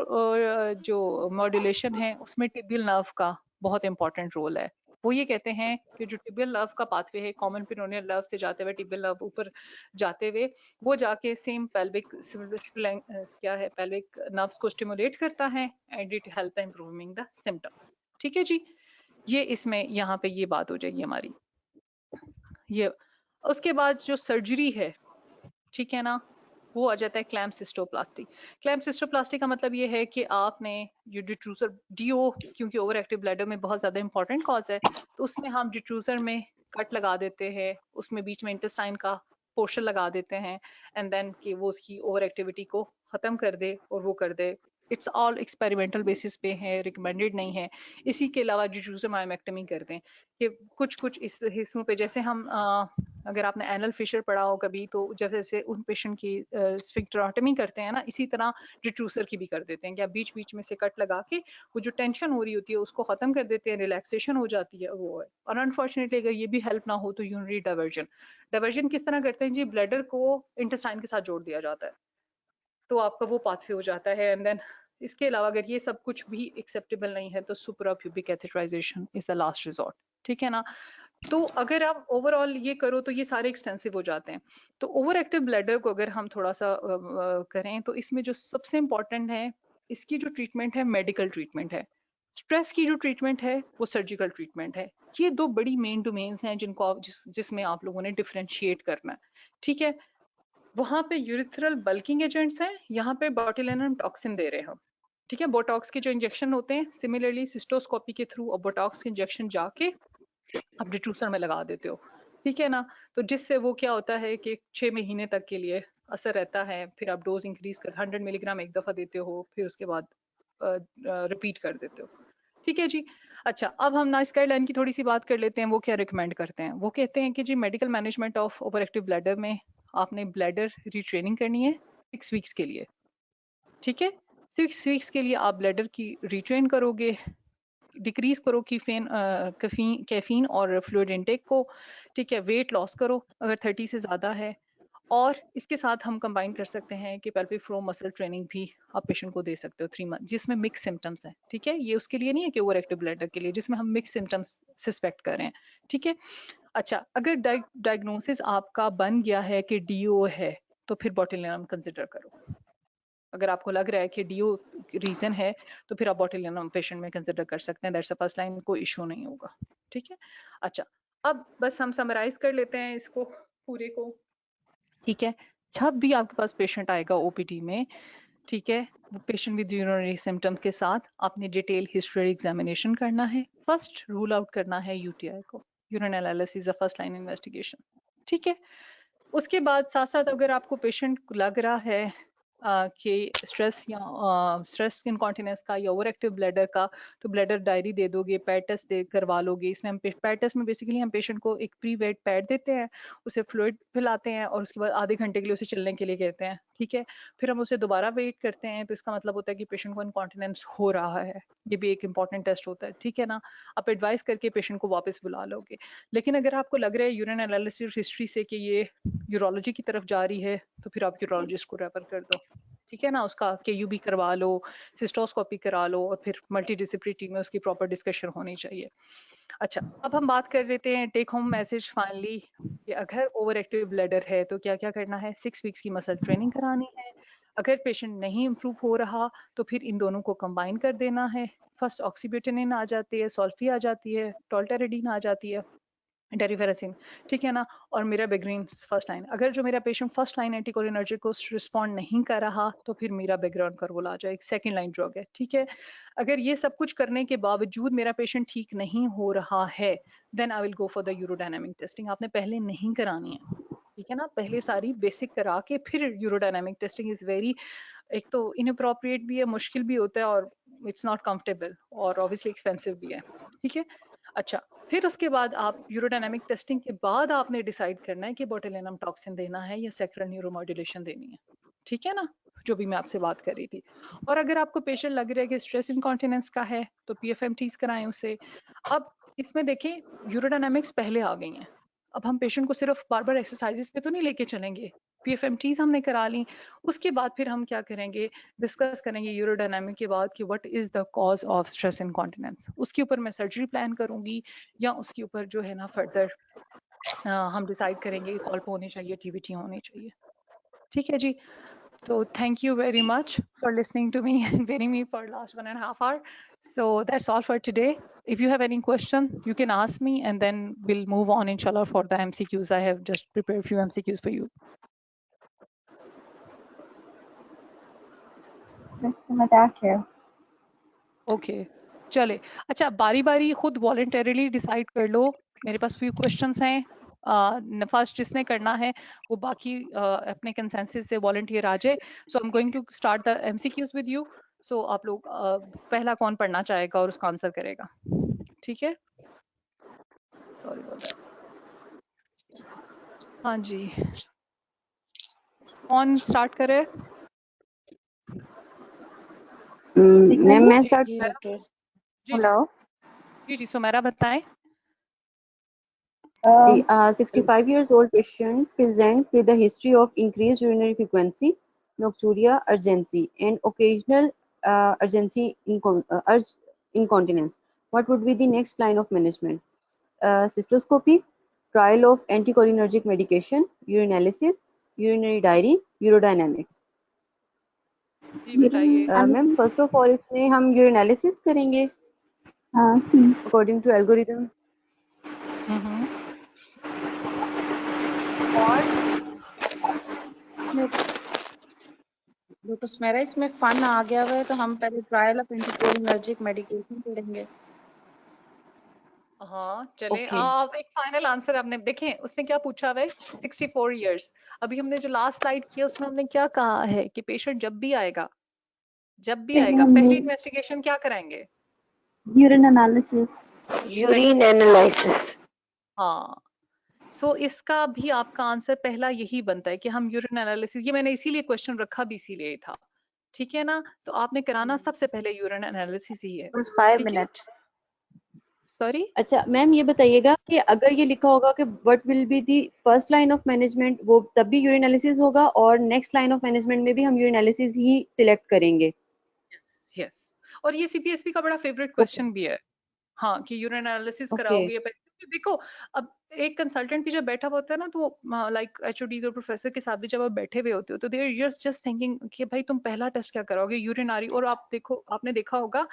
जो मॉड्यूलेशन है उसमें टिबियल नर्व का बहुत इंपॉर्टेंट रोल है। वो ये कहते हैं कि जो टिबियल नर्व का पाथवे है कॉमन पेरोनियल नर्व से जाते हुए टिबियल नर्व ऊपर जाते हुए वो जाके सेम पेल्विक क्या है पेल्विक नर्व्स को स्टिमुलेट करता है and it help improving the symptoms. ठीक है जी, ये इसमें यहाँ पे ये बात हो जाएगी हमारी। ये उसके बाद जो सर्जरी है, ठीक है ना, वो आ जाता है क्लैम्प सिस्टोप्लास्टी। क्लैम्प सिस्टोप्लास्टी का मतलब ये है कि आपने जो डिट्रूसर डीओ, क्योंकि ओवर एक्टिव ब्लैडर में बहुत ज्यादा इंपॉर्टेंट कॉज है, तो उसमें हम डिट्रूसर में कट लगा देते हैं, उसमें बीच में इंटेस्टाइन का पोर्शन लगा देते हैं एंड देन कि वो उसकी ओवर एक्टिविटी को खत्म कर दे और वो कर दे। इट्स ऑल एक्सपेरिमेंटल बेसिस पे है, रिकमेंडेड नहीं है। इसी के अलावा डिट्रूसर मायोमेक्टमी करते हैं कि कुछ कुछ इस हिस्सों पे, जैसे हम अगर आपने एनल फिशर पढ़ा हो कभी, तो जैसे उन पेशेंट की स्फिंक्टरोटमी करते हैं ना, इसी तरह डिट्रूसर की भी कर देते हैं कि आप बीच बीच में से कट लगा के वो जो टेंशन हो रही होती है उसको खत्म कर देते हैं, रिलैक्सेशन हो जाती है वो है। और अनफॉर्चुनेटली अगर ये भी हेल्प ना हो तो यूरिनरी डाइवर्जन। डाइवर्जन किस तरह करते हैं जी, ब्लैडर को इंटेस्टाइन के साथ जोड़ दिया जाता है तो आपका वो पाथवे हो जाता है एंड देन इसके अलावा अगर ये सब कुछ भी एक्सेप्टेबल नहीं है तो suprapubic catheterization is the last resort. ठीक है ना, तो अगर आप ओवरऑल ये करो तो ये सारे एक्सटेंसिव हो जाते हैं। तो ओवर एक्टिव ब्लैडर को अगर हम थोड़ा सा करें तो इसमें जो सबसे इम्पोर्टेंट है, इसकी जो ट्रीटमेंट है मेडिकल ट्रीटमेंट है, स्ट्रेस की जो ट्रीटमेंट है वो सर्जिकल ट्रीटमेंट है। ये दो बड़ी मेन डोमेन्स हैं जिनको आप जिसमें आप लोगों ने डिफरेंशिएट करना है। ठीक है, वहां पे यूरिथ्रल बल्किंग एजेंट्स हैं, यहाँ पे बोटुलिनम टॉक्सिन दे रहे हैं हम। ठीक है, बोटॉक्स के जो इंजेक्शन होते हैं, सिमिलरली सिस्टोस्कोपी के थ्रू और बोटॉक्स के इंजेक्शन जाके आप डिट्रूसर में लगा देते हो। ठीक है ना, तो जिससे वो क्या होता है कि 6 महीने तक के लिए असर रहता है, फिर आप डोज इंक्रीज कर 100 मिलीग्राम एक दफा देते हो, फिर उसके बाद रिपीट कर देते हो। ठीक है जी। अच्छा, अब हम नाइस गाइडलाइन की थोड़ी सी बात कर लेते हैं। वो क्या रिकमेंड करते हैं, वो कहते हैं कि जी medical management of over active bladder में आपने ब्लैडर रिट्रेनिंग करनी है 6 वीक्स के लिए। ठीक है, 6 वीक्स के लिए आप ब्लैडर की रिट्रेन करोगे, डिक्रीज करो कैफीन और फ्लूइड इनटेक को। ठीक है, वेट लॉस करो अगर 30 से ज़्यादा है, और इसके साथ हम कंबाइन कर सकते हैं कि पेल्विक फ्लोर मसल ट्रेनिंग भी आप पेशेंट को दे सकते हो 3 मंथ, जिसमें मिक्स सिम्टम्स हैं। ठीक है, ये उसके लिए नहीं है कि ओवर एक्टिव ब्लैडर के लिए, जिसमें हम मिक्स सिम्टम्स सस्पेक्ट कर रहे हैं। ठीक है, अच्छा, अगर डायग्नोसिस आपका बन गया है कि डीओ है तो फिर बोटुलिनम कंसिडर करो। अगर आपको लग रहा है कि डीओ रीजन है तो फिर आप बोटुलिनम पेशेंट में कंसिडर कर सकते हैं, दैट्स अ फर्स्ट लाइन, कोई इशू नहीं होगा। ठीक है, अच्छा, अब बस हम समराइज कर लेते हैं इसको पूरे को। ठीक है, जब भी आपके पास पेशेंट आएगा ओपीडी में, ठीक है, वो पेशेंट विद यूरिनरी सिम्टम्स के साथ आपने डिटेल हिस्ट्री एग्जामिनेशन करना है। फर्स्ट रूल आउट करना है यूटीआई को, urine analysis first line investigation. ठीक है, उसके बाद साथ साथ अगर आपको पेशेंट लग रहा है कि स्ट्रेस या स्ट्रेस इनकॉन्टिनेंस का या ओवर एक्टिव ब्लैडर का, तो ब्लैडर डायरी दे दोगे, पैड टेस्ट दे करवा लोगे। इसमें हम पैड टेस्ट में बेसिकली हम पेशेंट को एक प्री वेट पैड देते हैं, उसे फ्लूइड पिलाते हैं और उसके बाद आधे घंटे के लिए उसे चलने के लिए कहते हैं। ठीक है, फिर हम उसे दोबारा वेट करते हैं, तो इसका मतलब होता है कि पेशेंट को इनकॉन्टिनेंस हो रहा है। ये भी एक इंपॉर्टेंट टेस्ट होता है। ठीक है ना, आप एडवाइस करके पेशेंट को वापस बुला लोगे। लेकिन अगर आपको लग रहा है यूरिन एनालिसिस हिस्ट्री से कि ये यूरोलॉजी की तरफ जा रही है, तो फिर आप यूरोलॉजिस्ट को रेफर कर दो। ठीक है ना, उसका केयू भी करवा लो, सिस्टोस्कोपी करा लो, और फिर मल्टीडिसिप्लिनरी टीम में उसकी प्रॉपर डिस्कशन होनी चाहिए। अच्छा, अब हम बात कर लेते हैं टेक होम मैसेज फाइनली, कि अगर ओवर एक्टिव ब्लैडर है तो क्या क्या करना है। 6 वीक्स की मसल ट्रेनिंग करानी है। अगर पेशेंट नहीं इम्प्रूव हो रहा तो फिर इन दोनों को कंबाइन कर देना है। फर्स्ट ऑक्सीब्यूटेनिन आ जाती है, सॉल्फी आ जाती है, टोल्टेरेडिन आ जाती है, डेरिफेरासिन। ठीक है ना, और मिराबेग्रीन फर्स्ट लाइन। अगर जो मेरा पेशेंट फर्स्ट लाइन एंटीकोलिनर्जिक को रिस्पॉन्ड नहीं कर रहा तो फिर मिराबेग्रीन करवोल आ जाए, एक सेकंड लाइन ड्रग है। ठीक है, अगर ये सब कुछ करने के बावजूद मेरा पेशेंट ठीक नहीं हो रहा है, then I will go for the urodynamic testing. आपने पहले नहीं करानी है। ठीक है ना, पहले सारी बेसिक करा के फिर यूरोडायनामिक टेस्टिंग इज वेरी, एक तो इनअप्रोप्रिएट भी है, मुश्किल भी होता है, और इट्स नॉट कंफर्टेबल और ऑब्वियसली एक्सपेंसिव भी है, ठीक है। अच्छा, फिर उसके बाद आप यूरोडायनामिक टेस्टिंग के बाद आपने डिसाइड करना है कि बोtulinum टॉक्सिन देना है या सेक्युलर न्यूरोमॉड्यूलेशन देनी है, ठीक है ना, जो भी मैं आपसे बात कर रही थी। और अगर आपको पेशेंट लग रहा है कि स्ट्रेस इनकॉन्टिनेंस का है तो पीएफएमटीज कराएं उसे। अब इसमें देखें यूरोडायनामिक्स पहले आ गई हैं, अब हम पेशेंट को सिर्फ बार बार एक्सरसाइजेस पे तो नहीं लेके चलेंगे, पीएफएमटीज हमने करा ली, उसके बाद फिर हम क्या करेंगे, डिस्कस करेंगे यूरोडायनामिक के बाद कि what is the cause of stress incontinence, उसके ऊपर मैं सर्जरी प्लान करूंगी या उसके ऊपर जो है ना फर्दर हम डिसाइड करेंगे कॉल्प होनी चाहिए, टीबीटी होनी चाहिए, ठीक है जी। So thank you very much for listening to me and bearing me for last 1.5 hour. So that's all for today. If you have any question, you can ask me and then we'll move on inshallah for the MCQs. I have just prepared a few MCQs for you. Thank you. Okay. चले, अच्छा बारी बारी खुद voluntarily decide कर लो, मेरे पास few questions हैं, first जिसने करना है वो बाकी अपने कंसेंसस से वॉलंटियर आ जाए। So I am going to start the MCQs with you. So आप लोग पहला कौन पढ़ना चाहेगा और उसका आंसर करेगा, ठीक है। Sorry for that. हाँ जी, कौन स्टार्ट करे? मैम मैं स्टार्ट। जी डॉक्टर। जी हेलो जी जी सुमेरा बताएं। See, 65 years old patient present with a history of increased urinary frequency, nocturia, urgency, and occasional urge incontinence. What would be the next line of management? Cystoscopy, trial of anticholinergic medication, urinalysis, urinary diary, urodynamics. जी बताइए। Ma'am first of all इसमें हम यूरिनालिसिस करेंगे according to algorithm. और इसमें doctor Smera इसमें fun आ गया हुआ है तो हम पहले ट्रायल ऑफ एंटीकोलिनर्जिक मेडिकेशन करेंगे। हाँ चले, Okay. आप एक फाइनल आंसर आपने देखें उसने क्या पूछा हुआ है, 64 इयर्स। अभी हमने जो लास्ट स्लाइड किया उसमें हमने क्या कहा है कि पेशेंट जब भी आएगा पहली इन्वेस्टिगेशन क्या कराएंगे? Urine analysis. Urine analysis. हाँ, सो इसका भी आपका आंसर पहला यही बनता है कि हम यूरिन एनालिसिस, ये मैंने इसीलिए क्वेश्चन रखा भी इसीलिए था, ठीक है ना। तो आपने कराना सबसे पहले यूरिन एनालिसिस ही है, बस 5 ठीक है। मिनट। सॉरी, अच्छा मैम ये बताइएगा कि अगर ये लिखा होगा कि what will be the first line of management, वो तब भी यूरिनालिसिस होगा और नेक्स्ट लाइन ऑफ मैनेजमेंट में भी हम यूरिनालिसिस ही सिलेक्ट करेंगे? यस, और ये सीपीएसपी का बड़ा फेवरेट क्वेश्चन भी है, हाँ, कि यूरिन एनालिसिस ओके कराओगे क्योंकि देखो अब एक कंसल्टेंट भी जब बैठा हुआ होता है ना तो लाइक एचओडीज और प्रोफेसर के साथ भी जब आप बैठे हुए होते हो तो देयर यू जस्ट थिंकिंग कि भाई तुम पहला टेस्ट क्या कराओगे, यूरिनरी। और आप देखो, आपने देखा होगा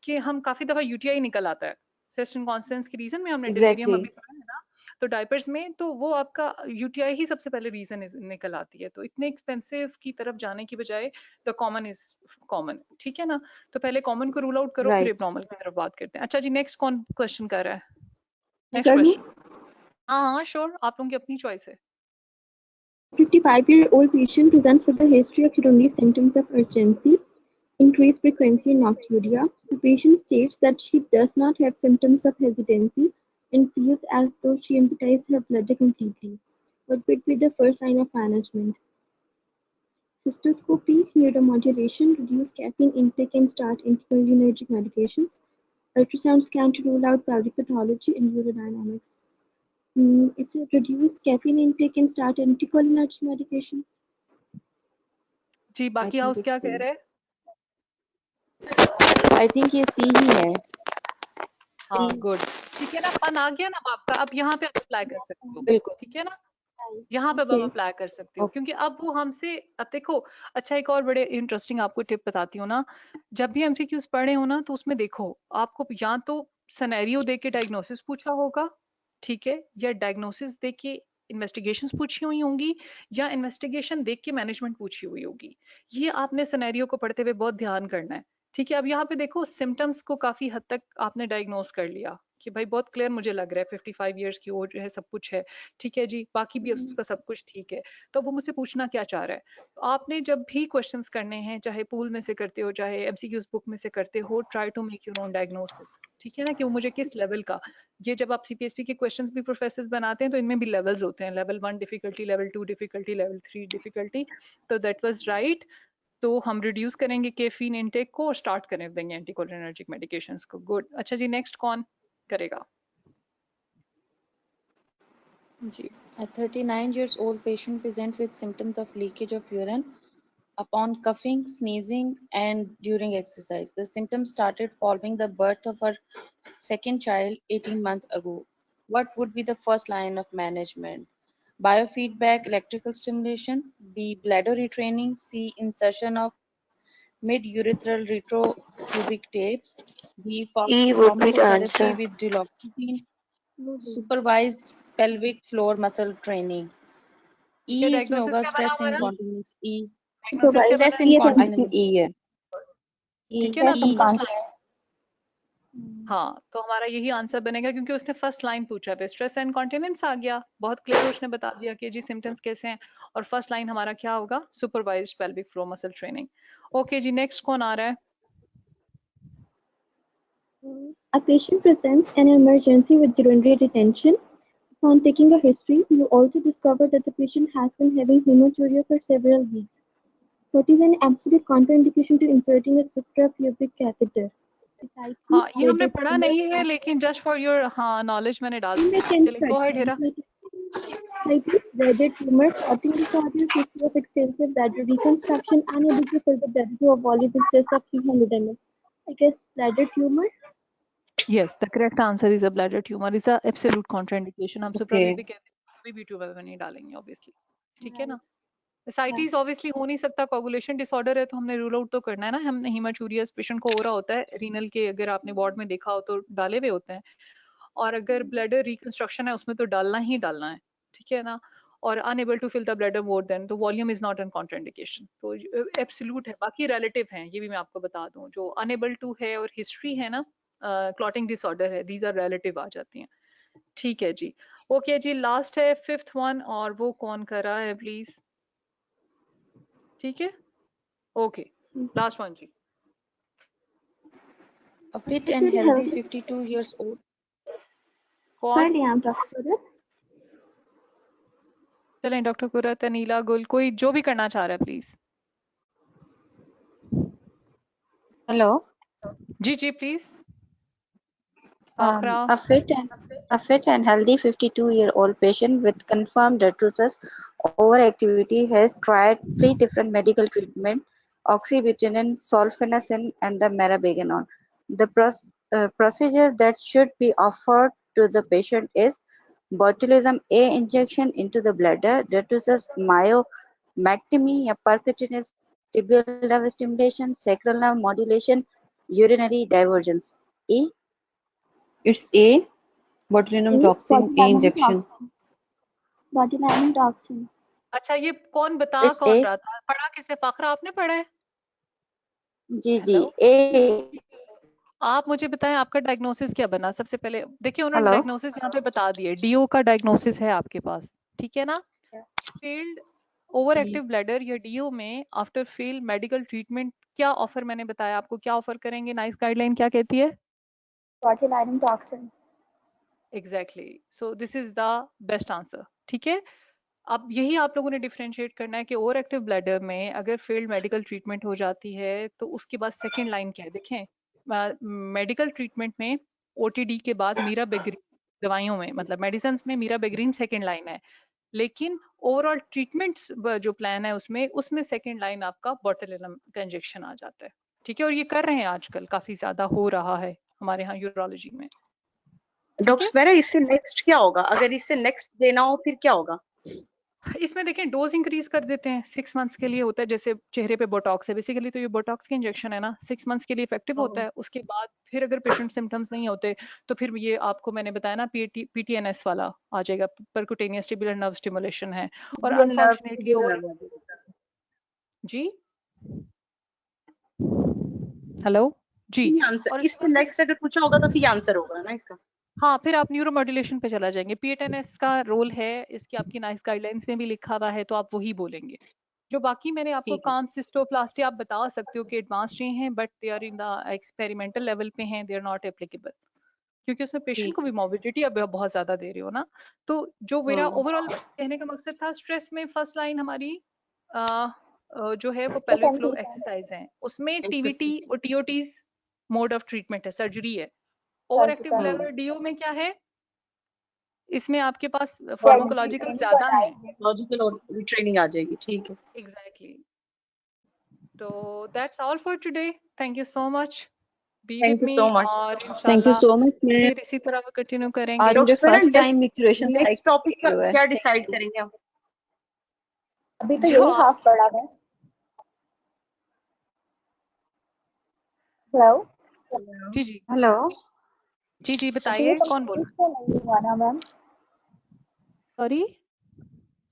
कि हम काफी दफा यूटीआई निकल आता है चेस्ट इनकॉन्सिडेंस के रीजन में, हमने डिलीरियम एग्जैक्टली अभी पढ़ा है ना, तो डायपर्स में तो वो आपका यूटीआई ही सबसे पहले रीजन निकल आती है। तो इतने एक्सपेंसिव की तरफ जाने की बजाय द कॉमन इज कॉमन, ठीक है ना। तो पहले कॉमन को रूल आउट करो, फिर राइट। एबनॉर्मल की तरफ बात करते हैं। अच्छा जी, नेक्स्ट कौन क्वेश्चन कर रहा है? नेक्स्ट कर लूं? क्वेश्चन। हाँ हाँ श्योर, आप लोगों की अपनी चॉइस है। 55-year-old patient presents with a history of urinary symptoms of urgency, increased frequency and nocturia. The patient states that she does not have symptoms of hesitancy and feels as though she empties her bladder completely. What would be the first line of management? Cystoscopy, neuromodulation, reduce caffeine intake and start anticholinergic medications. Ultrasound scan to rule out pelvic pathology and urodynamics. It's a reduce caffeine intake and start anticholinergic medications. जी आई बाकी think house क्या it's कह रहे हैं? I think ये सी ही है। हाँ good, ठीक है ना, फन आ गया ना अब आपका, अब यहाँ पे आप अप्लाई कर सकते हो, बिल्कुल। ठीक है ना, यहाँ पे अब आप Okay. अप्लाई कर सकते हो ओके क्योंकि अब वो हमसे, अब देखो, अच्छा एक और बड़े इंटरेस्टिंग आपको टिप बताती हूँ ना, जब भी एमसीक्यूज पढ़े हो ना तो उसमें देखो आपको या तो सिनेरियो दे के डायग्नोसिस पूछा होगा, ठीक है, या डायग्नोसिस दे के इन्वेस्टिगेशंस पूछी हुई होंगी, या इन्वेस्टिगेशन देख के मैनेजमेंट पूछी हुई होगी। ये आपने सिनेरियो को पढ़ते हुए बहुत ध्यान करना है, ठीक है। अब यहाँ पे देखो सिम्टम्स को काफी हद तक आपने डायग्नोस कर लिया कि भाई बहुत क्लियर मुझे लग रहा है 55 इयर्स की एज है, सब कुछ है, ठीक है जी, बाकी भी उसका सब कुछ ठीक है, तो वो मुझसे पूछना क्या चाह रहा है। तो आपने जब भी क्वेश्चंस करने हैं, चाहे पूल में से करते हो चाहे एमसीक्यूज बुक में से करते हो, try to make your own diagnosis, ठीक है ना, कि वो मुझे किस लेवल का, ये जब आप सीपीएसपी के क्वेश्चंस भी प्रोफेसर्स बनाते हैं तो इनमें भी लेवल्स होते हैं, level 1 difficulty, level 2 difficulty, level 3 difficulty, तो दैट वाज राइट। तो हम रिड्यूस करेंगे कैफीन इनटेक को और स्टार्ट करें देंगे एंटीकोलिनर्जिक मेडिकेशंस को। गुड, अच्छा जी नेक्स्ट कौन करेगा जी। A 39 years old patient present with symptoms of leakage of urine upon coughing, sneezing, and during exercise. The symptoms started following the birth of her second child 18 months ago. What would be the first line of management? Biofeedback, electrical stimulation, B. Bladder retraining, C. Insertion of mid-urethral retropubic tape, D. E would be the Pharmacotherapy answer. with duloxetine, supervised pelvic floor muscle training. ठीक है, E इसमें diagnosis होगा क्या बना stress हमारा, incontinence. E diagnosis क्या stress बना, ये तो आई थिंक incontinence. ई है। ठीक है ना, तो E. फर्स्ट लाइन, हाँ तो हमारा यही आंसर बनेगा क्योंकि उसने फर्स्ट लाइन पूछा है, स्ट्रेस एंड कॉन्टिनेंस आ गया, बहुत क्लियर उसने बता दिया कि जी सिम्टम्स कैसे हैं, और फर्स्ट लाइन हमारा क्या होगा, supervised pelvic flow muscle training. Okay जी नेक्स्ट कौन आ रहा है, A patient presents an emergency with urinary retention. Upon taking a history, you also discover that the patient has been having hematuria for several weeks. What is an absolute contraindication to inserting a suprapubic catheter? हाँ ये हमने पढ़ा नहीं है लेकिन just for your हाँ knowledge मैंने डाल दिया, चलिए go ahead Hira. Bladder tumor, clotting disorder, history of extensive bladder reconstruction, unable to fill the bladder to a volume in excess of 300 ml. I guess bladder tumor. Yes, the correct answer is a bladder tumor is a absolute contraindication। हम Okay. Suprapubic कहते हैं, B12 में नहीं डालेंगे obviously, ठीक है ना। Ascites obviously हो नहीं सकता, कोगुलेशन डिसऑर्डर है तो हमने रूल आउट तो करना है ना, हमने हीमाचूरियस पेशेंट को हो रहा होता है, रीनल के अगर आपने वार्ड में देखा हो तो डाले हुए होते हैं, और अगर ब्लैडर रिकंस्ट्रक्शन है उसमें तो डालना ही डालना है, ठीक है ना, और unable to fill the bladder more than, तो volume is not an contraindication, तो एब्सोल्यूट है, बाकी रिलेटिव हैं, ये भी मैं आपको बता दूं, जो अनएबल टू है और हिस्ट्री है ना, क्लॉटिंग डिसऑर्डर है, दीज आर रिलेटिव आ जाती हैं, ठीक है जी। ओके जी लास्ट है फिफ्थ वन, और वो कौन कर रहा है प्लीज, ठीक है, ओके लास्ट वन जी। A fit and healthy 52 years old. कौन, Currently, I am Dr. Surat. चलें डॉक्टर कुरत, नीला, गुल, कोई जो भी करना चाह रहा है प्लीज। Hello. जी जी please. A fit and healthy 52-year-old patient with confirmed detritus overactivity has tried 3 different medical treatment: oxybutynin, sulfasenacin, and the maravigonon. The procedure that should be offered to the patient is botulism A injection into the bladder, detritus myomectomy, या percutaneous tibial nerve stimulation, sacral nerve modulation, urinary divergence. E. It's A, botulinum toxin A injection. Botulinum toxin. अच्छा ये कौन बता It's कौन A. रहा था, पढ़ा किसे, फाखरा आपने पढ़ा है? जी जी हेलो, ए। आप मुझे बताएं आपका डायग्नोसिस क्या बना सबसे पहले, देखिए उन्होंने हेलो। डायग्नोसिस यहाँ पे बता दिए, डीओ का डायग्नोसिस है आपके पास, ठीक है ना, फेल्ड ओवर एक्टिव ब्लैडर या डीओ में आफ्टर फेल्ड मेडिकल ट्रीटमेंट क्या ऑफर, मैंने बताया आपको क्या ऑफर करेंगे, नाइस गाइडलाइन क्या कहती है, Botulinum toxin. Exactly, so this is the best answer, ठीक है। अब यही आप लोगों ने डिफरेंशिएट करना है कि ओवर एक्टिव ब्लैडर में अगर फेल्ड मेडिकल ट्रीटमेंट हो जाती है तो उसके बाद सेकंड लाइन क्या है, देखें मेडिकल ट्रीटमेंट में ओटीडी के बाद मीरा बेग्रीन, दवाइयों में मतलब मेडिसिन में मीरा बेग्रीन सेकंड लाइन है, लेकिन ओवरऑल ट्रीटमेंट जो प्लान है उसमें उसमें सेकंड लाइन आपका बोtulinum का इंजेक्शन आ जाता है, ठीक है, और ये कर रहे हैं आजकल, काफी ज्यादा हो रहा है हमारे यहाँ यूरोलॉजी में। डॉक्टर सुमेरा इससे नेक्स्ट क्या होगा, अगर इससे नेक्स्ट देना हो फिर क्या होगा? इसमें देखें डोज इंक्रीज कर देते हैं, 6 मंथ्स के लिए होता है, जैसे चेहरे पे बोटॉक्स है, बेसिकली तो ये बोटॉक्स के इंजेक्शन है ना, 6 मंथ्स के लिए इफेक्टिव होता है, उसके बाद फिर अगर पेशेंट सिम्टम्स नहीं होते तो फिर ये आपको मैंने बताया ना पीटीएनएस वाला आ जाएगा, परक्यूटेनियस टिब्यूलर नर्व स्टिमुलेशन है, और अनफॉर्चुनेटली जी हेलो जी, आंसर और इससे नेक्स्ट अगर पूछा होगा तो सी आंसर होगा ना इसका। हाँ, फिर आप न्यूरोमॉड्यूलेशन पे चला जाएंगे। PATNS का रोल है, इसकी आपकी नाइस गाइडलाइंस में भी लिखा हुआ है, तो आप वही बोलेंगे। जो बाकी मैंने आपको ठीक है। कान सिस्टोप्लास्टी आप बता सकते हो कि एडवांस्ड हैं, but they are in the experimental level पे हैं, दे आर नॉट एप्लीकेबल, क्योंकि उसमें पेशेंट को ठीक भी मोबिडिटी अब बहुत ज्यादा दे रहे हो ना। तो जो मेरा ओवरऑल कहने का मकसद था, स्ट्रेस में फर्स्ट लाइन हमारी जो है वो पेल्विक फ्लोर एक्सरसाइज है, उसमें TVT एक्सरसाइज और TOTs मोड ऑफ ट्रीटमेंट है, सर्जरी है। ओवर एक्टिव ब्लैडर DO में क्या है, इसमें आपके पास फार्माकोलॉजिकल ज्यादा है। लॉजिकल और ट्रेनिंग आ जाएगी। ठीक है। एग्जैक्टली। तो that's all for today. Thank you so much, be thank with you me, so much. और Thank you इंशाल्लाह so much, ma'am. फिर इसी तरह कंटिन्यू करेंगे। आज मुझे doctor first next time micturition next topic का हुआ है। क्या डिसाइड करेंगे हम? अभी तो जो यही आप हाफ पड़ा है। हेलो, जी जी हेलो। जी जी अभी ये बताइए, कौन बोल कंप्लीट तो नहीं हुआ ना मैम? सॉरी?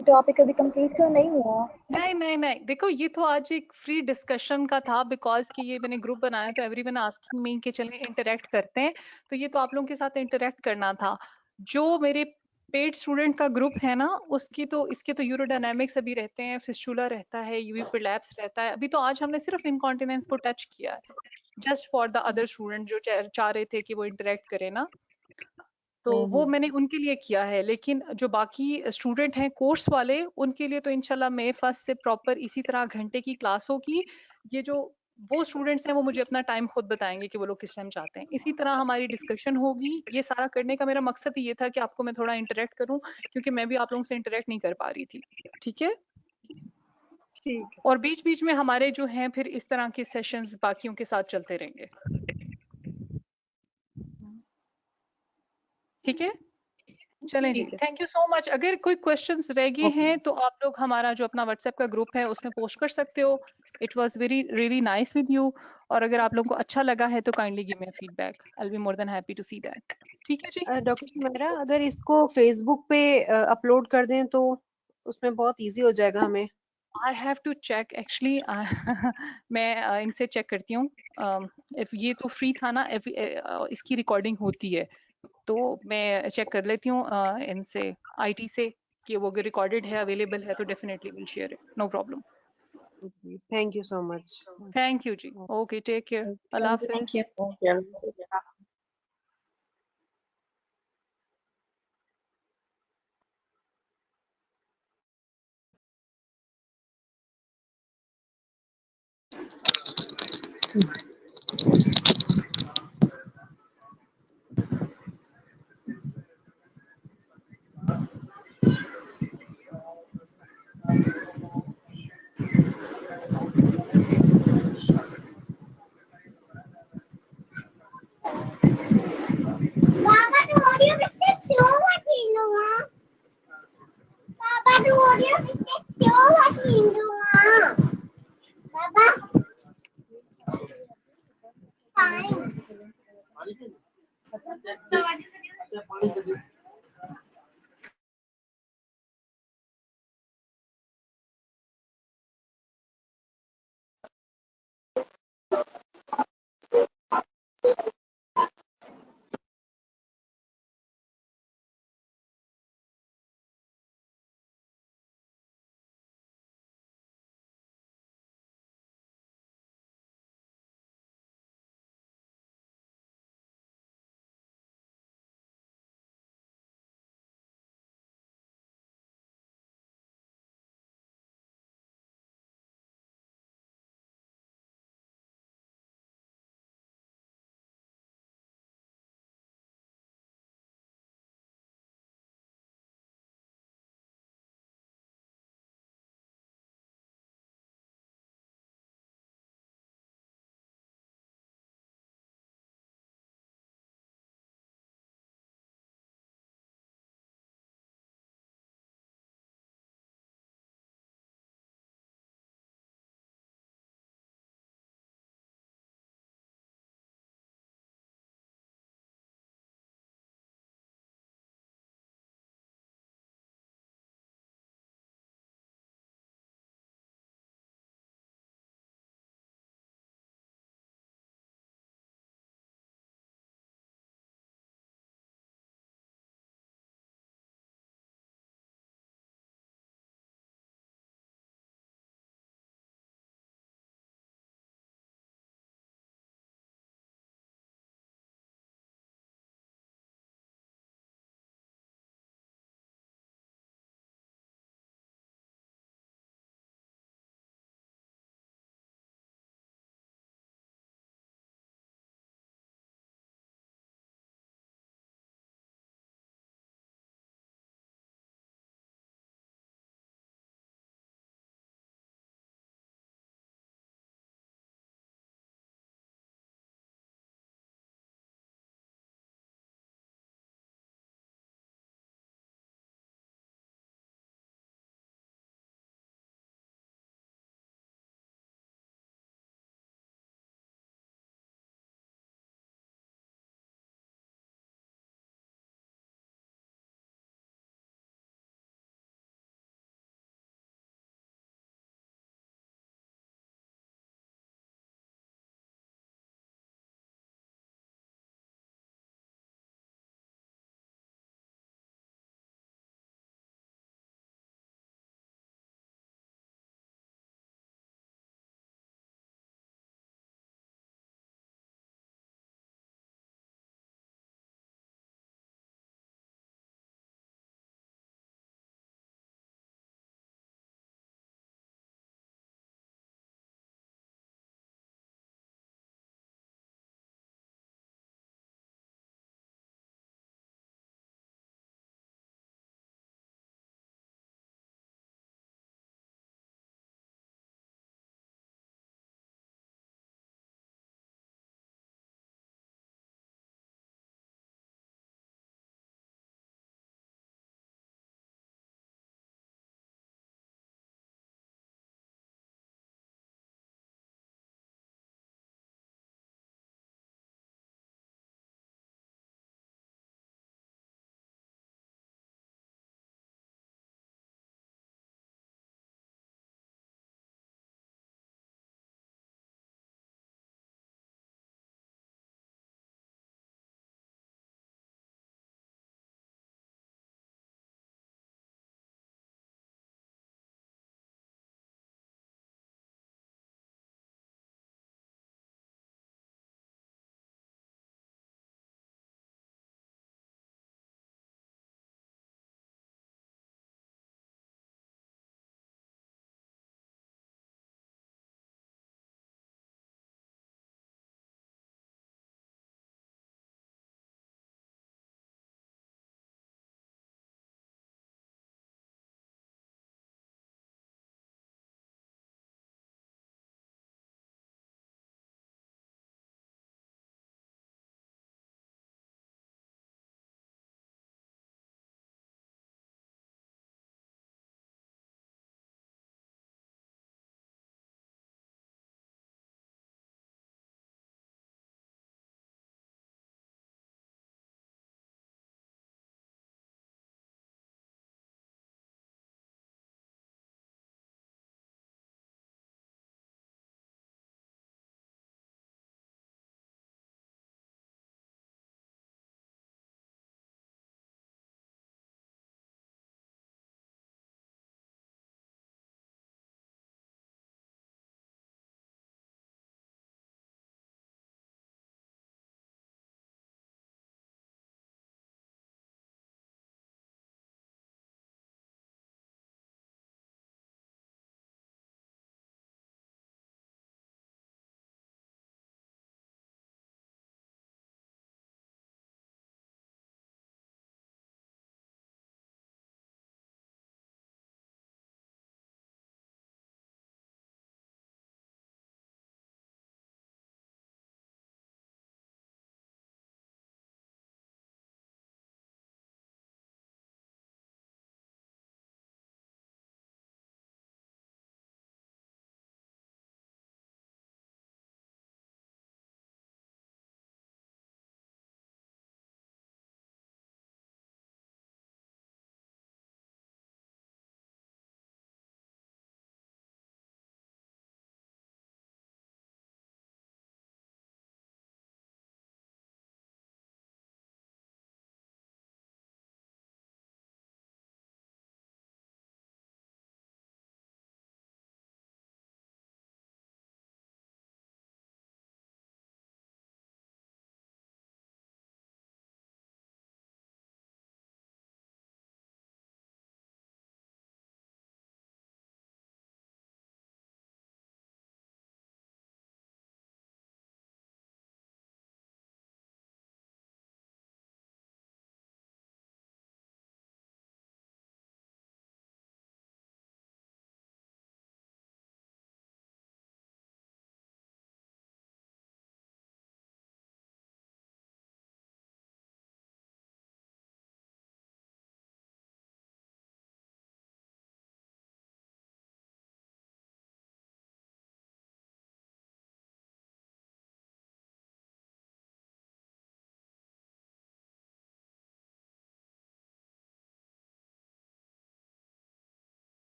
टॉपिक अभी कंप्लीट तो नहीं हुआ। नहीं नहीं नहीं, देखो ये तो आज एक फ्री डिस्कशन का था, बिकॉज कि ये मैंने ग्रुप बनाया तो एवरीवन आस्किंग मी कि चलिए इंटरेक्ट करते हैं, तो ये तो आप लोगों के साथ इंटरेक्ट करना था। जो मेरे पेड स्टूडेंट का ग्रुप है ना, उसकी तो इसके तो यूरोडायनामिक्स अभी रहते हैं, फिस्टुला रहता है, यूवी प्रोलैप्स रहता है। अभी तो आज हमने सिर्फ इनकॉन्टिनेंस को टच किया है, just for the other student जो चाह रहे थे कि वो इंटरेक्ट करें ना, तो वो मैंने उनके लिए किया है। लेकिन जो बाकी स्टूडेंट हैं कोर्स वाले, उनके लिए तो इंशाल्लाह मई 1 से प्रॉपर इसी तरह घंटे की क्लास होगी। ये जो वो स्टूडेंट्स हैं वो मुझे अपना टाइम खुद बताएंगे कि वो लोग किस टाइम चाहते हैं। इसी तरह हमारी डिस्कशन होगी। ये सारा करने का मेरा मकसद ये था कि आपको मैं थोड़ा इंटरेक्ट करूं, क्योंकि मैं भी आप लोगों से इंटरेक्ट नहीं कर पा रही थी। ठीक है। ठीक है। और बीच बीच में हमारे जो हैं फिर इस तरह के सेशंस बाकियों के साथ चलते रहेंगे। ठीक है, चलें जी, ठीक है। Thank you so much. अगर कोई क्वेश्चंस रह गए ओके। हैं तो आप लोग हमारा जो अपना व्हाट्सएप का ग्रुप है उसमें पोस्ट कर सकते हो। It was very really nice with you. और अगर आप लोगों को अच्छा लगा है तो kindly give me feedback, I will be more than happy to see that. ठीक है जी। डॉक्टर सुमेरा, अगर इसको फेसबुक पे अपलोड कर दें तो उसमें बहुत इजी हो जाएगा हमें। I have to check actually मैं इनसे चेक करती हूँ। इफ ये तो फ्री था ना, if, इसकी रिकॉर्डिंग होती है तो मैं चेक कर लेती हूँ इनसे, IT से, कि वो रिकॉर्डेड है, अवेलेबल है, तो definitely will share it, no problem. Thank you so much. Thank you जी, ओके, टेक केयर, अल्लाह थैंक हाफिज। You. Papa, tu audio biscuit show what we know. Papa, tu audio biscuit show what we know. Papa. Fine.